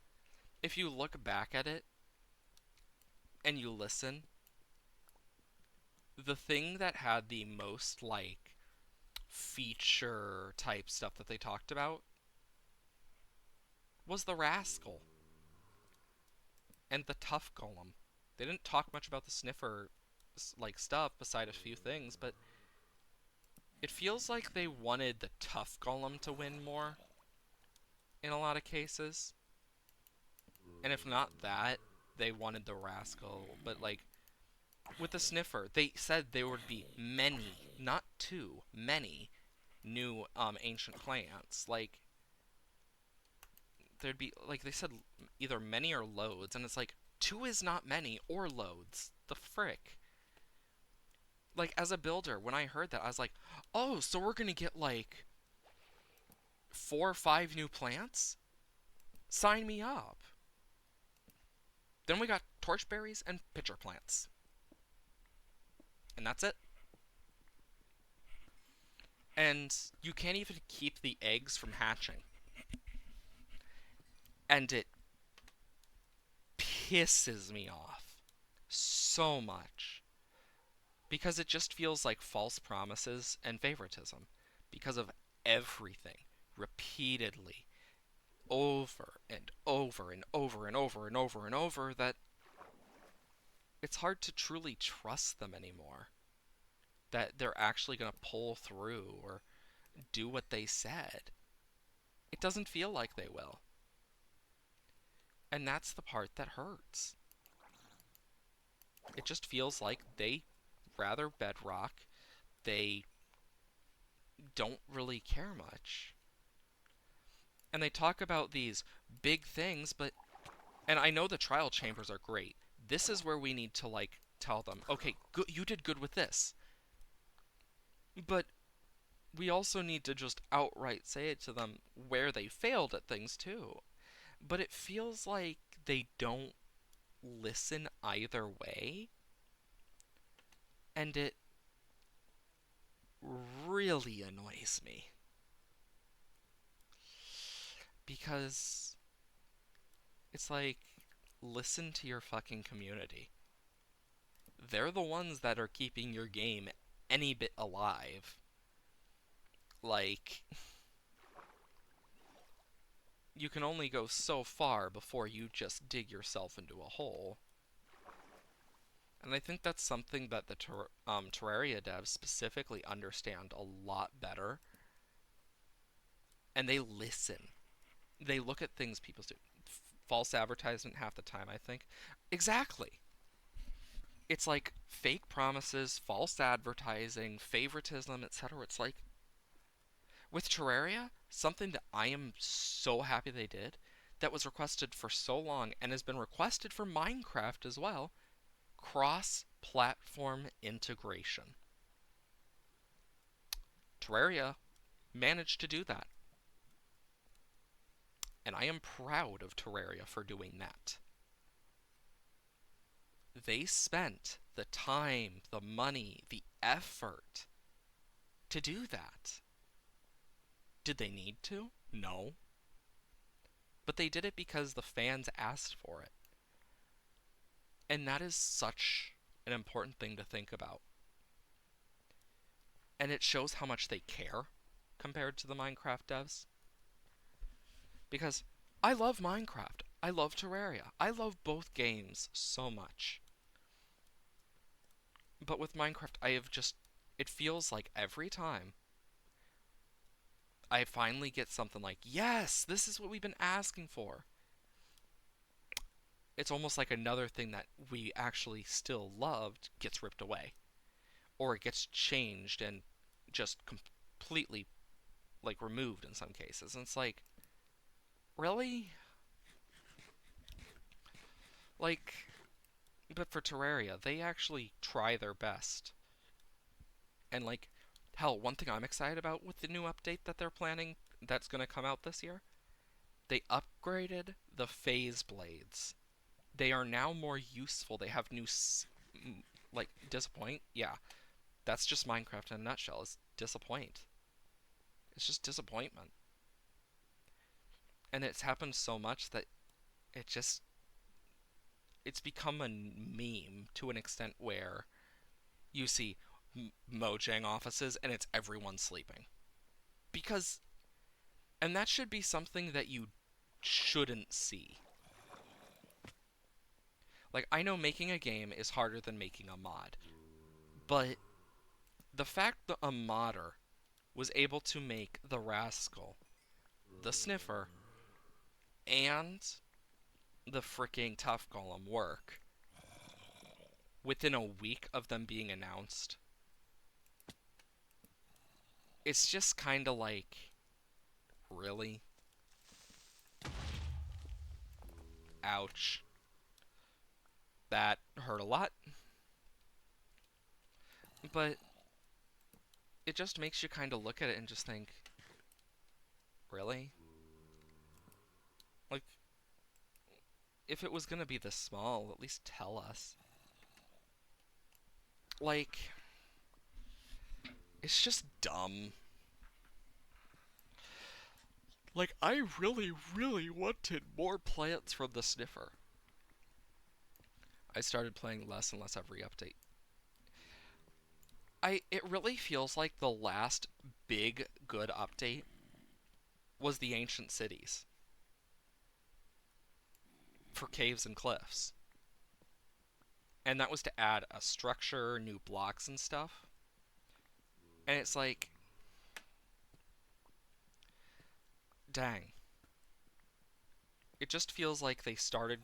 if you look back at it and you listen, the thing that had the most, like, feature type stuff that they talked about was the Rascal and the Tough Golem. They didn't talk much about the Sniffer, like, stuff beside a few things, but it feels like they wanted the Tough Golem to win more in a lot of cases. And if not that, they wanted the Rascal. But, like, with the Sniffer, they said there would be many, not two, many new ancient plants. Like, there'd be, like, they said either many or loads, and it's like, two is not many or loads. The frick? Like, as a builder, when I heard that, I was like, oh, so we're gonna get, like, 4 or 5 new plants? Sign me up. Then we got torchberries and pitcher plants. And that's it. And you can't even keep the eggs from hatching. And it pisses me off so much. Because it just feels like false promises and favoritism. Because of everything. Repeatedly. Over and over and over and over and over and over, that it's hard to truly trust them anymore. That they're actually going to pull through or do what they said. It doesn't feel like they will. And that's the part that hurts. It just feels like they rather Bedrock. They don't really care much. And they talk about these big things, but and I know the trial chambers are great. This is where we need to like tell them, okay, good, you did good with this. But we also need to just outright say it to them where they failed at things too. But it feels like they don't listen either way, and it really annoys me because it's like, listen to your fucking community. They're the ones that are keeping your game any bit alive. Like, you can only go so far before you just dig yourself into a hole. And I think that's something that the Terraria devs specifically understand a lot better. And they listen. They look at things people do. False advertisement half the time, I think. Exactly. It's like fake promises, false advertising, favoritism, etc. It's like, with Terraria, something that I am so happy they did, that was requested for so long and has been requested for Minecraft as well, cross-platform integration. Terraria managed to do that. And I am proud of Terraria for doing that. They spent the time, the money, the effort to do that. Did they need to? No. But they did it because the fans asked for it. And that is such an important thing to think about. And it shows how much they care compared to the Minecraft devs. Because I love Minecraft. I love Terraria. I love both games so much. But with Minecraft, I have just... It feels like every time I finally get something like, yes, this is what we've been asking for. It's almost like another thing that we actually still loved gets ripped away. Or it gets changed and just completely, like, removed in some cases. And it's like, really? Like, but for Terraria, they actually try their best. And, like, hell, one thing I'm excited about with the new update that they're planning that's going to come out this year, they upgraded the phase blades. They are now more useful. They have new, like, disappoint. Yeah, that's just Minecraft in a nutshell. It's disappoint. It's just disappointment. And it's happened so much that it just, it's become a meme to an extent where you see Mojang offices and it's everyone sleeping. Because, and that should be something that you shouldn't see. Like, I know making a game is harder than making a mod, but the fact that a modder was able to make the Rascal, the Sniffer, and the freaking Tough Golem work within a week of them being announced, it's just kind of like, really? Ouch. That hurt a lot. But it just makes you kind of look at it and just think, really? Like, if it was gonna be this small, at least tell us. Like, it's just dumb. Like, I really, really wanted more plants from the Sniffer. I started playing less and less every update. It really feels like the last big good update was the Ancient Cities for caves and cliffs. And that was to add a structure, new blocks and stuff. And it's like, dang. It just feels like they started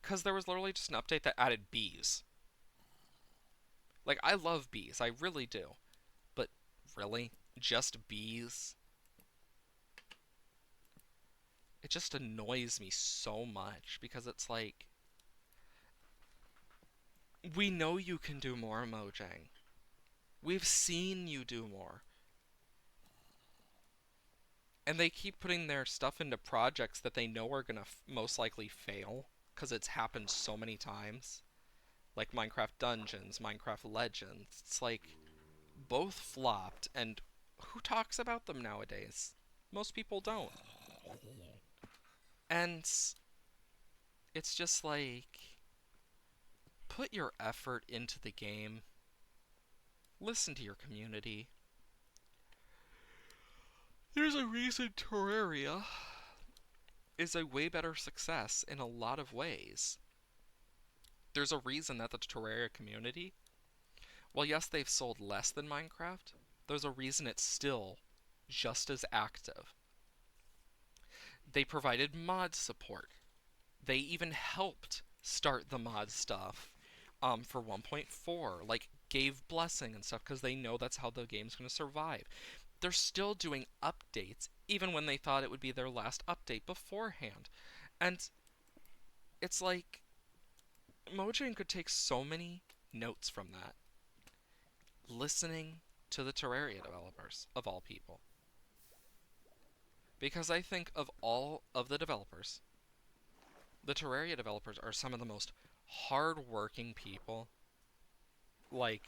because there was literally just an update that added bees. Like, I love bees, I really do. But really? Just bees? It just annoys me so much because it's like, we know you can do more, Mojang. We've seen you do more. And they keep putting their stuff into projects that they know are gonna most likely fail because it's happened so many times. Like Minecraft Dungeons, Minecraft Legends. It's like both flopped, and who talks about them nowadays? Most people don't. And it's just like, put your effort into the game. Listen to your community. There's a reason Terraria is a way better success in a lot of ways. There's a reason that the Terraria community, well, yes, they've sold less than Minecraft, there's a reason it's still just as active. They provided mod support. They even helped start the mod stuff for 1.4, like gave blessing and stuff because they know that's how the game's going to survive. They're still doing updates even when they thought it would be their last update beforehand. And it's like Mojang could take so many notes from that. Listening to the Terraria developers, of all people. Because I think of all of the developers, the Terraria developers are some of the most hard-working people. Like,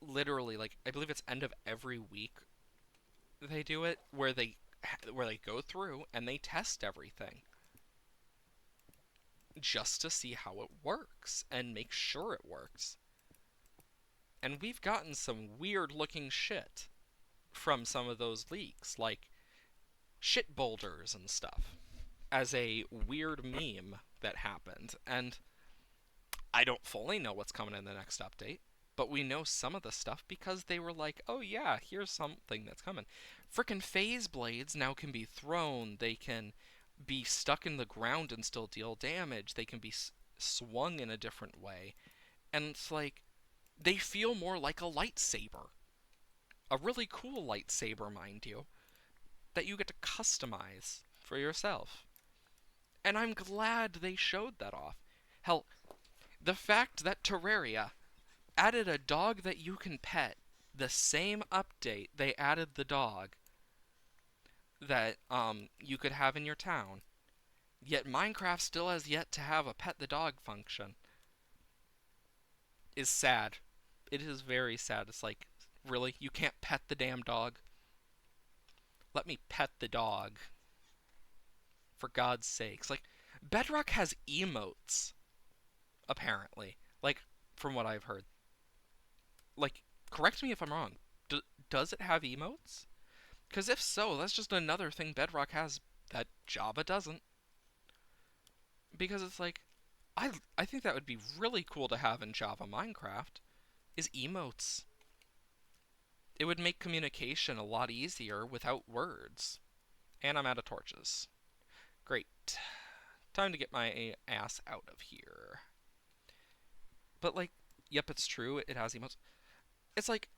literally, like, I believe it's end of every week they do it, where they go through and they test everything just to see how it works and make sure it works. And we've gotten some weird looking shit from some of those leaks, like shit boulders and stuff, as a weird meme that happened. And I don't fully know what's coming in the next update, but we know some of the stuff because they were like, oh yeah, here's something that's coming. Frickin' phase blades now can be thrown, they can be stuck in the ground and still deal damage, they can be swung in a different way. And it's like, they feel more like a lightsaber. A really cool lightsaber, mind you, that you get to customize for yourself. And I'm glad they showed that off. Hell, the fact that Terraria added a dog that you can pet, the same update they added the dog that you could have in your town, yet Minecraft still has yet to have a pet the dog function, is sad. It is very sad. It's like, really? You can't pet the damn dog? Let me pet the dog. For God's sakes. Like, Bedrock has emotes, apparently. Like, from what I've heard. Like, correct me if I'm wrong. Does it have emotes? Because if so, that's just another thing Bedrock has that Java doesn't. Because it's like, I think that would be really cool to have in Java Minecraft, is emotes. It would make communication a lot easier without words. And I'm out of torches. Great. Time to get my ass out of here. But like, yep, it's true, it has emotes. It's like,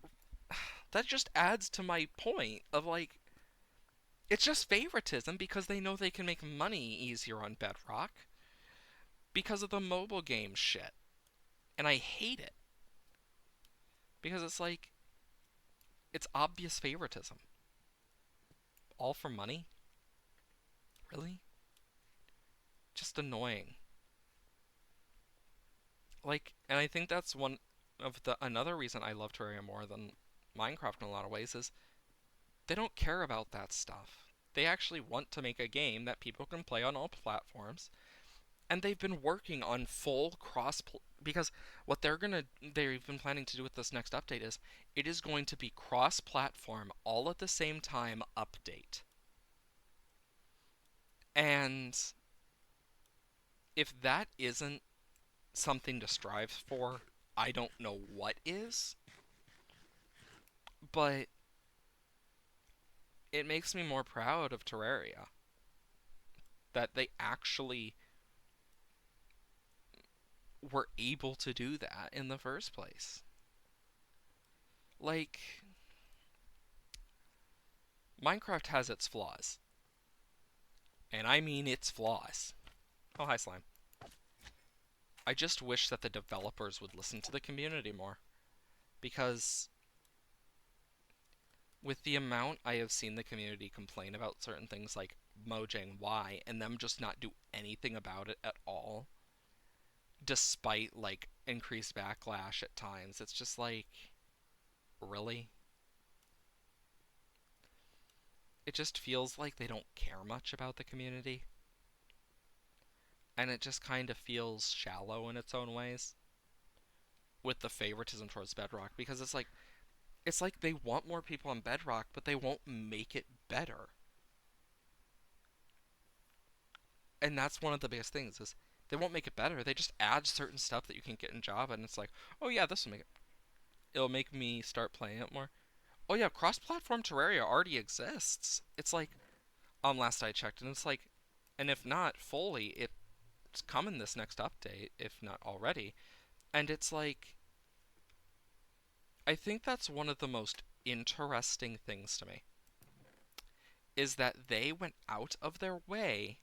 that just adds to my point of like, it's just favoritism because they know they can make money easier on Bedrock because of the mobile game shit. And I hate it. Because it's like, it's obvious favoritism. All for money? Really? Just annoying. Like, and I think that's one of the another reason I love Terraria more than Minecraft in a lot of ways is they don't care about that stuff. They actually want to make a game that people can play on all platforms, and they've been working on full because what they've been planning to do with this next update is it is going to be cross-platform all at the same time update. And if that isn't something to strive for, I don't know what is. But it makes me more proud of Terraria that they actually were able to do that in the first place. Like, Minecraft has its flaws. And I mean its flaws. Oh, hi, Slime. I just wish that the developers would listen to the community more. Because with the amount I have seen the community complain about certain things like Mojang Y, and them just not do anything about it at all, despite, like, increased backlash at times, it's just like, really? It just feels like they don't care much about the community. And it just kind of feels shallow in its own ways with the favoritism towards Bedrock, because it's like they want more people on Bedrock, but they won't make it better. And that's one of the biggest things is they won't make it better. They just add certain stuff that you can get in Java, and it's like, oh yeah, this will make it. It'll make me start playing it more. Oh yeah, cross-platform Terraria already exists. It's like, last I checked, and it's like, and if not fully, it's coming this next update, if not already. And it's like, I think that's one of the most interesting things to me is that they went out of their way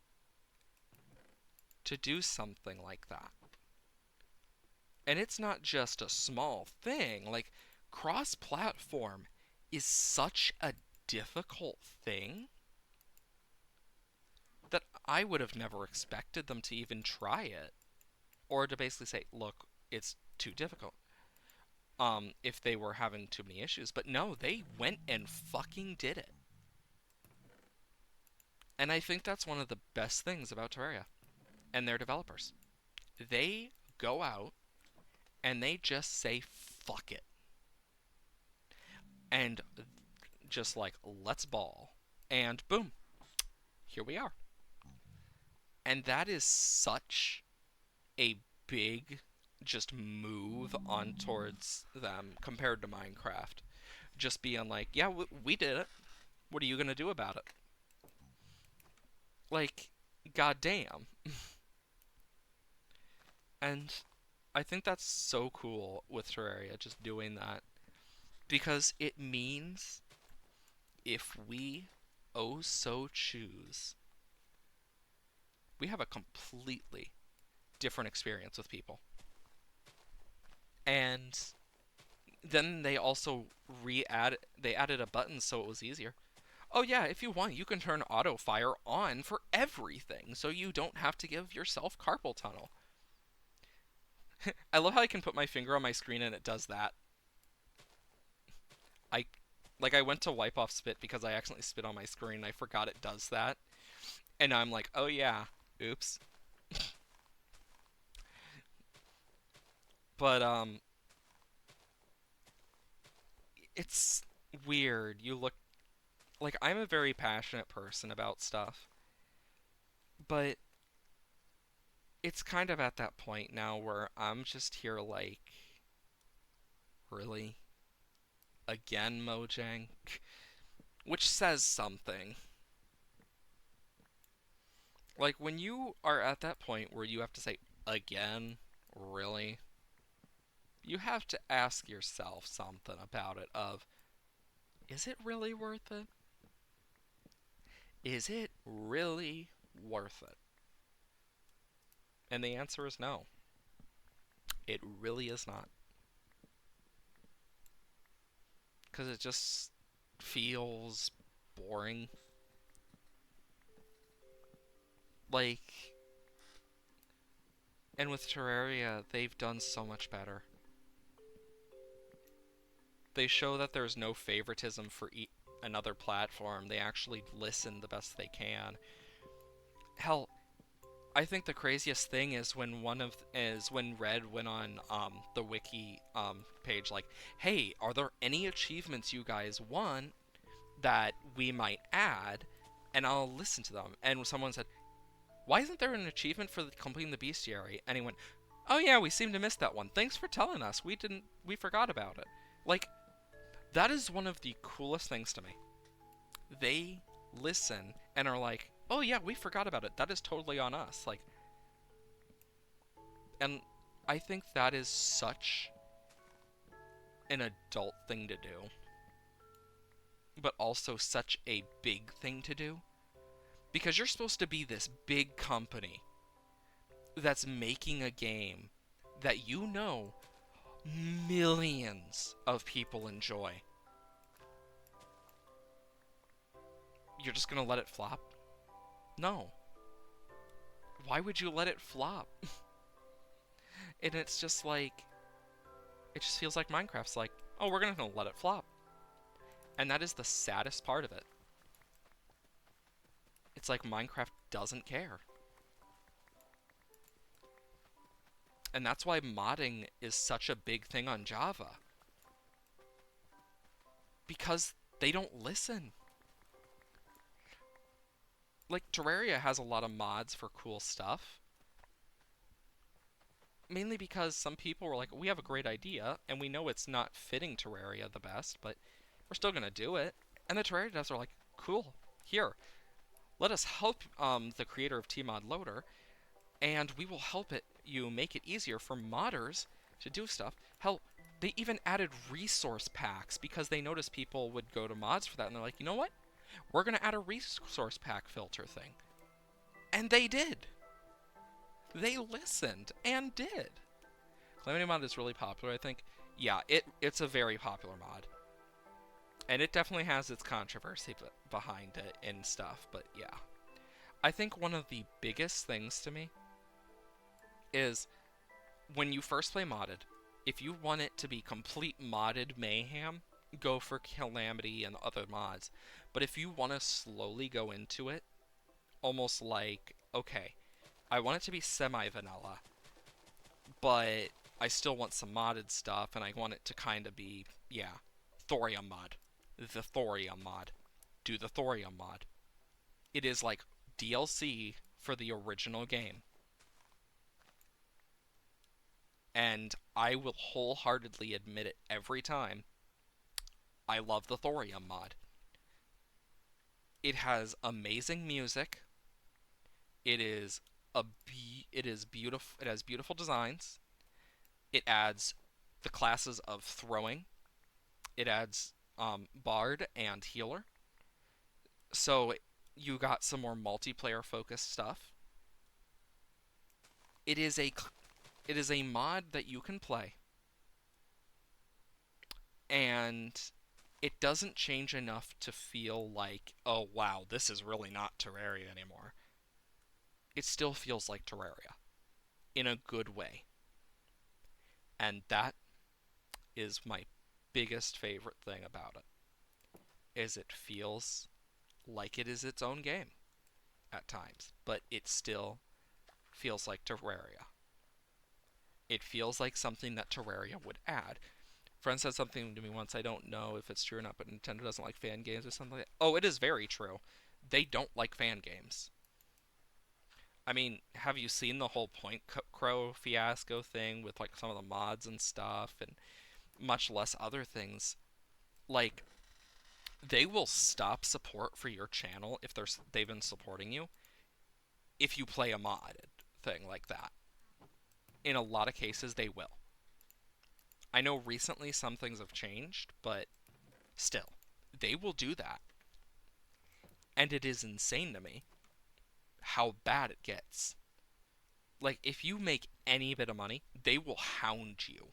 to do something like that. And it's not just a small thing. Like, cross platform is such a difficult thing that I would have never expected them to even try it. Or to basically say, look, it's too difficult. If they were having too many issues. But no, they went and fucking did it. And I think that's one of the best things about Terraria and their developers. They go out and they just say, fuck it. And just like, let's ball. And boom, here we are. And that is such a big just move on towards them compared to Minecraft. Just being like, yeah, we did it. What are you going to do about it? Like, goddamn. And I think that's so cool with Terraria, just doing that. Because it means if we oh so choose, we have a completely different experience with people. And then they also they added a button so it was easier. Oh yeah, if you want, you can turn auto fire on for everything, so you don't have to give yourself carpal tunnel. I love how I can put my finger on my screen and it does that. I I went to wipe off spit because I accidentally spit on my screen and I forgot it does that. And I'm like, oh yeah, oops. But it's weird. You look like I'm a very passionate person about stuff, but it's kind of at that point now where I'm just here like, really? Again, Mojang? Which says something. Like, when you are at that point where you have to say, again? Really? You have to ask yourself something about it of, is it really worth it? Is it really worth it? And the answer is no. It really is not. Because it just feels boring. Like, and with Terraria, they've done so much better. They show that there's no favoritism for another platform. They actually listen the best they can. Hell, I think the craziest thing is when Red went on the wiki page like, hey, are there any achievements you guys want that we might add? And I'll listen to them. And someone said, why isn't there an achievement for completing the bestiary? And he went, oh yeah, we seem to miss that one. Thanks for telling us. We forgot about it. Like, that is one of the coolest things to me. They listen and are like, "Oh yeah, we forgot about it. That is totally on us." Like, and I think that is such an adult thing to do, but also such a big thing to do because you're supposed to be this big company that's making a game that you know millions of people enjoy. You're just gonna let it flop? No. Why would you let it flop? And it's just like, it just feels like Minecraft's like, oh, we're gonna let it flop. And that is the saddest part of it. It's like Minecraft doesn't care. And that's why modding is such a big thing on Java. Because they don't listen. Like, Terraria has a lot of mods for cool stuff. Mainly because some people were like, we have a great idea, and we know it's not fitting Terraria the best, but we're still gonna do it. And the Terraria devs are like, cool, here, let us help the creator of Tmod Loader, and we will help you make it easier for modders to do stuff. Hell, they even added resource packs because they noticed people would go to mods for that, and they're like, you know what? We're gonna add a resource pack filter thing. And they did. They listened and did. Calamity Mod is really popular, I think. Yeah, it's a very popular mod. And it definitely has its controversy behind it and stuff, but yeah. I think one of the biggest things to me is when you first play modded, if you want it to be complete modded mayhem, go for Calamity and other mods. But if you want to slowly go into it, almost like, okay, I want it to be semi-vanilla, but I still want some modded stuff, and I want it to kind of be, yeah, Thorium mod. The Thorium mod. Do the Thorium mod. It is like DLC for the original game. And I will wholeheartedly admit it every time. I love the Thorium mod. It has amazing music. It is it is beautiful. It has beautiful designs. It adds the classes of throwing. It adds bard and healer. So you got some more multiplayer focused stuff. It is a mod that you can play, and it doesn't change enough to feel like, oh wow, this is really not Terraria anymore. It still feels like Terraria in a good way. And that is my biggest favorite thing about it. Is it feels like it is its own game at times, but it still feels like Terraria. It feels like something that Terraria would add. A friend said something to me once, I don't know if it's true or not, but Nintendo doesn't like fan games or something like that. Oh, it is very true. They don't like fan games. I mean, have you seen the whole Point Crow fiasco thing with like some of the mods and stuff and much less other things? Like, they will stop support for your channel if they've been supporting you if you play a modded thing like that. In a lot of cases, they will. I know recently some things have changed, but still, they will do that. And it is insane to me how bad it gets. Like, if you make any bit of money, they will hound you.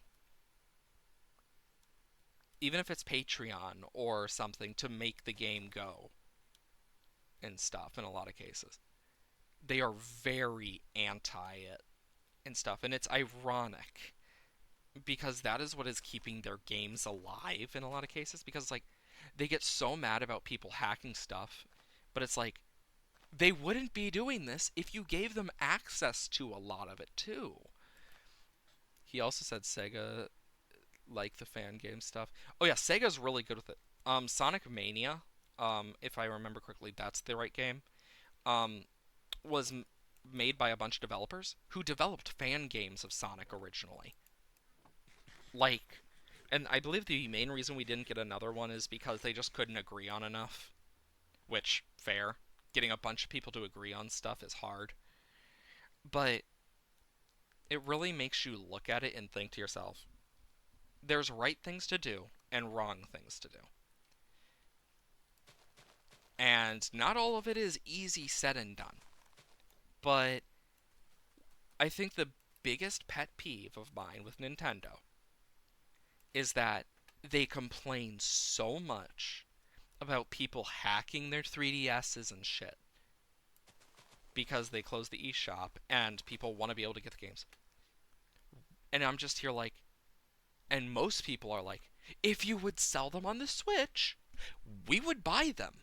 Even if it's Patreon or something to make the game go and stuff in a lot of cases. They are very anti it and stuff. And it's ironic because that is what is keeping their games alive in a lot of cases. Because, like, they get so mad about people hacking stuff, but it's like, they wouldn't be doing this if you gave them access to a lot of it too. He also said Sega like the fan game stuff. Oh yeah, Sega's really good with it. Sonic Mania, if I remember correctly, that's the right game. Um, was made by a bunch of developers who developed fan games of Sonic originally. Like, and I believe the main reason we didn't get another one is because they just couldn't agree on enough. which, fair. Getting a bunch of people to agree on stuff is hard. But it really makes you look at it and think to yourself, there's right things to do and wrong things to do. And not all of it is easy said and done. But I think the biggest pet peeve of mine with Nintendo is that they complain so much about people hacking their 3DSs and shit because they closed the eShop and people want to be able to get the games. And I'm just here like, and most people are like, if you would sell them on the Switch, we would buy them.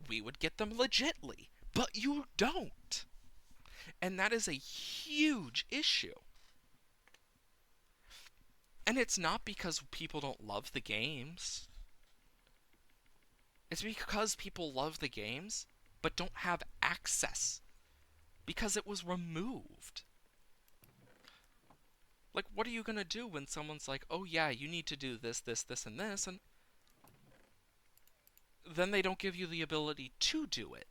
We would get them legitly. But you don't. And that is a huge issue. And it's not because people don't love the games. It's because people love the games, but don't have access. Because it was removed. Like, what are you gonna do when someone's like, oh yeah, you need to do this, this, this, and this, and then they don't give you the ability to do it?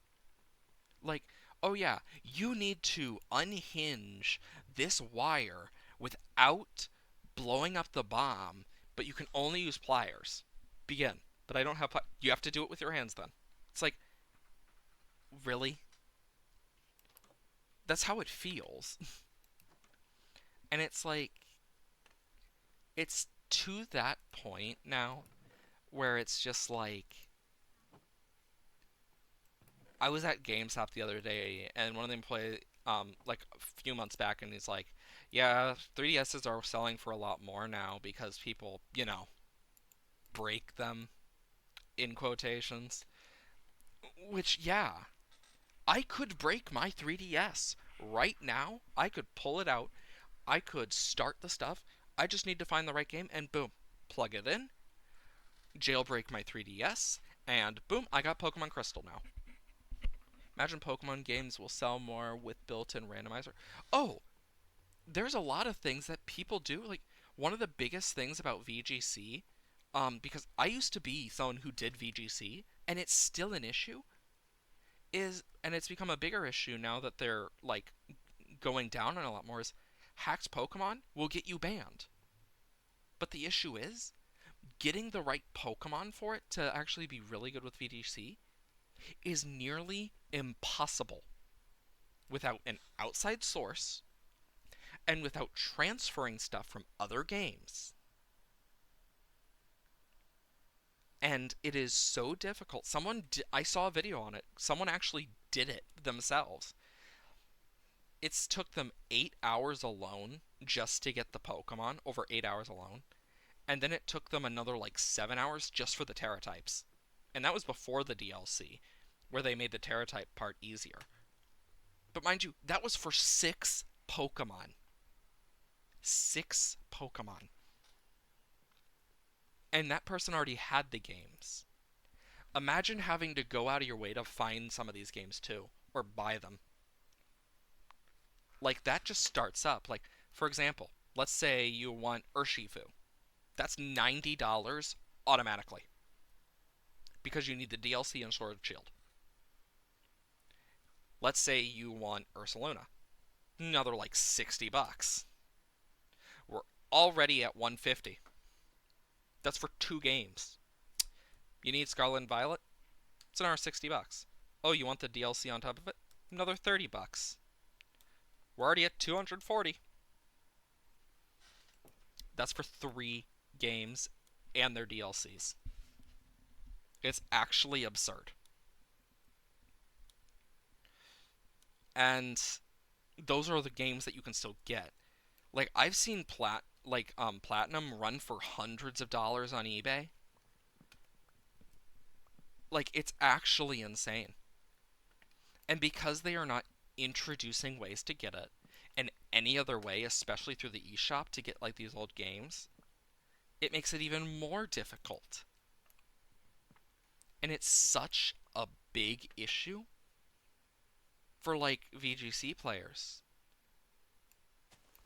Like, oh yeah, you need to unhinge this wire without blowing up the bomb, but you can only use pliers. Begin. But I don't have you have to do it with your hands then. It's like, really? That's how it feels. And it's like, it's to that point now where it's just like, I was at GameStop the other day, and one of the employees, like a few months back, and he's like, "Yeah, 3DSs are selling for a lot more now because people, break them in quotations." Which, yeah, I could break my 3DS right now. I could pull it out. I could start the stuff. I just need to find the right game, and boom, plug it in, jailbreak my 3DS, and boom, I got Pokemon Crystal now. Imagine Pokemon games will sell more with built-in randomizer. Oh, there's a lot of things that people do. Like, one of the biggest things about VGC, because I used to be someone who did VGC, and it's still an issue, and it's become a bigger issue now that they're, like, going down on a lot more, is hacked Pokemon will get you banned. But the issue is, getting the right Pokemon for it to actually be really good with VGC is nearly impossible without an outside source and without transferring stuff from other games. And it is so difficult. I saw a video on it. Someone actually did it themselves. It's took them 8 hours alone just to get the Pokemon, over 8 hours alone. And then it took them another like 7 hours just for the Terra types. And that was before the DLC, where they made the Terra type part easier. But mind you, that was for 6 Pokemon. 6 Pokemon. And that person already had the games. Imagine having to go out of your way to find some of these games too, or buy them. Like, that just starts up. Like, for example, let's say you want Urshifu. That's $90 automatically. Because you need the DLC and Sword Shield. Let's say you want Ursaluna. Another like $60. We're already at $150. That's for 2 games. You need Scarlet and Violet? It's another $60. Oh, you want the DLC on top of it? Another $30. We're already at $240. That's for 3 games and their DLCs. It's actually absurd. And those are the games that you can still get. Like, I've seen Platinum run for hundreds of dollars on eBay. Like, it's actually insane. And because they are not introducing ways to get it in any other way, especially through the eShop to get like these old games, it makes it even more difficult. And it's such a big issue for like VGC players.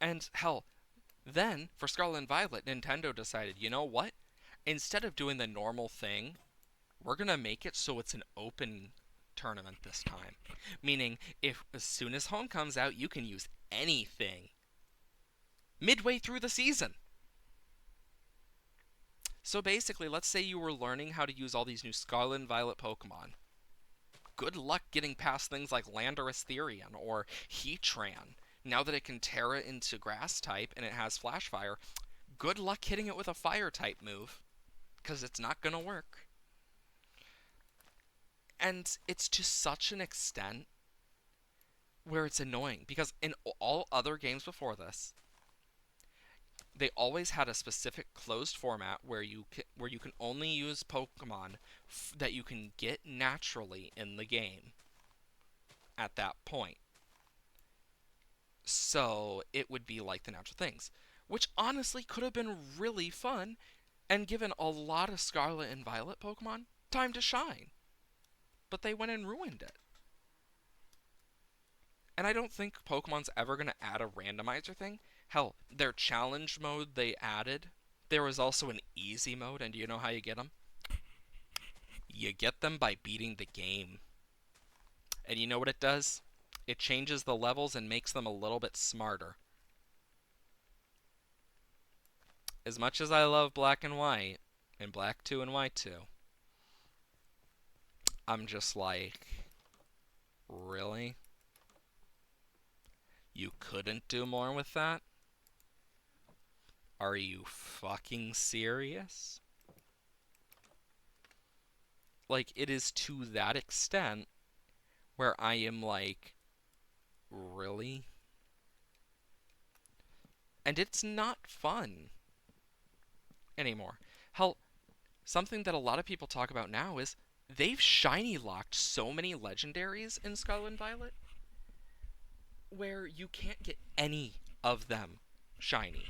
And hell, then for Scarlet and Violet, Nintendo decided, you know what? Instead of doing the normal thing, we're gonna make it so it's an open tournament this time. Meaning, if as soon as home comes out, you can use anything midway through the season. So basically, let's say you were learning how to use all these new Scarlet and Violet Pokemon. Good luck getting past things like Landorus Therian or Heatran. Now that it can Terra into Grass type and it has Flash Fire, good luck hitting it with a Fire type move, because it's not going to work. And it's to such an extent where it's annoying, because in all other games before this, they always had a specific closed format where you can only use Pokemon that you can get naturally in the game at that point. So it would be like the natural things, which honestly could have been really fun and given a lot of Scarlet and Violet Pokemon time to shine. But they went and ruined it. And I don't think Pokemon's ever going to add a randomizer thing. Hell, their challenge mode they added, there was also an easy mode, and do you know how you get them? You get them by beating the game. And you know what it does? It changes the levels and makes them a little bit smarter. As much as I love Black and White, and Black 2 and White 2, I'm just like, really? You couldn't do more with that? Are you fucking serious? Like, it is to that extent where I am like, really? And it's not fun anymore. Hell, something that a lot of people talk about now is they've shiny locked so many legendaries in Scarlet and Violet where you can't get any of them shiny.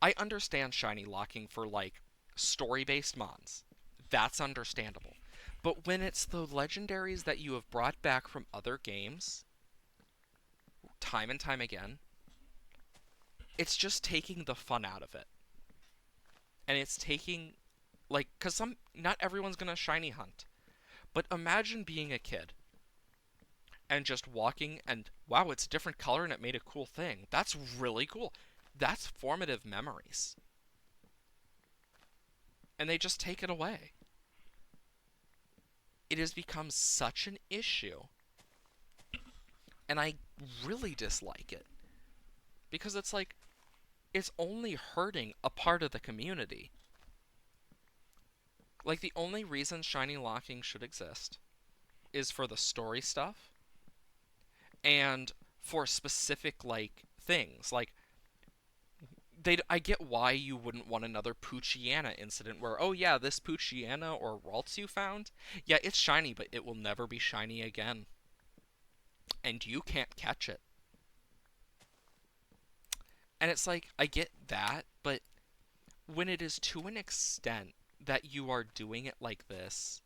I understand shiny locking for like story-based mons. That's understandable. But when it's the legendaries that you have brought back from other games time and time again, it's just taking the fun out of it. And it's taking like, cuz not everyone's going to shiny hunt. But imagine being a kid and just walking and wow, it's a different color and it made a cool thing. That's really cool. That's formative memories. And they just take it away. It has become such an issue. And I really dislike it. Because it's like, it's only hurting a part of the community. Like, the only reason shiny locking should exist is for the story stuff and for specific, like, things. Like, I get why you wouldn't want another Poochyena incident where, oh yeah, this Poochyena or Ralts you found, yeah, it's shiny, but it will never be shiny again. And you can't catch it. And it's like, I get that, but when it is to an extent that you are doing it like this,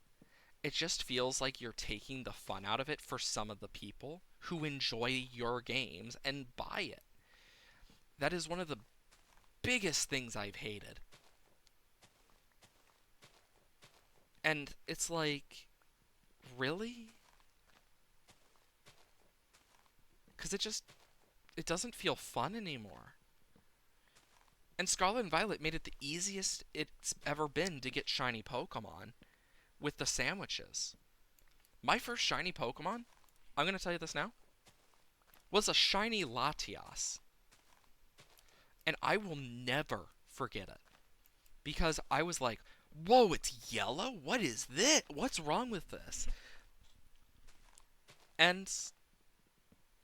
it just feels like you're taking the fun out of it for some of the people who enjoy your games and buy it. That is one of the biggest things I've hated. And it's like, really? Because it doesn't feel fun anymore. And Scarlet and Violet made it the easiest it's ever been to get shiny Pokemon with the sandwiches. My first shiny Pokemon, I'm going to tell you this now, was a shiny Latias. And I will never forget it. Because I was like, whoa, it's yellow? What is this? What's wrong with this? And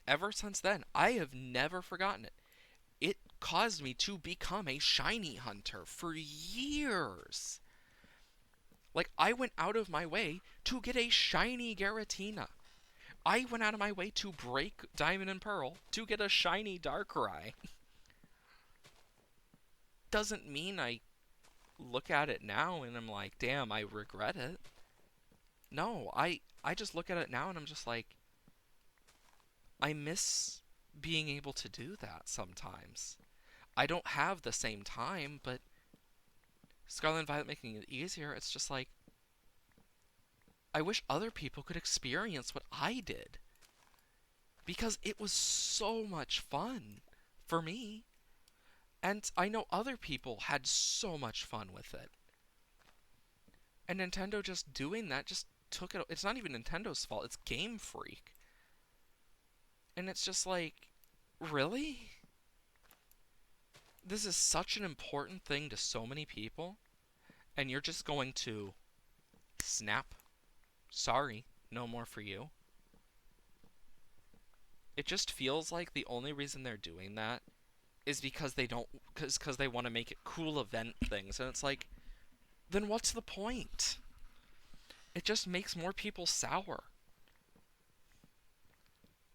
ever since then, I have never forgotten it. It caused me to become a shiny hunter for years. Like, I went out of my way to get a shiny Giratina. I went out of my way to break Diamond and Pearl to get a shiny Darkrai. Doesn't mean I look at it now and I'm like, damn, I regret it. No, I just look at it now and I'm just like, I miss being able to do that sometimes. I don't have the same time, but Scarlet and Violet making it easier, it's just like, I wish other people could experience what I did. Because it was so much fun for me. And I know other people had so much fun with it. And Nintendo just doing that just took it. It's not even Nintendo's fault, it's Game Freak. And it's just like, really? This is such an important thing to so many people, and you're just going to snap. Sorry, no more for you. It just feels like the only reason they're doing that is because they don't, because they want to make it cool event things, and it's like, then what's the point? It just makes more people sour.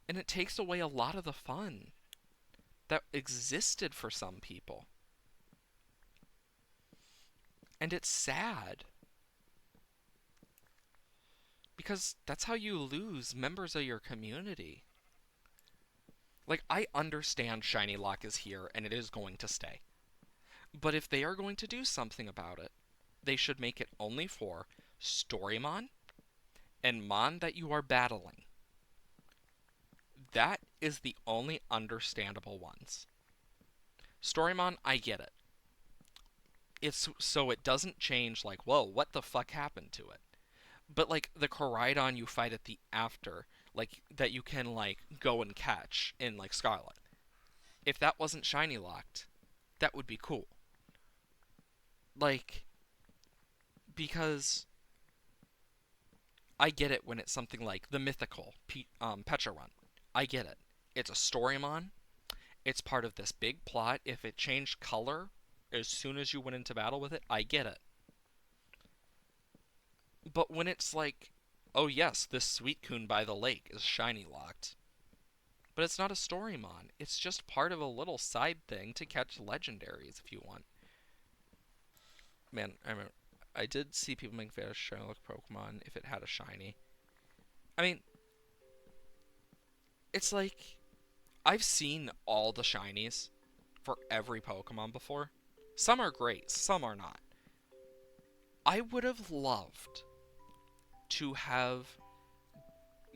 And it takes away a lot of the fun that existed for some people. And it's sad. Because that's how you lose members of your community. Like, I understand Shiny Lock is here and it is going to stay. But if they are going to do something about it, they should make it only for Storymon and Mon that you are battling. That is the only understandable ones. Storymon, I get it. It's so it doesn't change, like, whoa, what the fuck happened to it? But, like, the Koraidon you fight at the after, like, that you can, like, go and catch in, like, Scarlet. If that wasn't shiny locked, that would be cool. Like, because I get it when it's something like the mythical Petra run. I get it. It's a Storymon. It's part of this big plot. If it changed color as soon as you went into battle with it, I get it. But when it's like, oh yes, this Suicune by the lake is shiny locked. But it's not a Storymon. It's just part of a little side thing to catch legendaries if you want. Man, I remember, I did see people make fun of shiny look Pokemon if it had a shiny. I mean, it's like, I've seen all the shinies for every Pokemon before. Some are great, some are not. I would have loved to have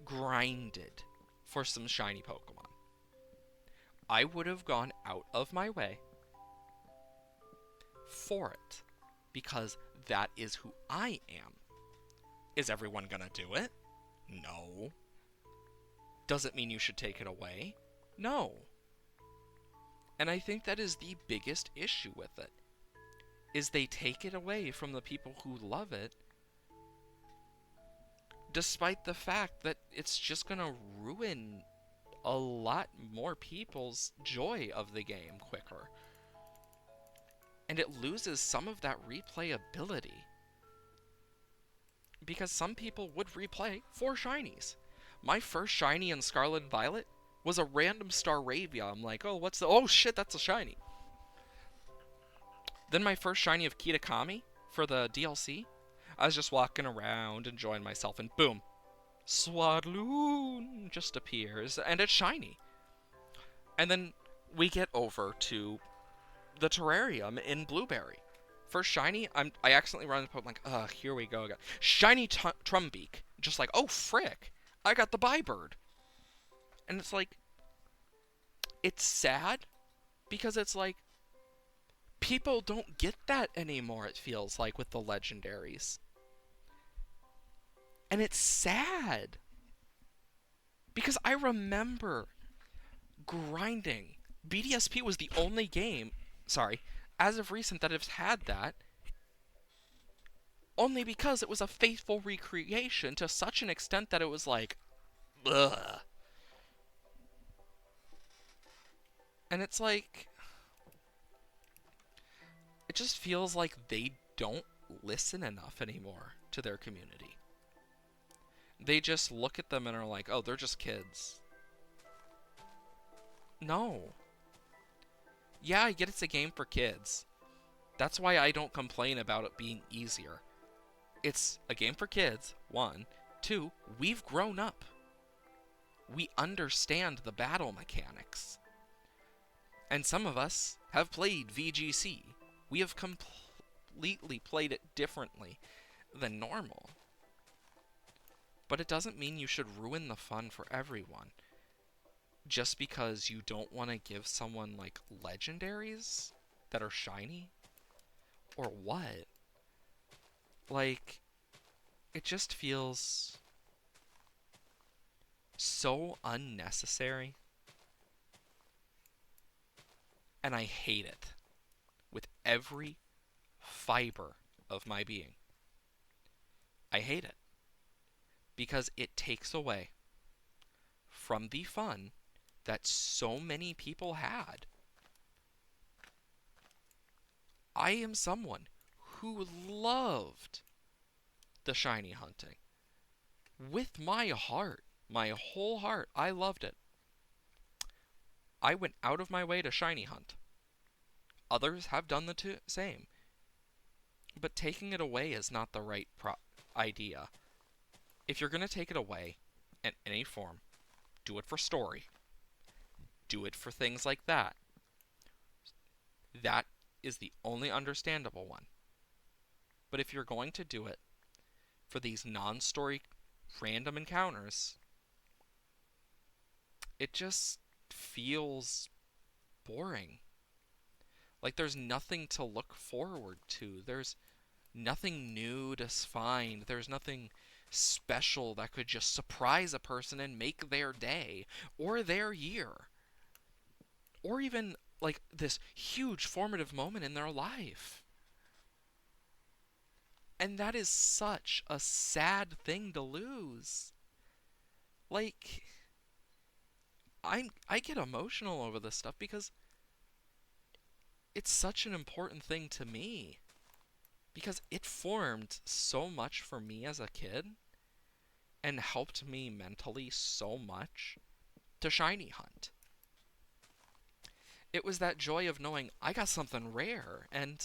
grinded for some shiny Pokemon. I would have gone out of my way for it, because that is who I am. Is everyone gonna do it? No. Does it mean you should take it away? No. And I think that is the biggest issue with it, is they take it away from the people who love it, despite the fact that it's just gonna ruin a lot more people's joy of the game quicker. And it loses some of that replayability. Because some people would replay for shinies. My first shiny in Scarlet and Violet was a random Staravia. I'm like, oh, what's the... Oh, shit, that's a shiny. Then my first shiny of Kitakami for the DLC, I was just walking around enjoying myself, and boom, Swadloon just appears, and it's shiny. And then we get over to the terrarium in Blueberry. First shiny, I accidentally run into Pokemon, like, ugh, here we go again. Shiny Trumbeak. Just like, oh, frick, I got the Bybird. And it's like, it's sad, because it's like, people don't get that anymore, it feels like, with the legendaries. And it's sad. Because I remember grinding. BDSP was the only game, as of recent, that has had that. Only because it was a faithful recreation to such an extent that it was like, ugh. And it's like, it just feels like they don't listen enough anymore to their community. They just look at them and are like, oh, they're just kids. No. Yeah, I get it's a game for kids. That's why I don't complain about it being easier. It's a game for kids, 1. 2, we've grown up. We understand the battle mechanics. And some of us have played VGC. We have completely played it differently than normal. But it doesn't mean you should ruin the fun for everyone just because you don't want to give someone like legendaries that are shiny or what. Like, it just feels so unnecessary, and I hate it with every fiber of my being. I hate it because it takes away from the fun that so many people had. I am someone who loved the shiny hunting with my heart, my whole heart. I loved it. I went out of my way to shiny hunt. Others have done the same. But taking it away is not the right idea. If you're going to take it away in any form, do it for story. Do it for things like that. That is the only understandable one. But if you're going to do it for these non-story random encounters, it just feels boring. Like there's nothing to look forward to. There's nothing new to find. There's nothing special that could just surprise a person and make their day or their year. Or even like this huge formative moment in their life. And that is such a sad thing to lose. Like I get emotional over this stuff because it's such an important thing to me. Because it formed so much for me as a kid and helped me mentally so much to shiny hunt. It was that joy of knowing I got something rare and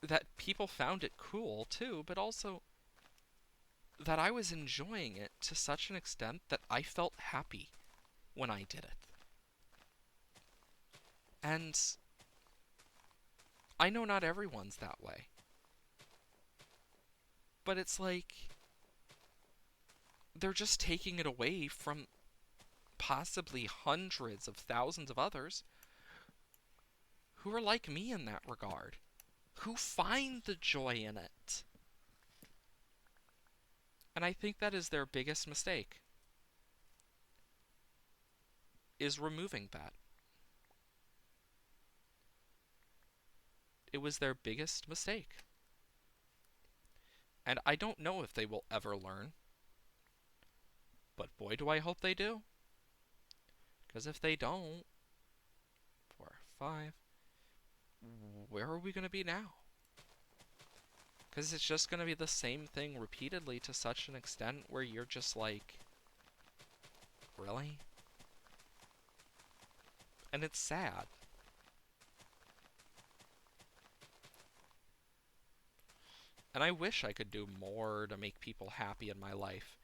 that people found it cool too, but also that I was enjoying it to such an extent that I felt happy when I did it. And I know not everyone's that way. But it's like they're just taking it away from possibly hundreds of thousands of others who are like me in that regard, who find the joy in it. And I think that is their biggest mistake, is removing that. It was their biggest mistake. And I don't know if they will ever learn, but boy do I hope they do. Because if they don't, 4, 5, where are we going to be now? Because it's just going to be the same thing repeatedly to such an extent where you're just like, really? And it's sad. And I wish I could do more to make people happy in my life.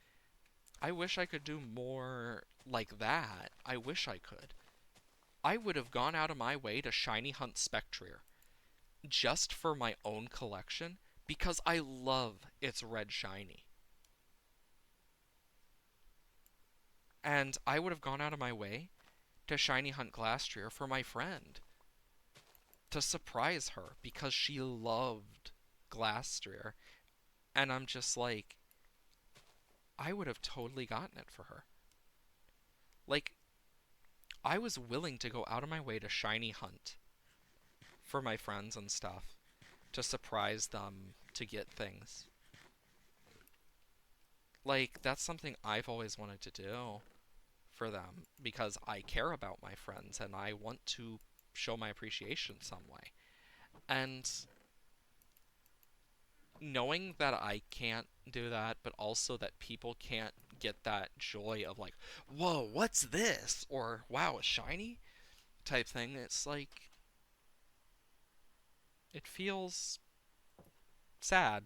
I wish I could do more like that. I wish I could. I would have gone out of my way to shiny hunt Spectrier just for my own collection because I love its red shiny. And I would have gone out of my way to shiny hunt Glastrier for my friend to surprise her because she loved Glastrier. And I'm just like, I would have totally gotten it for her. Like, I was willing to go out of my way to shiny hunt for my friends and stuff to surprise them to get things. Like, that's something I've always wanted to do for them because I care about my friends and I want to show my appreciation some way. And knowing that I can't do that, but also that people can't get that joy of like, whoa, what's this? Or wow, a shiny type thing, it's like, it feels sad.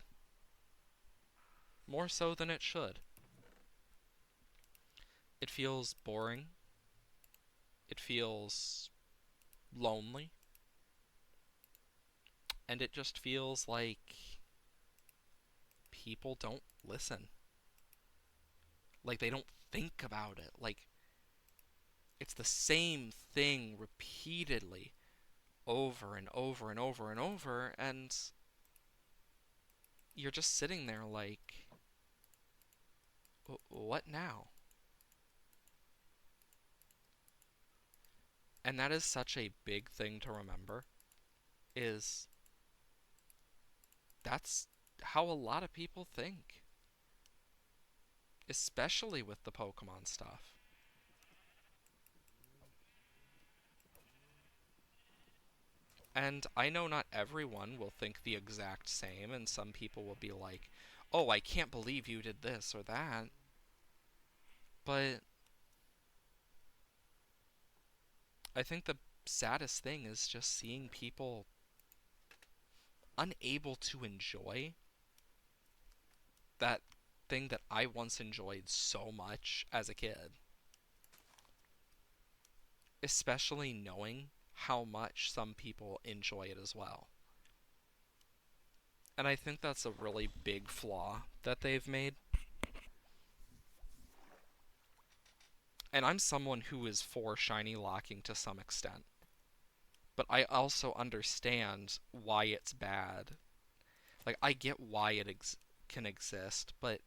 More so than it should. It feels boring. It feels lonely. And it just feels like people don't listen. Like, they don't think about it. Like, it's the same thing repeatedly over and over and over and over, and you're just sitting there like, what now? And that is such a big thing to remember, is that's how a lot of people think, especially with the Pokemon stuff. And I know not everyone will think the exact same, and some people will be like, oh, I can't believe you did this or that. But I think the saddest thing is just seeing people unable to enjoy that thing that I once enjoyed so much as a kid. Especially knowing how much some people enjoy it as well. And I think that's a really big flaw that they've made. And I'm someone who is for shiny locking to some extent. But I also understand why it's bad. Like, I get why it can exist, but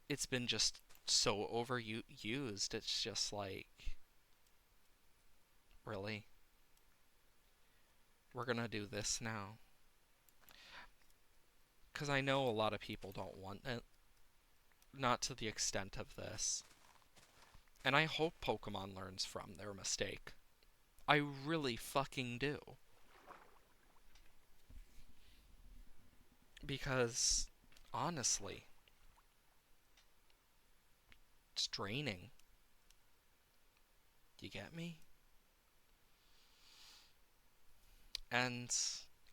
it's been just so overused. It's just like, really? We're gonna do this now? Because I know a lot of people don't want it. Not to the extent of this. And I hope Pokemon learns from their mistake. I really fucking do. Because, honestly, it's draining. You get me? And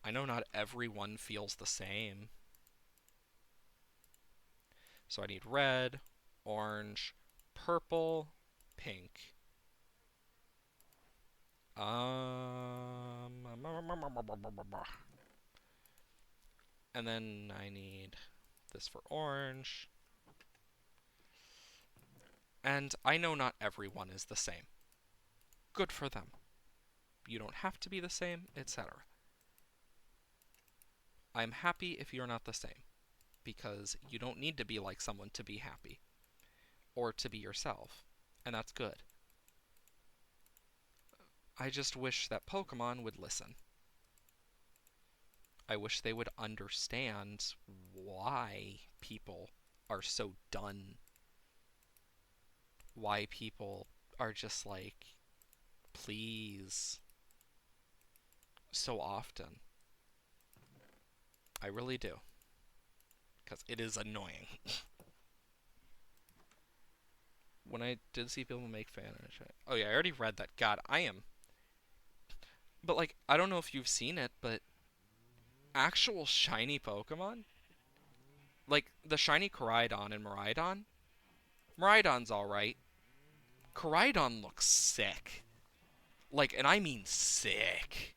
I know not everyone feels the same. So I need red, orange, purple, pink. And then I need this for orange. And I know not everyone is the same. Good for them. You don't have to be the same, etc. I'm happy if you're not the same, because you don't need to be like someone to be happy, or to be yourself, and that's good. I just wish that Pokemon would listen. I wish they would understand why people are so done. Why people are just like, please, so often. I really do. Because it is annoying. When I did see people make fan art. Oh yeah, I already read that. God, I am. But like, I don't know if you've seen it, but actual shiny Pokemon, like the shiny Koraidon and Miraidon. Miraidon's alright. Koraidon looks sick. Like, and I mean sick.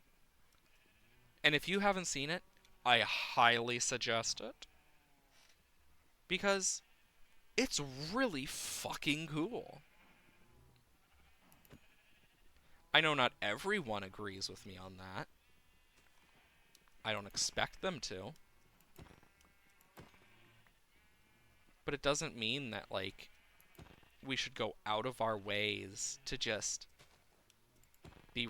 And if you haven't seen it, I highly suggest it. Because it's really fucking cool. I know not everyone agrees with me on that. I don't expect them to. But it doesn't mean that, like, we should go out of our ways to just be,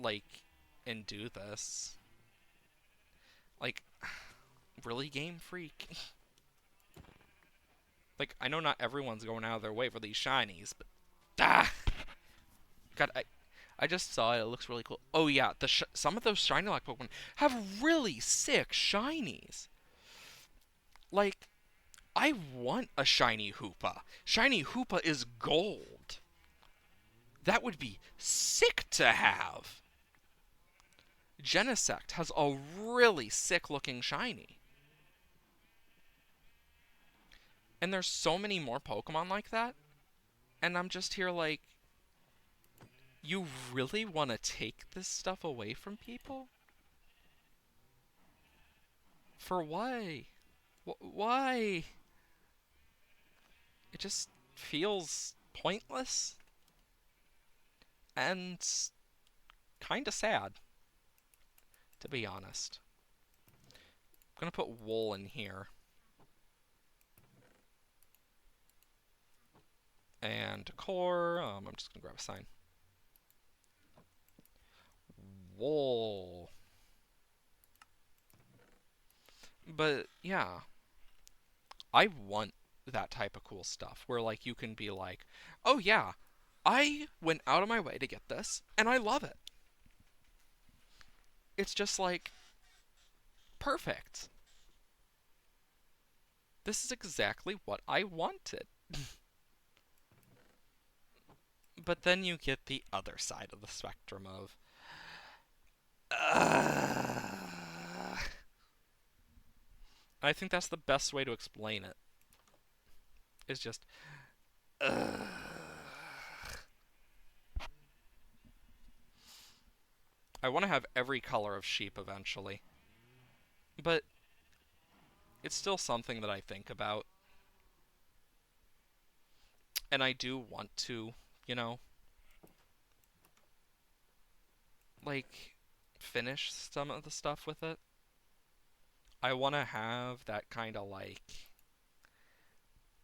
like, and do this. Like, really, Game Freak? Like, I know not everyone's going out of their way for these shinies, but... Ah! God, I just saw it. It looks really cool. Oh, yeah, some of those shiny lock Pokemon have really sick shinies. Like, I want a shiny Hoopa. Shiny Hoopa is gold. That would be sick to have. Genesect has a really sick looking shiny. And there's so many more Pokemon like that. And I'm just here like, you really want to take this stuff away from people? For why? Why? It just feels pointless and kinda sad, to be honest. I'm gonna put wool in here. And decor, I'm just gonna grab a sign. Wool. But yeah, I want that type of cool stuff where like you can be like, "Oh yeah, I went out of my way to get this and I love it." It's just like perfect. This is exactly what I wanted. But then you get the other side of the spectrum of uh, I think that's the best way to explain it. Is just uh, I want to have every color of sheep eventually. But it's still something that I think about. And I do want to, you know, like finish some of the stuff with it. I want to have that kind of like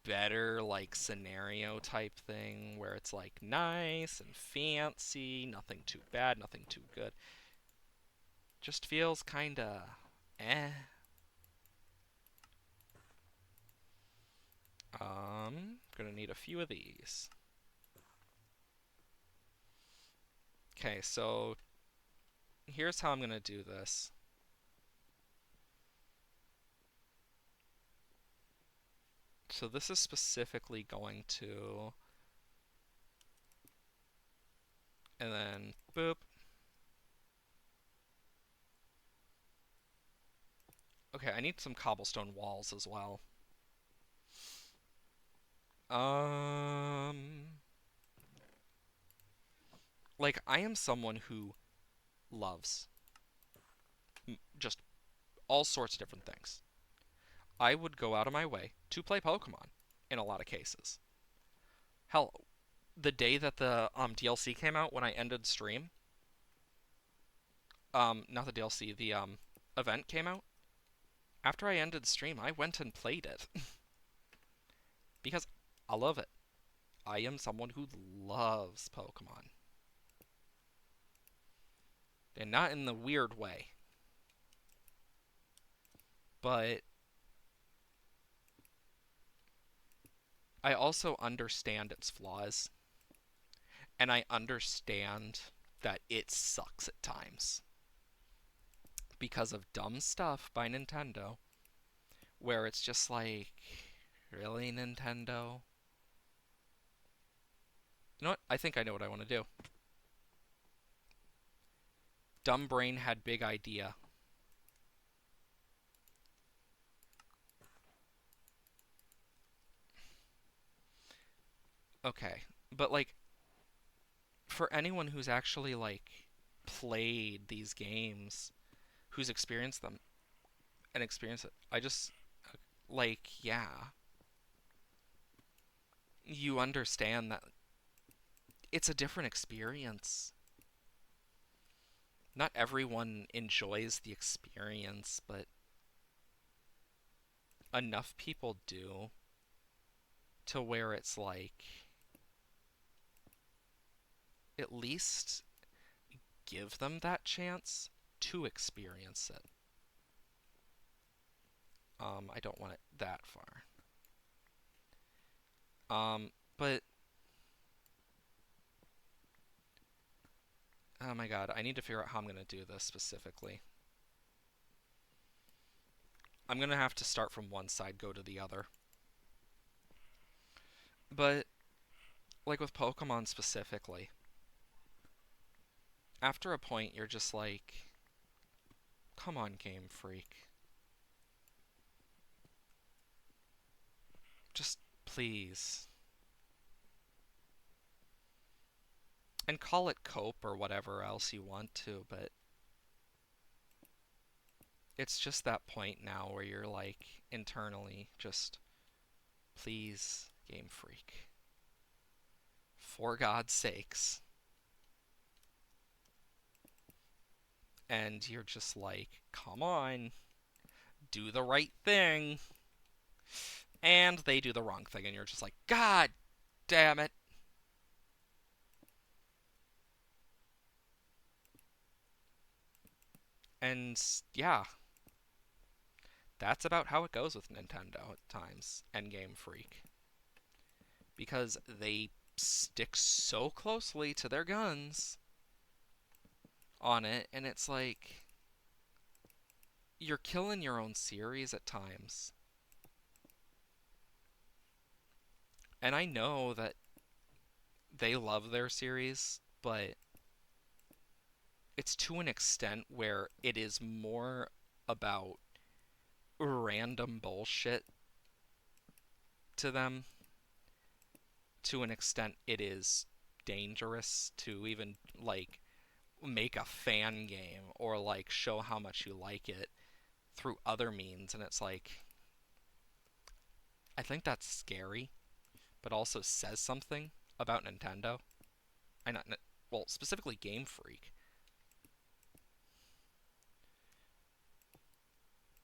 better like scenario type thing where it's like nice and fancy, nothing too bad, nothing too good. Just feels kind of eh. Gonna need a few of these. Okay, so here's how I'm gonna do this. So this is specifically going to, and then boop. Okay, I need some cobblestone walls as well. Um, like I am someone who loves just all sorts of different things. I would go out of my way to play Pokemon in a lot of cases. Hell, the day that the DLC came out when I ended stream, not the DLC, the event came out. After I ended stream, I went and played it because I love it. I am someone who loves Pokemon. And not in the weird way. But I also understand its flaws. And I understand that it sucks at times. Because of dumb stuff by Nintendo. Where it's just like, really, Nintendo? You know what? I think I know what I want to do. Dumb brain had big idea. Okay, but like, for anyone who's actually like played these games, who's experienced them and experienced it, I just like, yeah, you understand that it's a different experience. Not everyone enjoys the experience, but enough people do to where it's like at least give them that chance to experience it. I don't want it that far. But oh my god, I need to figure out how I'm gonna do this specifically. I'm gonna have to start from one side, go to the other. But like with Pokemon specifically, after a point you're just like, come on, Game Freak. Just please. And call it cope or whatever else you want to, but it's just that point now where you're like internally just please, Game Freak. For God's sakes. And you're just like, come on, do the right thing. And they do the wrong thing, and you're just like, God damn it. And yeah, that's about how it goes with Nintendo at times, and Game Freak. Because they stick so closely to their guns on it, and it's like, you're killing your own series at times. And I know that they love their series, but it's to an extent where it is more about random bullshit to them. To an extent, it is dangerous to even, like, make a fan game or, like, show how much you like it through other means. And it's like, I think that's scary, but also says something about Nintendo. I not well, specifically Game Freak.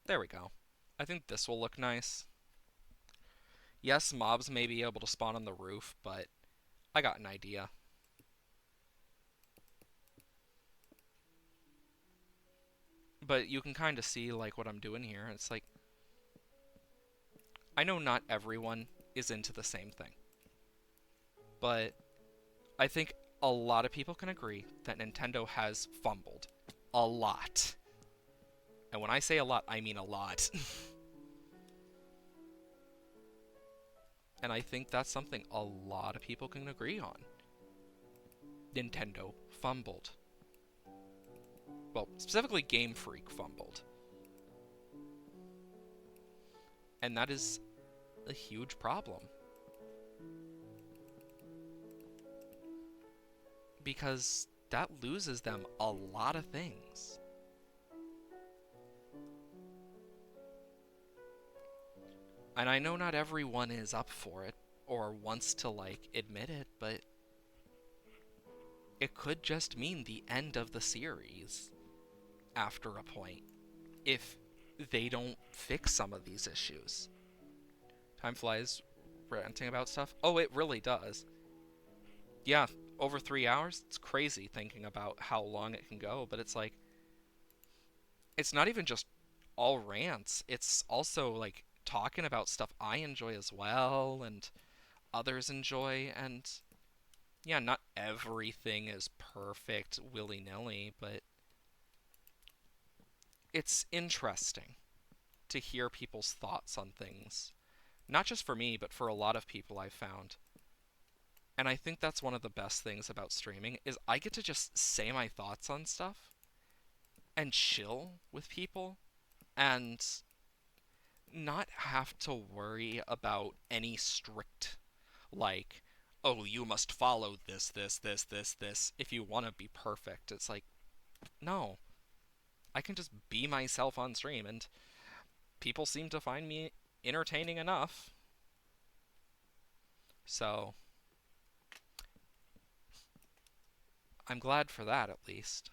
There we go. I think this will look nice. Yes, mobs may be able to spawn on the roof, but I got an idea. But you can kind of see like what I'm doing here. It's like, I know not everyone is into the same thing, but I think a lot of people can agree that Nintendo has fumbled a lot. And when I say a lot, I mean a lot. And I think that's something a lot of people can agree on. Nintendo fumbled. Well, specifically Game Freak fumbled. And that is a huge problem. Because that loses them a lot of things. And I know not everyone is up for it or wants to, like, admit it, but it could just mean the end of the series after a point if they don't fix some of these issues. Time flies ranting about stuff. Oh, it really does. Yeah, over 3 hours? It's crazy thinking about how long it can go, but it's like, it's not even just all rants, it's also like talking about stuff I enjoy as well and others enjoy. And yeah, not everything is perfect willy-nilly, but it's interesting to hear people's thoughts on things. Not just for me, but for a lot of people I've found. And I think that's one of the best things about streaming is I get to just say my thoughts on stuff and chill with people and not have to worry about any strict, like, oh, you must follow this if you want to be perfect. It's like, no, I can just be myself on stream, and people seem to find me entertaining enough. So, I'm glad for that, at least.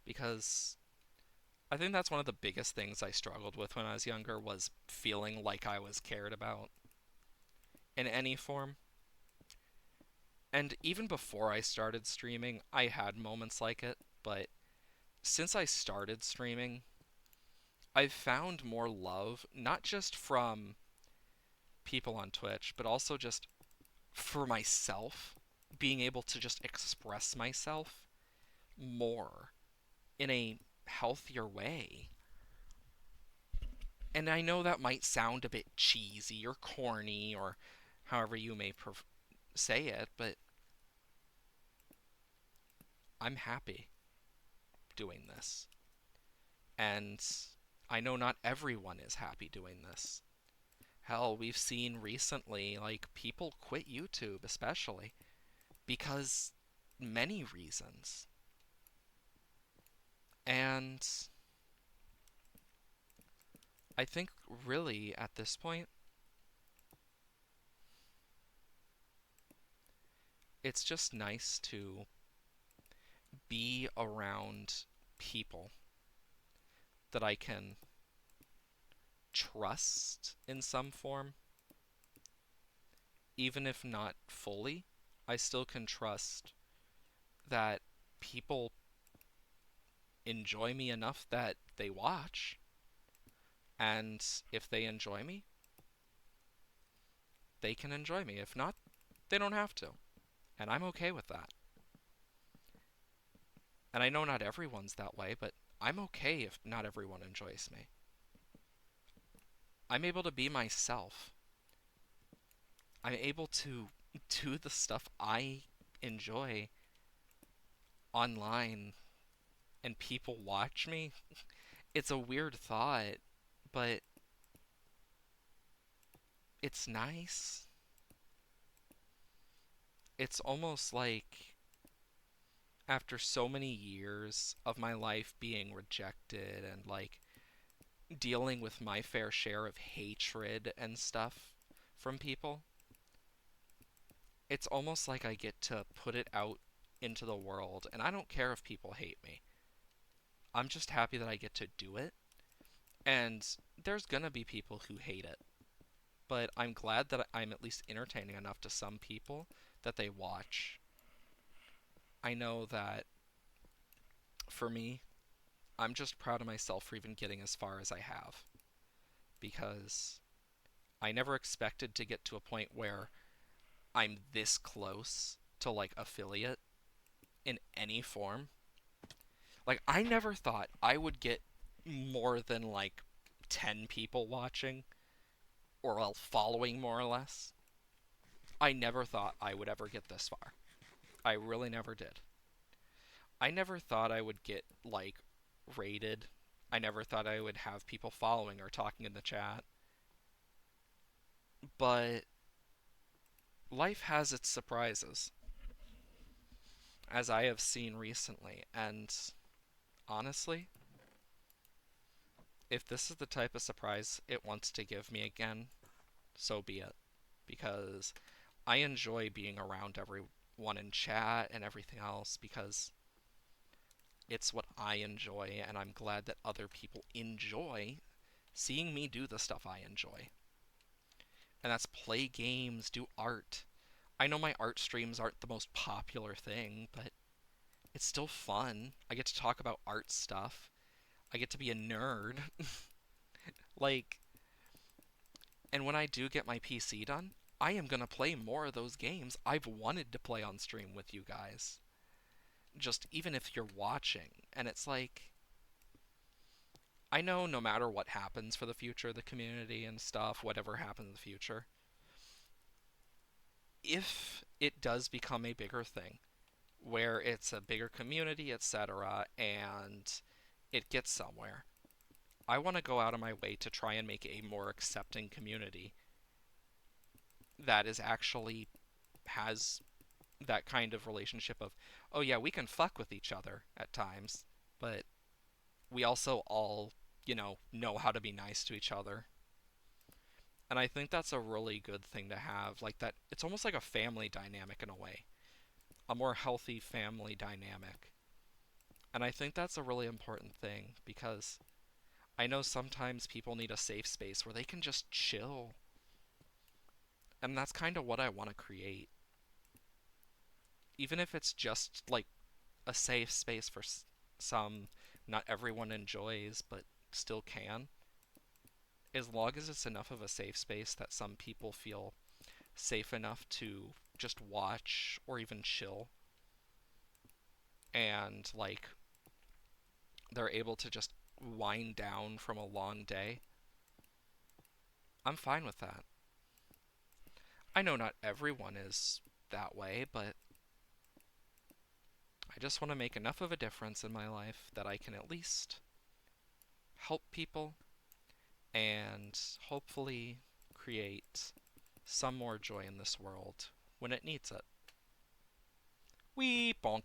Because I think that's one of the biggest things I struggled with when I was younger, was feeling like I was cared about in any form. And even before I started streaming, I had moments like it, but since I started streaming, I've found more love, not just from people on Twitch, but also just for myself, being able to just express myself more in a healthier way. And I know that might sound a bit cheesy or corny or however you may say it, but I'm happy doing this. And I know not everyone is happy doing this. Hell, we've seen recently, like, people quit YouTube, especially, because many reasons. And I think, really, at this point, it's just nice to be around people that I can trust in some form, even if not fully. I still can trust that people enjoy me enough that they watch, and if they enjoy me, they can enjoy me. If not, they don't have to, and I'm okay with that. And I know not everyone's that way, but I'm okay if not everyone enjoys me. I'm able to be myself. I'm able to do the stuff I enjoy online and people watch me. It's a weird thought, but it's nice. It's almost like after so many years of my life being rejected and like dealing with my fair share of hatred and stuff from people, it's almost like I get to put it out into the world, and I don't care if people hate me. I'm just happy that I get to do it, and there's gonna be people who hate it, but I'm glad that I'm at least entertaining enough to some people that they watch. I know that for me, I'm just proud of myself for even getting as far as I have, because I never expected to get to a point where I'm this close to like affiliate in any form. Like, I never thought I would get more than like 10 people watching or well, following more or less. I never thought I would ever get this far. I really never did. I never thought I would get like rated. I never thought I would have people following or talking in the chat. But life has its surprises, as I have seen recently. And honestly, if this is the type of surprise it wants to give me again, so be it. Because I enjoy being around everyone in chat and everything else because it's what I enjoy, and I'm glad that other people enjoy seeing me do the stuff I enjoy. And that's play games, do art. I know my art streams aren't the most popular thing, but it's still fun. I get to talk about art stuff. I get to be a nerd. Like, and when I do get my PC done, I am going to play more of those games I've wanted to play on stream with you guys. Just even if you're watching. And it's like, I know no matter what happens for the future of the community and stuff, whatever happens in the future, if it does become a bigger thing, where it's a bigger community, etc., and it gets somewhere, I want to go out of my way to try and make a more accepting community that is actually has that kind of relationship of, oh yeah, we can fuck with each other at times, but we also all, know how to be nice to each other. And I think that's a really good thing to have. Like that, it's almost like a family dynamic in a way, a more healthy family dynamic. And I think that's a really important thing because I know sometimes people need a safe space where they can just chill. And that's kind of what I want to create. Even if it's just like a safe space for some, not everyone enjoys, but still can. As long as it's enough of a safe space that some people feel safe enough to just watch or even chill, and like they're able to just wind down from a long day, I'm fine with that. I know not everyone is that way, but I just want to make enough of a difference in my life that I can at least help people and hopefully create some more joy in this world when it needs it. Wee bonk.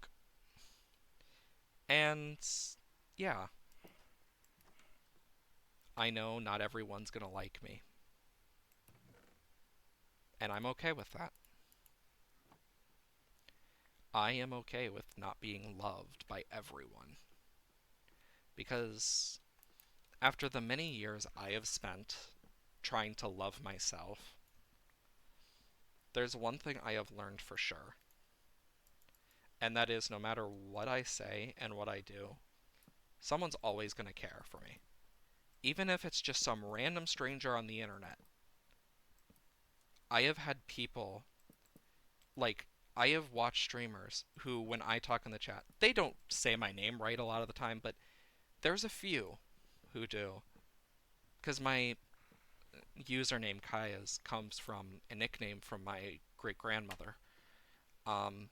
And yeah, I know not everyone's gonna like me, and I'm okay with that. I am okay with not being loved by everyone. Because after the many years I have spent trying to love myself, there's one thing I have learned for sure, and that is no matter what I say and what I do, someone's always going to care for me. Even if it's just some random stranger on the internet. I have had people, like, I have watched streamers who, when I talk in the chat, they don't say my name right a lot of the time, but there's a few who do. Because my username Kaya's comes from a nickname from my great grandmother. Um,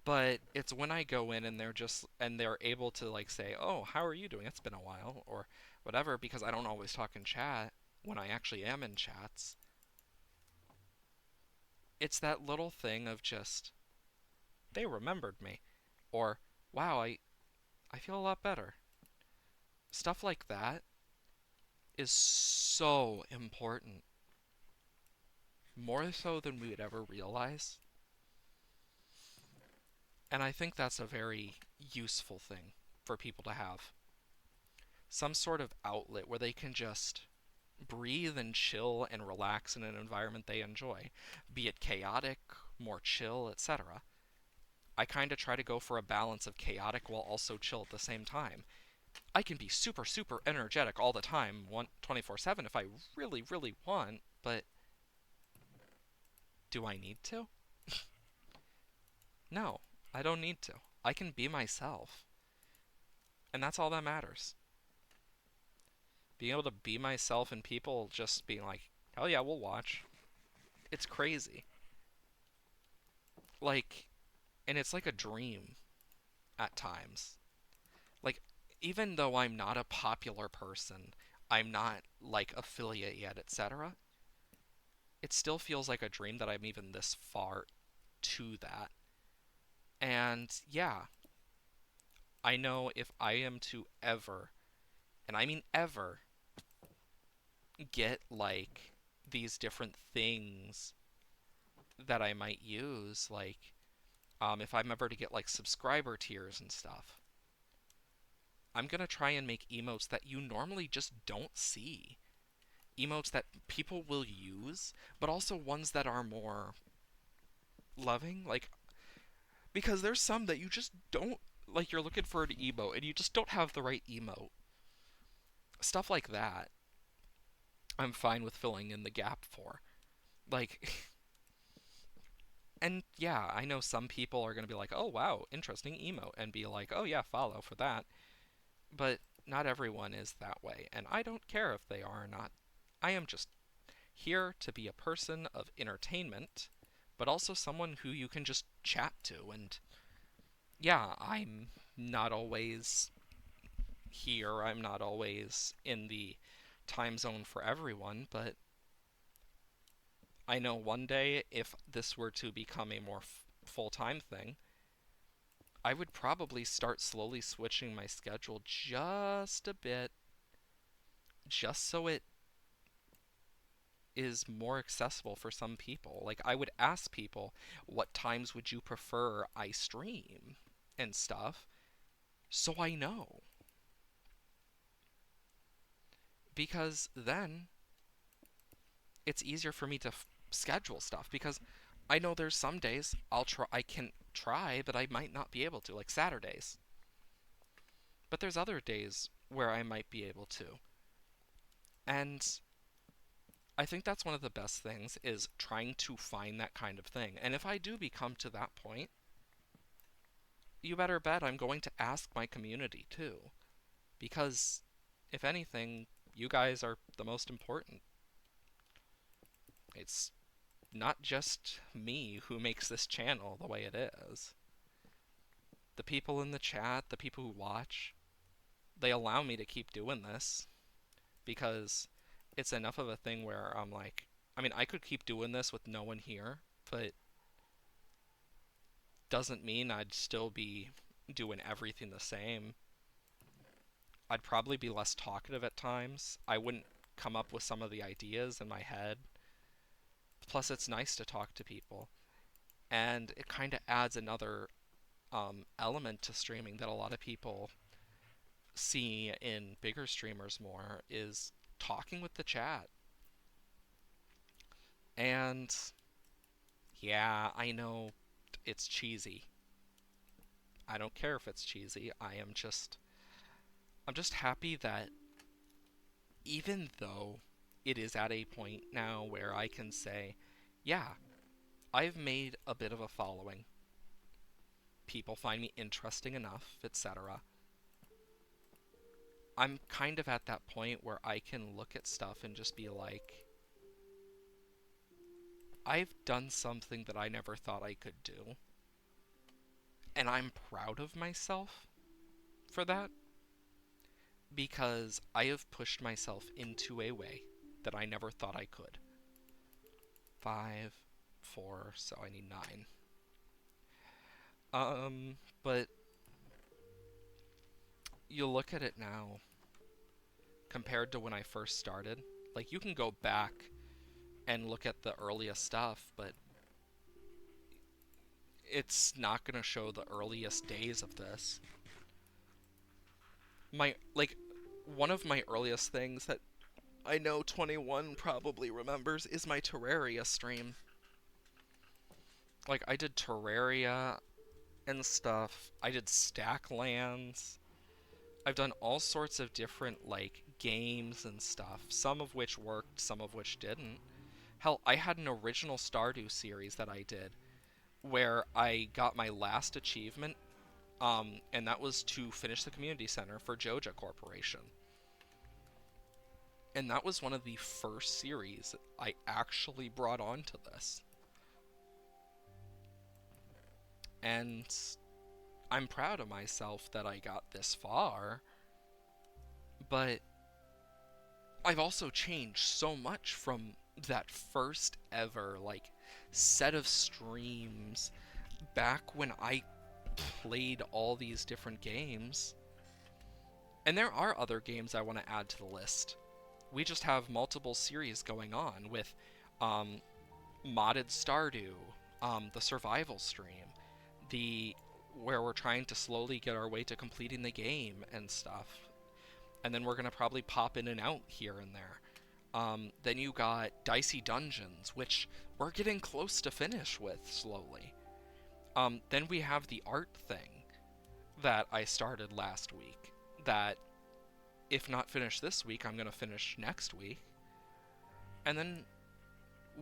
but it's when I go in and they're able to like say, "Oh, how are you doing? It's been a while," or whatever, because I don't always talk in chat when I actually am in chats. It's that little thing of just they remembered me, or wow, I feel a lot better. Stuff like that is so important, more so than we would ever realize. And I think that's a very useful thing for people to have. Some sort of outlet where they can just breathe and chill and relax in an environment they enjoy, be it chaotic, more chill, etc. I kind of try to go for a balance of chaotic while also chill at the same time. I can be super, super energetic all the time, 24/7 if I really, really want, but do I need to? No, I don't need to. I can be myself, and that's all that matters. Being able to be myself and people just being like, hell yeah, we'll watch. It's crazy. Like, and it's like a dream at times. Like, even though I'm not a popular person, I'm not like affiliate yet, etc., it still feels like a dream that I'm even this far to that. And yeah, I know if I am to ever, and I mean ever, get like these different things that I might use, like if I'm ever to get like subscriber tiers and stuff, I'm gonna try and make emotes that you normally just don't see. Emotes that people will use, but also ones that are more loving. Like, because there's some that you just don't, like, you're looking for an emote and you just don't have the right emote. Stuff like that, I'm fine with filling in the gap for. Like, and yeah, I know some people are gonna be like, oh wow, interesting emote, and be like, oh yeah, follow for that. But not everyone is that way, and I don't care if they are or not. I am just here to be a person of entertainment, but also someone who you can just chat to. And yeah, I'm not always here, I'm not always in the time zone for everyone, but I know one day if this were to become a more full time thing, I would probably start slowly switching my schedule just a bit, just so it is more accessible for some people. Like, I would ask people, what times would you prefer I stream and stuff, so I know. Because then it's easier for me to schedule stuff, because I know there's some days I can try, but I might not be able to, like Saturdays. But there's other days where I might be able to. And I think that's one of the best things is trying to find that kind of thing. And if I do become to that point, you better bet I'm going to ask my community too. Because, if anything, you guys are the most important. It's not just me who makes this channel the way it is. The people in the chat, the people who watch, they allow me to keep doing this because it's enough of a thing where I'm like, I mean, I could keep doing this with no one here, but doesn't mean I'd still be doing everything the same. I'd probably be less talkative at times. I wouldn't come up with some of the ideas in my head. Plus, it's nice to talk to people. And it kind of adds another element to streaming that a lot of people see in bigger streamers more is talking with the chat. And yeah, I know it's cheesy. I don't care if it's cheesy. I'm just happy that even though it is at a point now where I can say, yeah, I've made a bit of a following. People find me interesting enough, etc. I'm kind of at that point where I can look at stuff and just be like, I've done something that I never thought I could do, and I'm proud of myself for that because I have pushed myself into a way that I never thought I could. 5, 4, so I need 9. But you look at it now compared to when I first started. Like, you can go back and look at the earliest stuff, but it's not going to show the earliest days of this. Like, one of my earliest things that I know 21 probably remembers is my Terraria stream. Like, I did Terraria and stuff. I did Stacklands. I've done all sorts of different, like, games and stuff, some of which worked, some of which didn't. Hell, I had an original Stardew series that I did where I got my last achievement, and that was to finish the community center for Joja Corporation. And that was one of the first series I actually brought onto this. And I'm proud of myself that I got this far, but I've also changed so much from that first ever, like, set of streams back when I played all these different games. And there are other games I want to add to the list. We just have multiple series going on with um, modded Stardew, the survival stream, the where we're trying to slowly get our way to completing the game and stuff. And then we're gonna probably pop in and out here and there. Then you got Dicey Dungeons, which we're getting close to finish with slowly. Then we have the art thing that I started last week. That, if not finished this week, I'm gonna finish next week. And then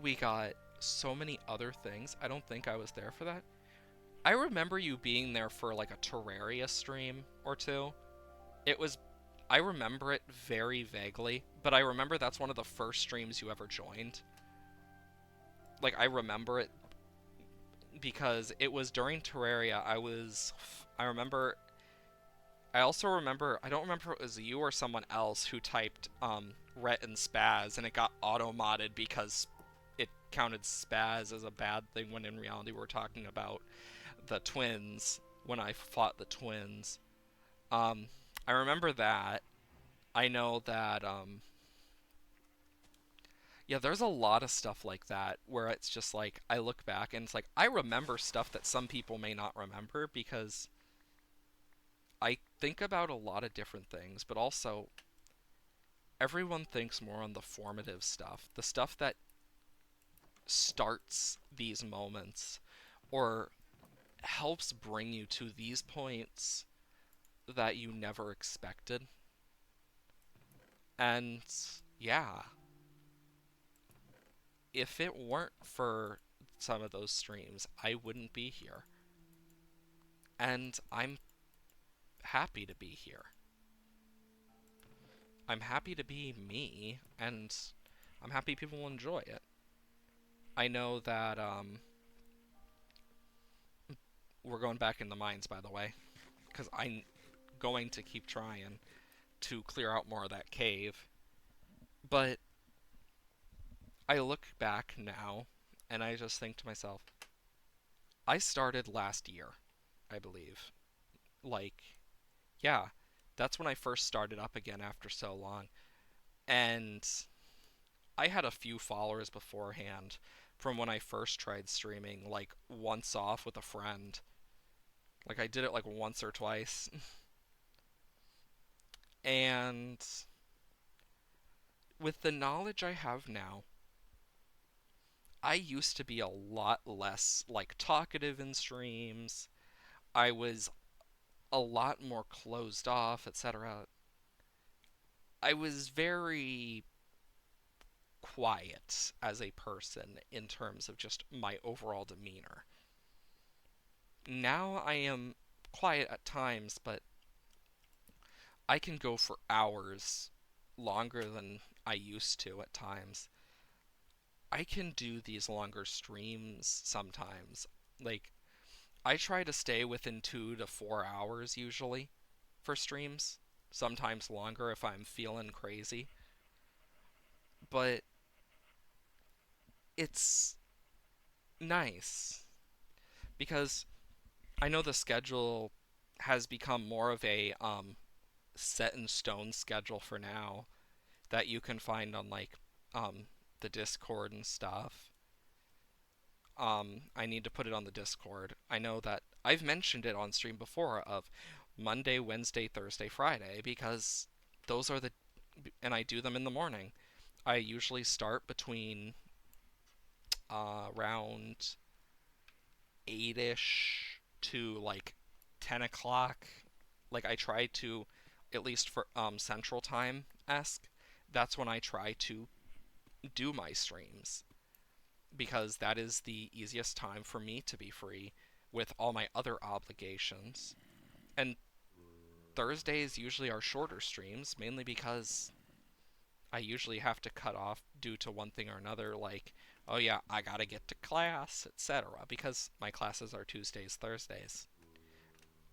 we got so many other things. I don't think I was there for that. I remember you being there for like a Terraria stream or two. It was I remember it very vaguely, but I remember that's one of the first streams you ever joined. Like, I remember it because it was during Terraria. I remember I also remember, I don't remember if it was you or someone else who typed Rhett and Spaz, and it got auto-modded because it counted Spaz as a bad thing when in reality we're talking about the twins, when I fought the twins. Um, I remember that. I know that, yeah, there's a lot of stuff like that where it's just like, I look back and it's like, I remember stuff that some people may not remember because I think about a lot of different things, but also everyone thinks more on the formative stuff, the stuff that starts these moments or helps bring you to these points that you never expected. And yeah, if it weren't for some of those streams, I wouldn't be here. And I'm happy to be here. I'm happy to be me, and I'm happy people enjoy it. I know that we're going back in the mines, by the way, because I'm going to keep trying to clear out more of that cave. But I look back now, and I just think to myself, I started last year, I believe. Like, yeah, that's when I first started up again after so long. And I had a few followers beforehand from when I first tried streaming, like once off with a friend. Like I did it like once or twice. And with the knowledge I have now, I used to be a lot less like talkative in streams. I was a lot more closed off, etc. I was very quiet as a person in terms of just my overall demeanor. Now I am quiet at times, but I can go for hours longer than I used to at times. I can do these longer streams sometimes. Like, I try to stay within 2 to 4 hours usually for streams, sometimes longer if I'm feeling crazy. But it's nice because I know the schedule has become more of a set in stone schedule for now that you can find on like um, the Discord and stuff. I need to put it on the Discord. I know that I've mentioned it on stream before of Monday, Wednesday, Thursday, Friday because those are the and I do them in the morning. I usually start between around 8ish to like 10 o'clock. Like I try to, at least for Central Time esque, that's when I try to do my streams because that is the easiest time for me to be free with all my other obligations. And Thursdays usually are shorter streams, mainly because I usually have to cut off due to one thing or another, like, oh yeah, I gotta get to class, etc. Because my classes are Tuesdays, Thursdays,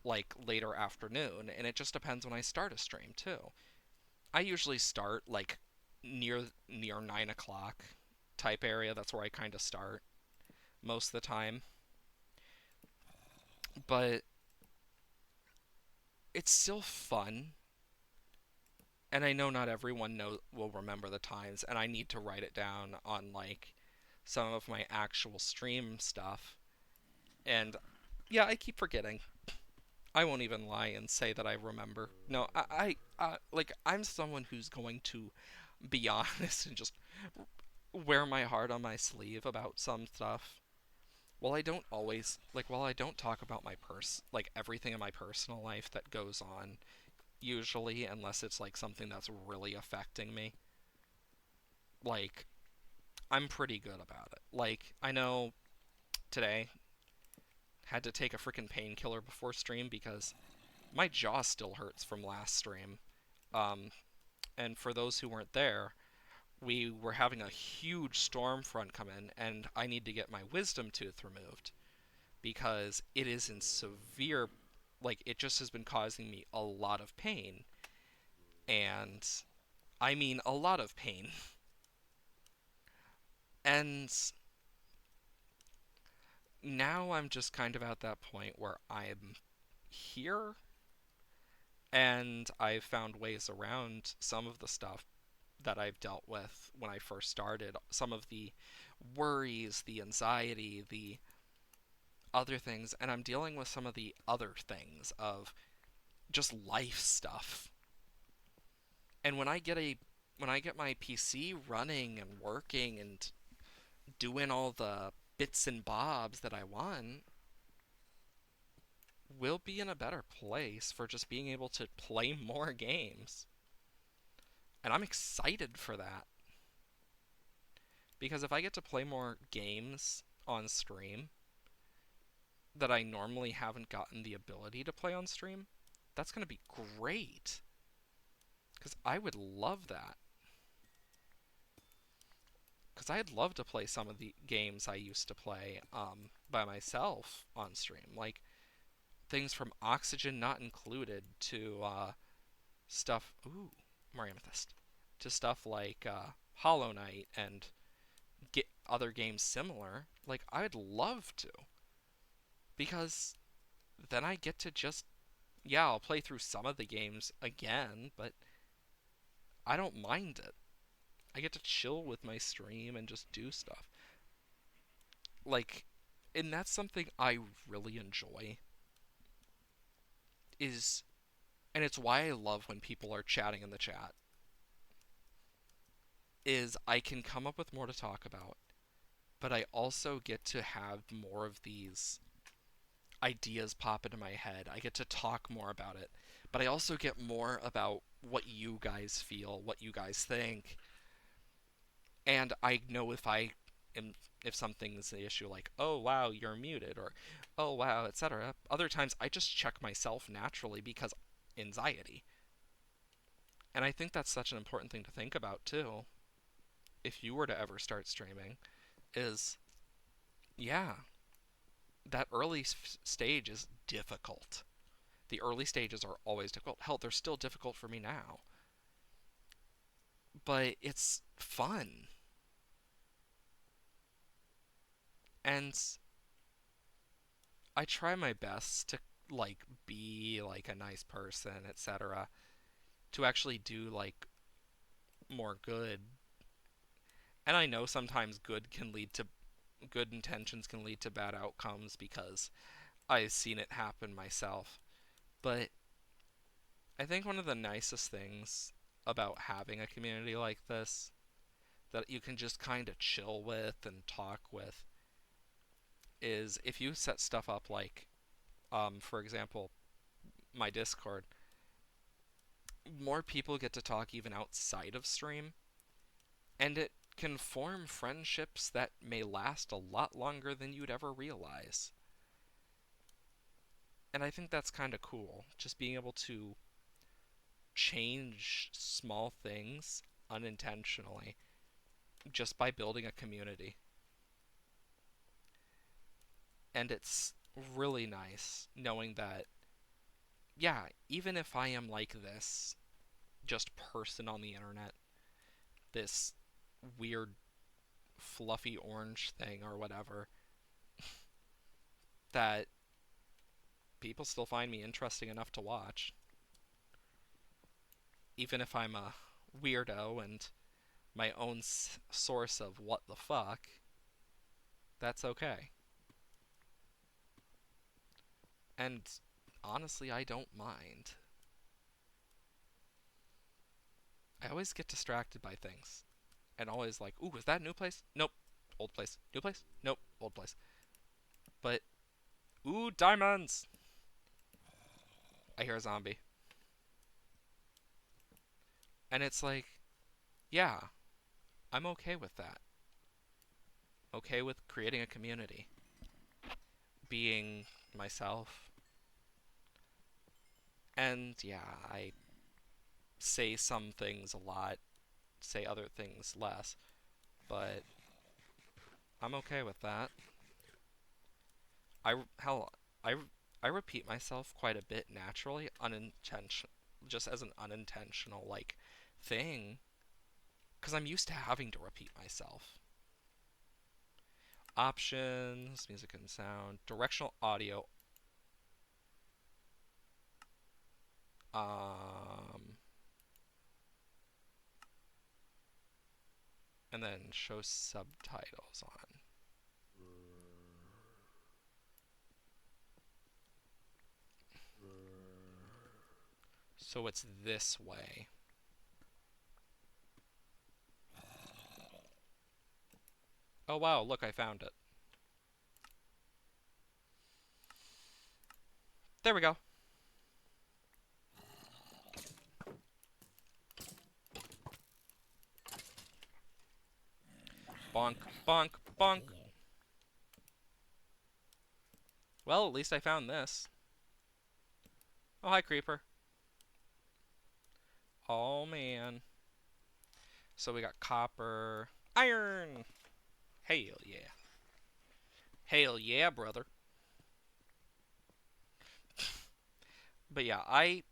like later afternoon, and it just depends when I start a stream too. I usually start like near 9 o'clock type area. That's where I kind of start most of the time. But it's still fun, and I know not everyone will remember the times, and I need to write it down on like some of my actual stream stuff. And yeah, I keep forgetting. I won't even lie and say that I remember. No, like I'm someone who's going to be honest and just wear my heart on my sleeve about some stuff. While I don't talk about my like everything in my personal life that goes on usually unless it's like something that's really affecting me. Like I'm pretty good about it. Like I know today had to take a freaking painkiller before stream because my jaw still hurts from last stream. Um, and for those who weren't there, we were having a huge storm front come in, and I need to get my wisdom tooth removed because it is in severe, like, it just has been causing me a lot of pain. And I mean a lot of pain. And now I'm just kind of at that point where I'm here and I've found ways around some of the stuff that I've dealt with when I first started. Some of the worries, the anxiety, the other things, and I'm dealing with some of the other things of just life stuff. And when I get my PC running and working and doing all the bits and bobs that I want, we'll be in a better place for just being able to play more games. And I'm excited for that. Because if I get to play more games on stream that I normally haven't gotten the ability to play on stream, that's going to be great. Because I would love that. Because I'd love to play some of the games I used to play by myself on stream. Like things from Oxygen Not Included to stuff. Ooh, Mario Amethyst. To stuff like Hollow Knight and get other games similar. Like I'd love to. Because then I get to just yeah, I'll play through some of the games again, but I don't mind it. I get to chill with my stream and just do stuff. Like, and that's something I really enjoy is and it's why I love when people are chatting in the chat is I can come up with more to talk about, but I also get to have more of these ideas pop into my head. I get to talk more about it, but I also get more about what you guys feel, what you guys think, and I know am if something's the issue like, "Oh wow, you're muted," or "Oh wow," etc. Other times I just check myself naturally because anxiety. And I think that's such an important thing to think about too. If you were to ever start streaming, is yeah, that early stage is difficult. The early stages are always difficult. Hell, they're still difficult for me now. But it's fun. And I try my best to like be like a nice person, etc. to actually do like more good. And I know sometimes good intentions can lead to bad outcomes because I've seen it happen myself. But I think one of the nicest things about having a community like this that you can just kind of chill with and talk with is if you set stuff up like, for example, my Discord, more people get to talk even outside of stream, and it can form friendships that may last a lot longer than you'd ever realize. And I think that's kind of cool, just being able to change small things unintentionally just by building a community. And it's really nice knowing that, yeah, even if I am like this, just person on the internet, this weird fluffy orange thing or whatever, that people still find me interesting enough to watch. Even if I'm a weirdo and my own source of what the fuck, that's okay. And honestly, I don't mind. I always get distracted by things. And always like, ooh, is that a new place? Nope. Old place. New place? Nope. Old place. But, ooh, diamonds! I hear a zombie. And it's like, yeah, I'm okay with that. Okay with creating a community. Being myself. And yeah, I say some things a lot, say other things less. But I'm okay with that. Hell, I I repeat myself quite a bit naturally, just as an unintentional like thing, because I'm used to having to repeat myself. Options, music and sound, directional audio, um, and then show subtitles on. So it's this way. Oh wow, look, I found it. There we go. Bonk, bonk, bonk. Well, at least I found this. Oh, hi, creeper. Oh, man. So we got copper, iron. Hell yeah. Hell yeah, brother. But yeah, I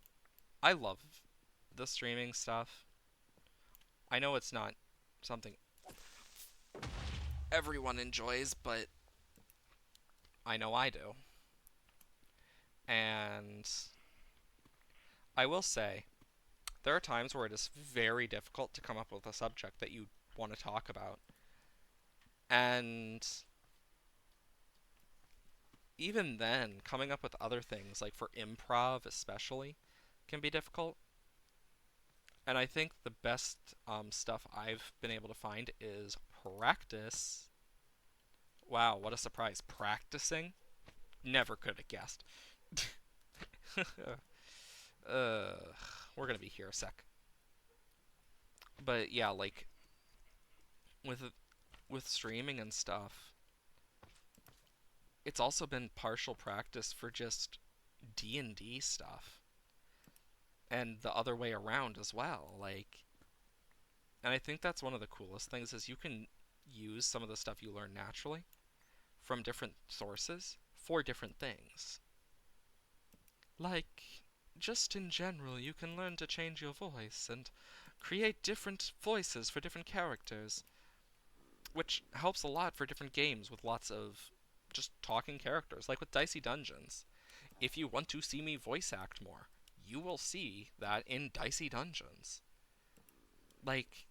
love the streaming stuff. I know it's not something everyone enjoys, but I know I do. And I will say, There are times where it is very difficult to come up with a subject that you want to talk about. And even then, coming up with other things, like for improv especially, can be difficult. And I think the best stuff I've been able to find is practice. Wow, what a surprise. Practicing? Never could have guessed. uh, we're gonna be here a sec. But yeah, like with with streaming and stuff, it's also been partial practice for just D&D stuff and the other way around as well. Like, and I think that's one of the coolest things is you can use some of the stuff you learn naturally from different sources for different things. Like, just in general, you can learn to change your voice and create different voices for different characters, which helps a lot for different games with lots of just talking characters, like with Dicey Dungeons. If you want to see me voice act more, you will see that in Dicey Dungeons. Like,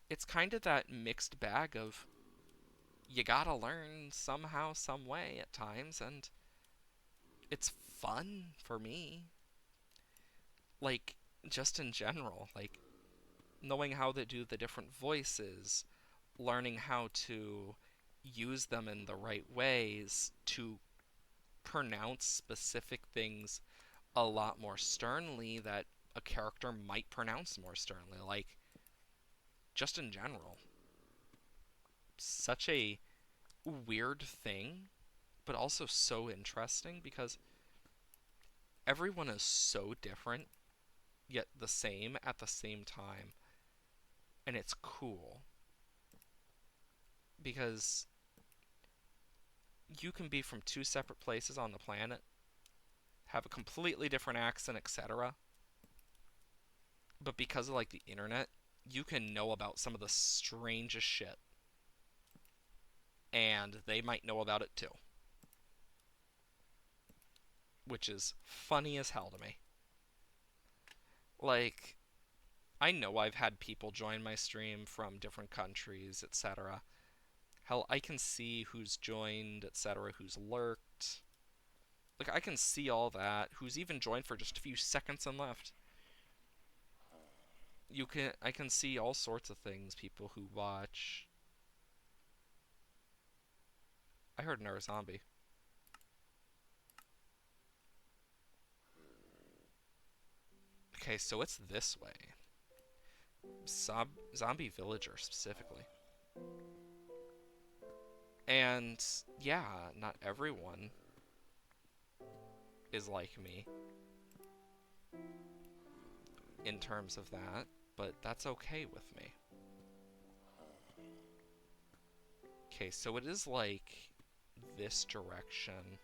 it's kind of that mixed bag of you gotta learn somehow, some way at times, and it's fun for me. Like, just in general, like, knowing how to do the different voices, learning how to use them in the right ways to pronounce specific things a lot more sternly that a character might pronounce more sternly. Like, just in general. Such a weird thing, but also so interesting because everyone is so different, yet the same at the same time. And it's cool because you can be from two separate places on the planet, have a completely different accent, etc. But because of like the internet, you can know about some of the strangest shit, and they might know about it too, which is funny as hell to me. Like, I know I've had people join my stream from different countries, etc. Hell, I can see who's joined, etc., who's lurked. Like, I can see all that, who's even joined for just a few seconds and left. I can see all sorts of things, people who watch. I heard another zombie. Okay, so it's this way. Zombie Villager specifically. And yeah, not everyone is like me in terms of that, but that's okay with me. Okay, so it is like this direction.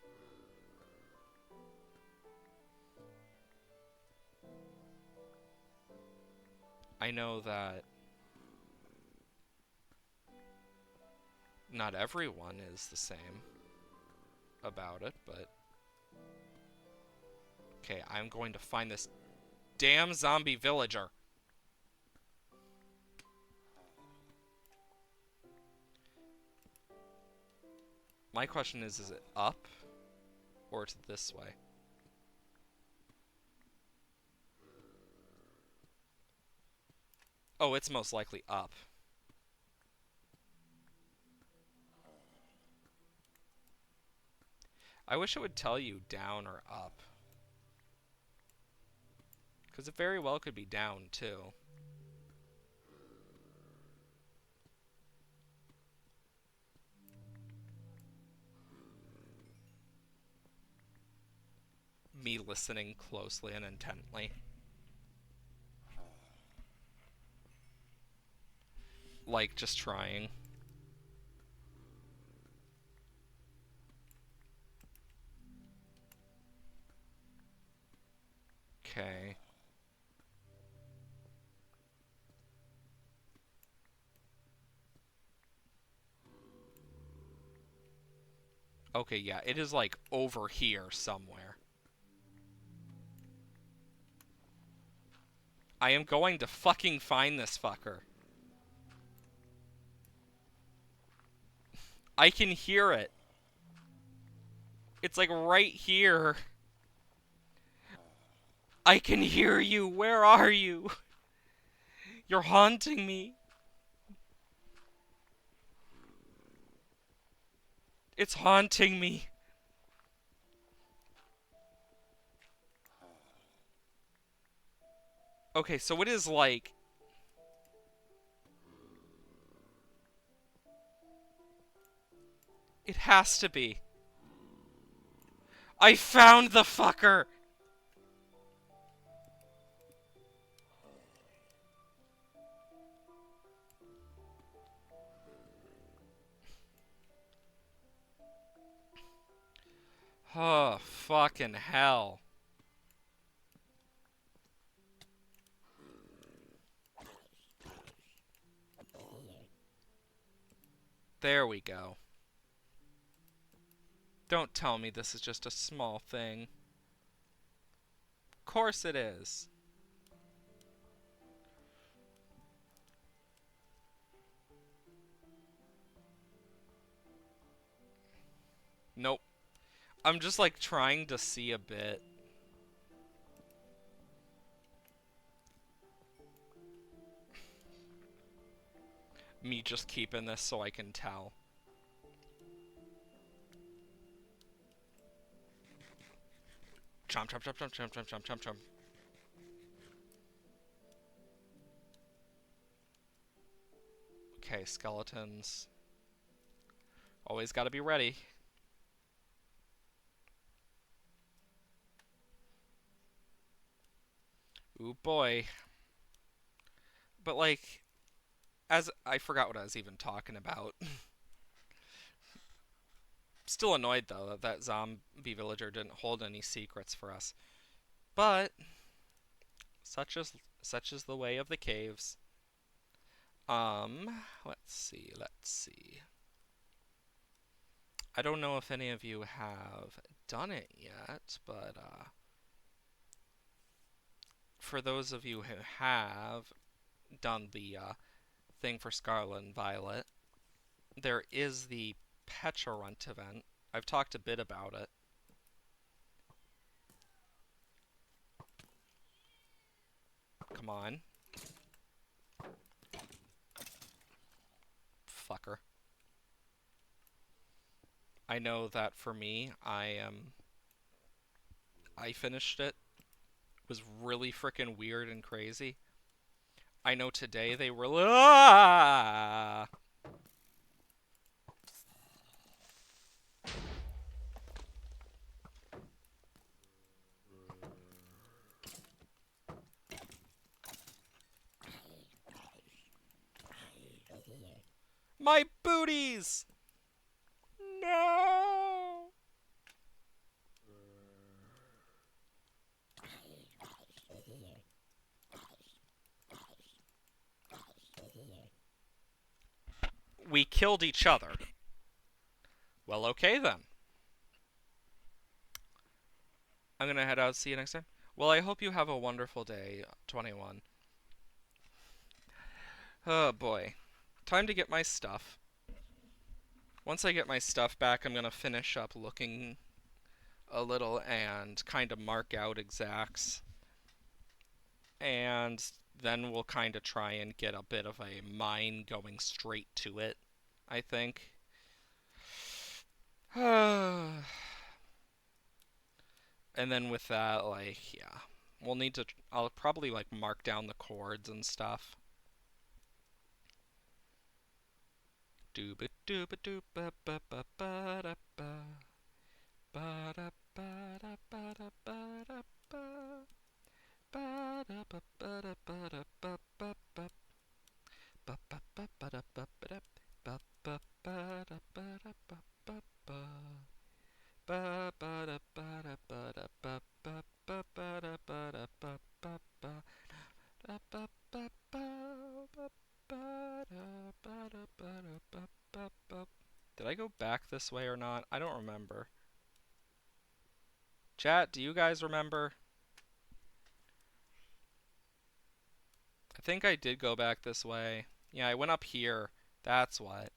I know that not everyone is the same about it, but okay, I'm going to find this damn zombie villager. My question is it up or to this way? Oh, it's most likely up. I wish it would tell you down or up. Because it very well could be down, too. Me listening closely and intently. Like, just trying. Okay. Okay, yeah, it is like over here somewhere. I am going to fucking find this fucker. I can hear it. It's like right here. I can hear you. Where are you? You're haunting me. It's haunting me. Okay, so it is like... It has to be. I found the fucker! Oh, fucking hell. There we go. Don't tell me this is just a small thing. Of course it is. Nope. I'm just like trying to see a bit. Me just keeping this so I can tell. Chomp, chomp, chomp, chomp, chomp, chomp, chomp, chomp, chomp. Okay, skeletons. Always gotta be ready. Ooh boy. But like, as I forgot what I was even talking about. Still annoyed though that that zombie villager didn't hold any secrets for us. But such is the way of the caves. Let's see. I don't know if any of you have done it yet, but for those of you who have done the thing for Scarlet and Violet, there is the Pecharunt event. I've talked a bit about it. Come on. Fucker. I know that for me, I finished it. It was really freaking weird and crazy. I know today they were ah! My booties! No! We killed each other. Well, okay then. I'm gonna head out. See you next time. Well, I hope you have a wonderful day, 21. Oh boy. Time to get my stuff. Once I get my stuff back, I'm gonna finish up looking a little and kind of mark out exacts. And then we'll kind of try and get a bit of a mine going straight to it, I think. And then with that, like, yeah. We'll need to... I'll probably, like, mark down the chords and stuff. Dooba dooba dooba ba ba ba da ba. Ba da ba da ba da ba da ba. Ba da ba ba da ba da ba ba ba. Ba ba ba ba da ba ba da. Ba ba ba da ba da ba ba ba. Ba ba da ba da ba da ba ba ba ba da ba da ba ba ba. Da ba ba ba ba ba da ba da ba da ba ba ba. Did I go back this way or not? I don't remember. Chat, do you guys remember? I think I did go back this way. Yeah, I went up here. That's what.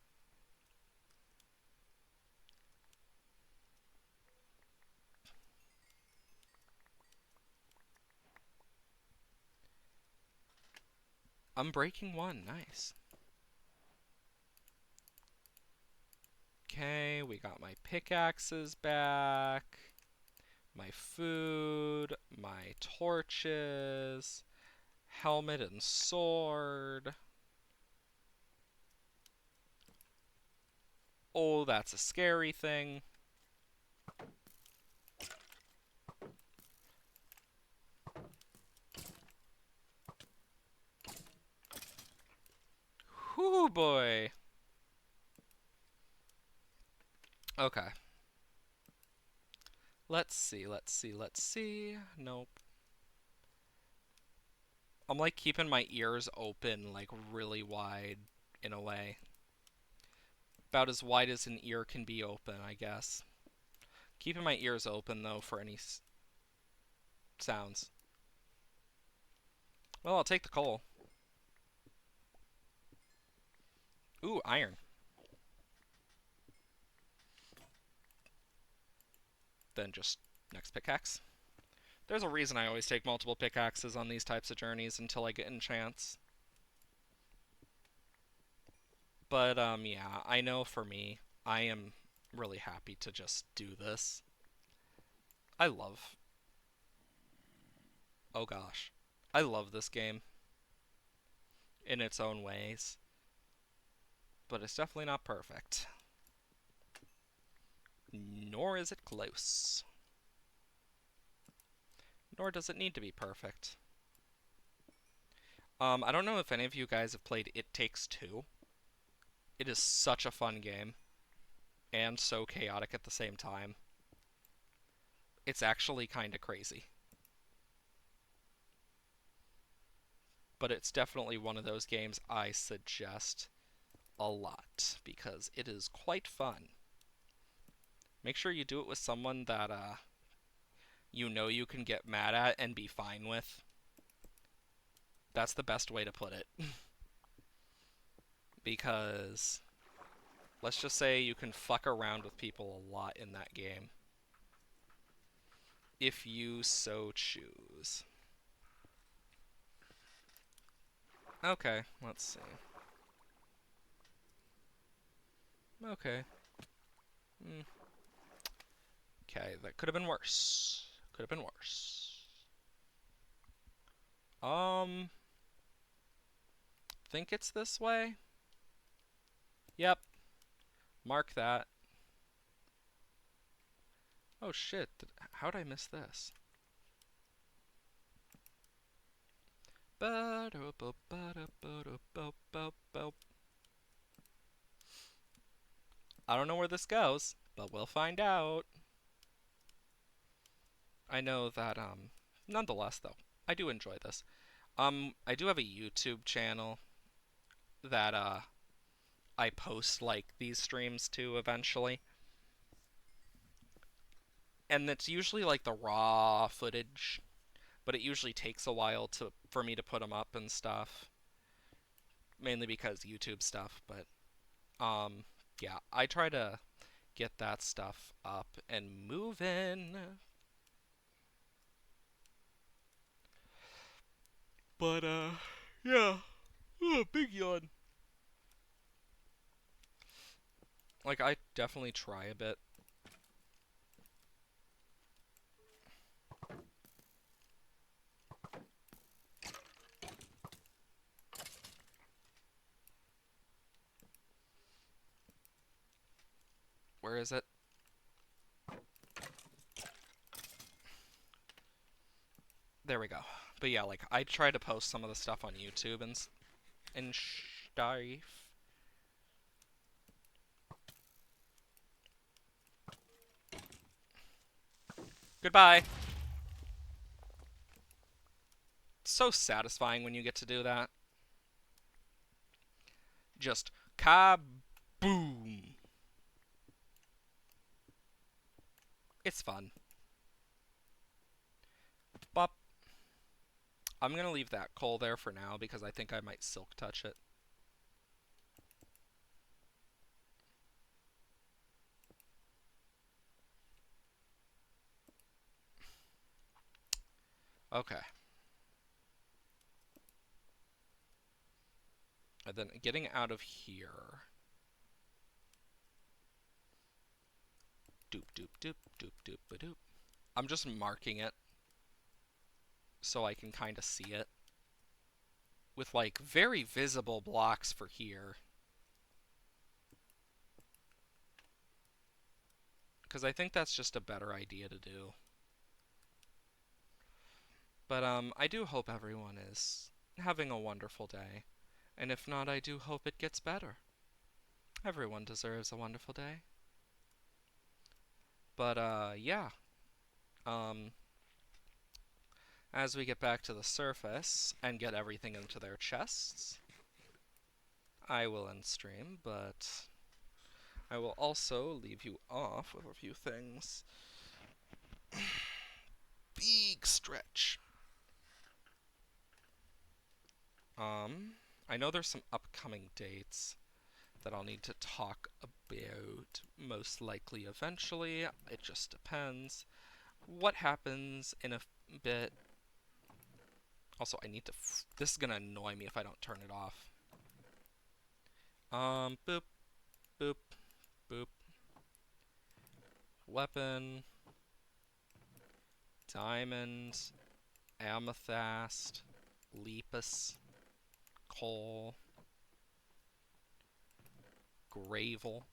Unbreaking 1, nice. Okay, we got my pickaxes back, my food, my torches, helmet and sword. Oh, that's a scary thing. Whoo boy. Okay. Let's see, let's see, let's see. Nope. I'm like keeping my ears open like really wide in a way. About as wide as an ear can be open, I guess. Keeping my ears open though for any sounds. Well, I'll take the coal. Ooh, iron. Then just next pickaxe. There's a reason I always take multiple pickaxes on these types of journeys until I get in chance. But, yeah, I know for me, I am really happy to just do this. I love... Oh gosh. I love this game. In its own ways. But it's definitely not perfect. Nor is it close. Nor does it need to be perfect. I don't know if any of you guys have played It Takes Two. It is such a fun game. And so chaotic at the same time. It's actually kinda crazy. But it's definitely one of those games I suggest a lot, because it is quite fun. Make sure you do it with someone that, you know you can get mad at and be fine with. That's the best way to put it. Because, let's just say you can fuck around with people a lot in that game. If you so choose. Okay, let's see. Okay. Okay, that could have been worse. Could have been worse. Think it's this way? Yep. Mark that. Oh shit, how'd I miss this? I don't know where this goes, but we'll find out. I know that, nonetheless, though, I do enjoy this. I do have a YouTube channel that, I post, like, these streams to eventually. And it's usually, like, the raw footage, but it usually takes a while for me to put them up and stuff. Mainly because YouTube stuff, but, yeah, I try to get that stuff up and moving. But, yeah. Big yawn. Like, I definitely try a bit. Where is it? There we go. But yeah, like, I try to post some of the stuff on YouTube and stuff. Goodbye! It's so satisfying when you get to do that. Just kaboom! It's fun. Bop. I'm gonna leave that coal there for now because I think I might silk touch it. Okay. And then getting out of here. Doop doop doop doop doop ba doop. I'm just marking it so I can kind of see it with like very visible blocks for here. Because I think that's just a better idea to do. But I do hope everyone is having a wonderful day. And if not, I do hope it gets better. Everyone deserves a wonderful day. But yeah. Um, as we get back to the surface and get everything into their chests, I will end stream, but I will also leave you off with a few things. Big stretch. I know there's some upcoming dates that I'll need to talk about, most likely eventually. It just depends. What happens in a bit. Also, I need to. This is gonna annoy me if I don't turn it off. Boop, boop, boop. Weapon. Diamond. Amethyst. Lepus. Coal. Gravel.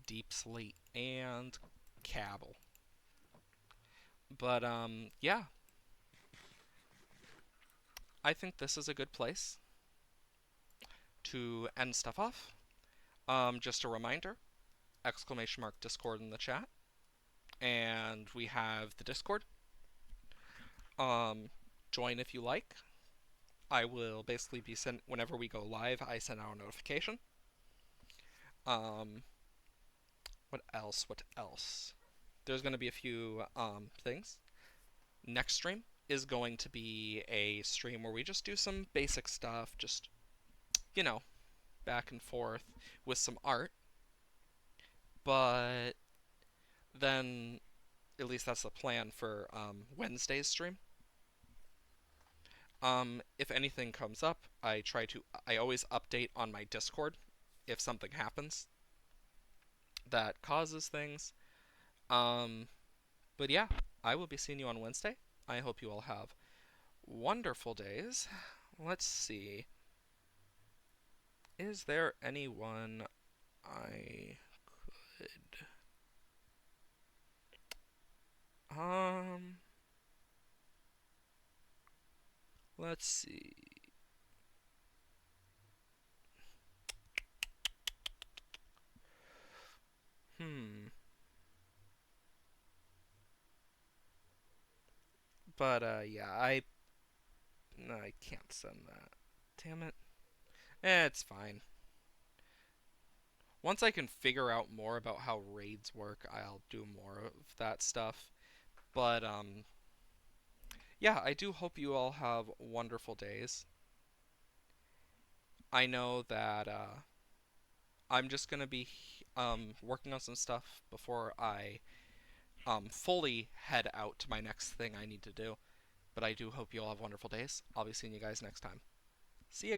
Deep slate. And Cabble. But, yeah. I think this is a good place to end stuff off. Just a reminder, exclamation mark Discord in the chat. And we have the Discord. Join if you like. I will basically be sent whenever we go live. I send out a notification. What else? What else? There's going to be a few things. Next stream is going to be a stream where we just do some basic stuff, just you know, back and forth with some art. But then, at least that's the plan for Wednesday's stream. If anything comes up, I always update on my Discord if something happens that causes things. Um, but yeah, I will be seeing you on Wednesday. I hope you all have wonderful days. Let's see. Is there anyone I could um let's see. Hmm. But yeah, no, I can't send that. Damn it. It's fine. Once I can figure out more about how raids work, I'll do more of that stuff. But yeah, I do hope you all have wonderful days. I know that I'm just gonna be working on some stuff before I fully head out to my next thing I need to do. But I do hope you all have wonderful days. I'll be seeing you guys next time. See ya.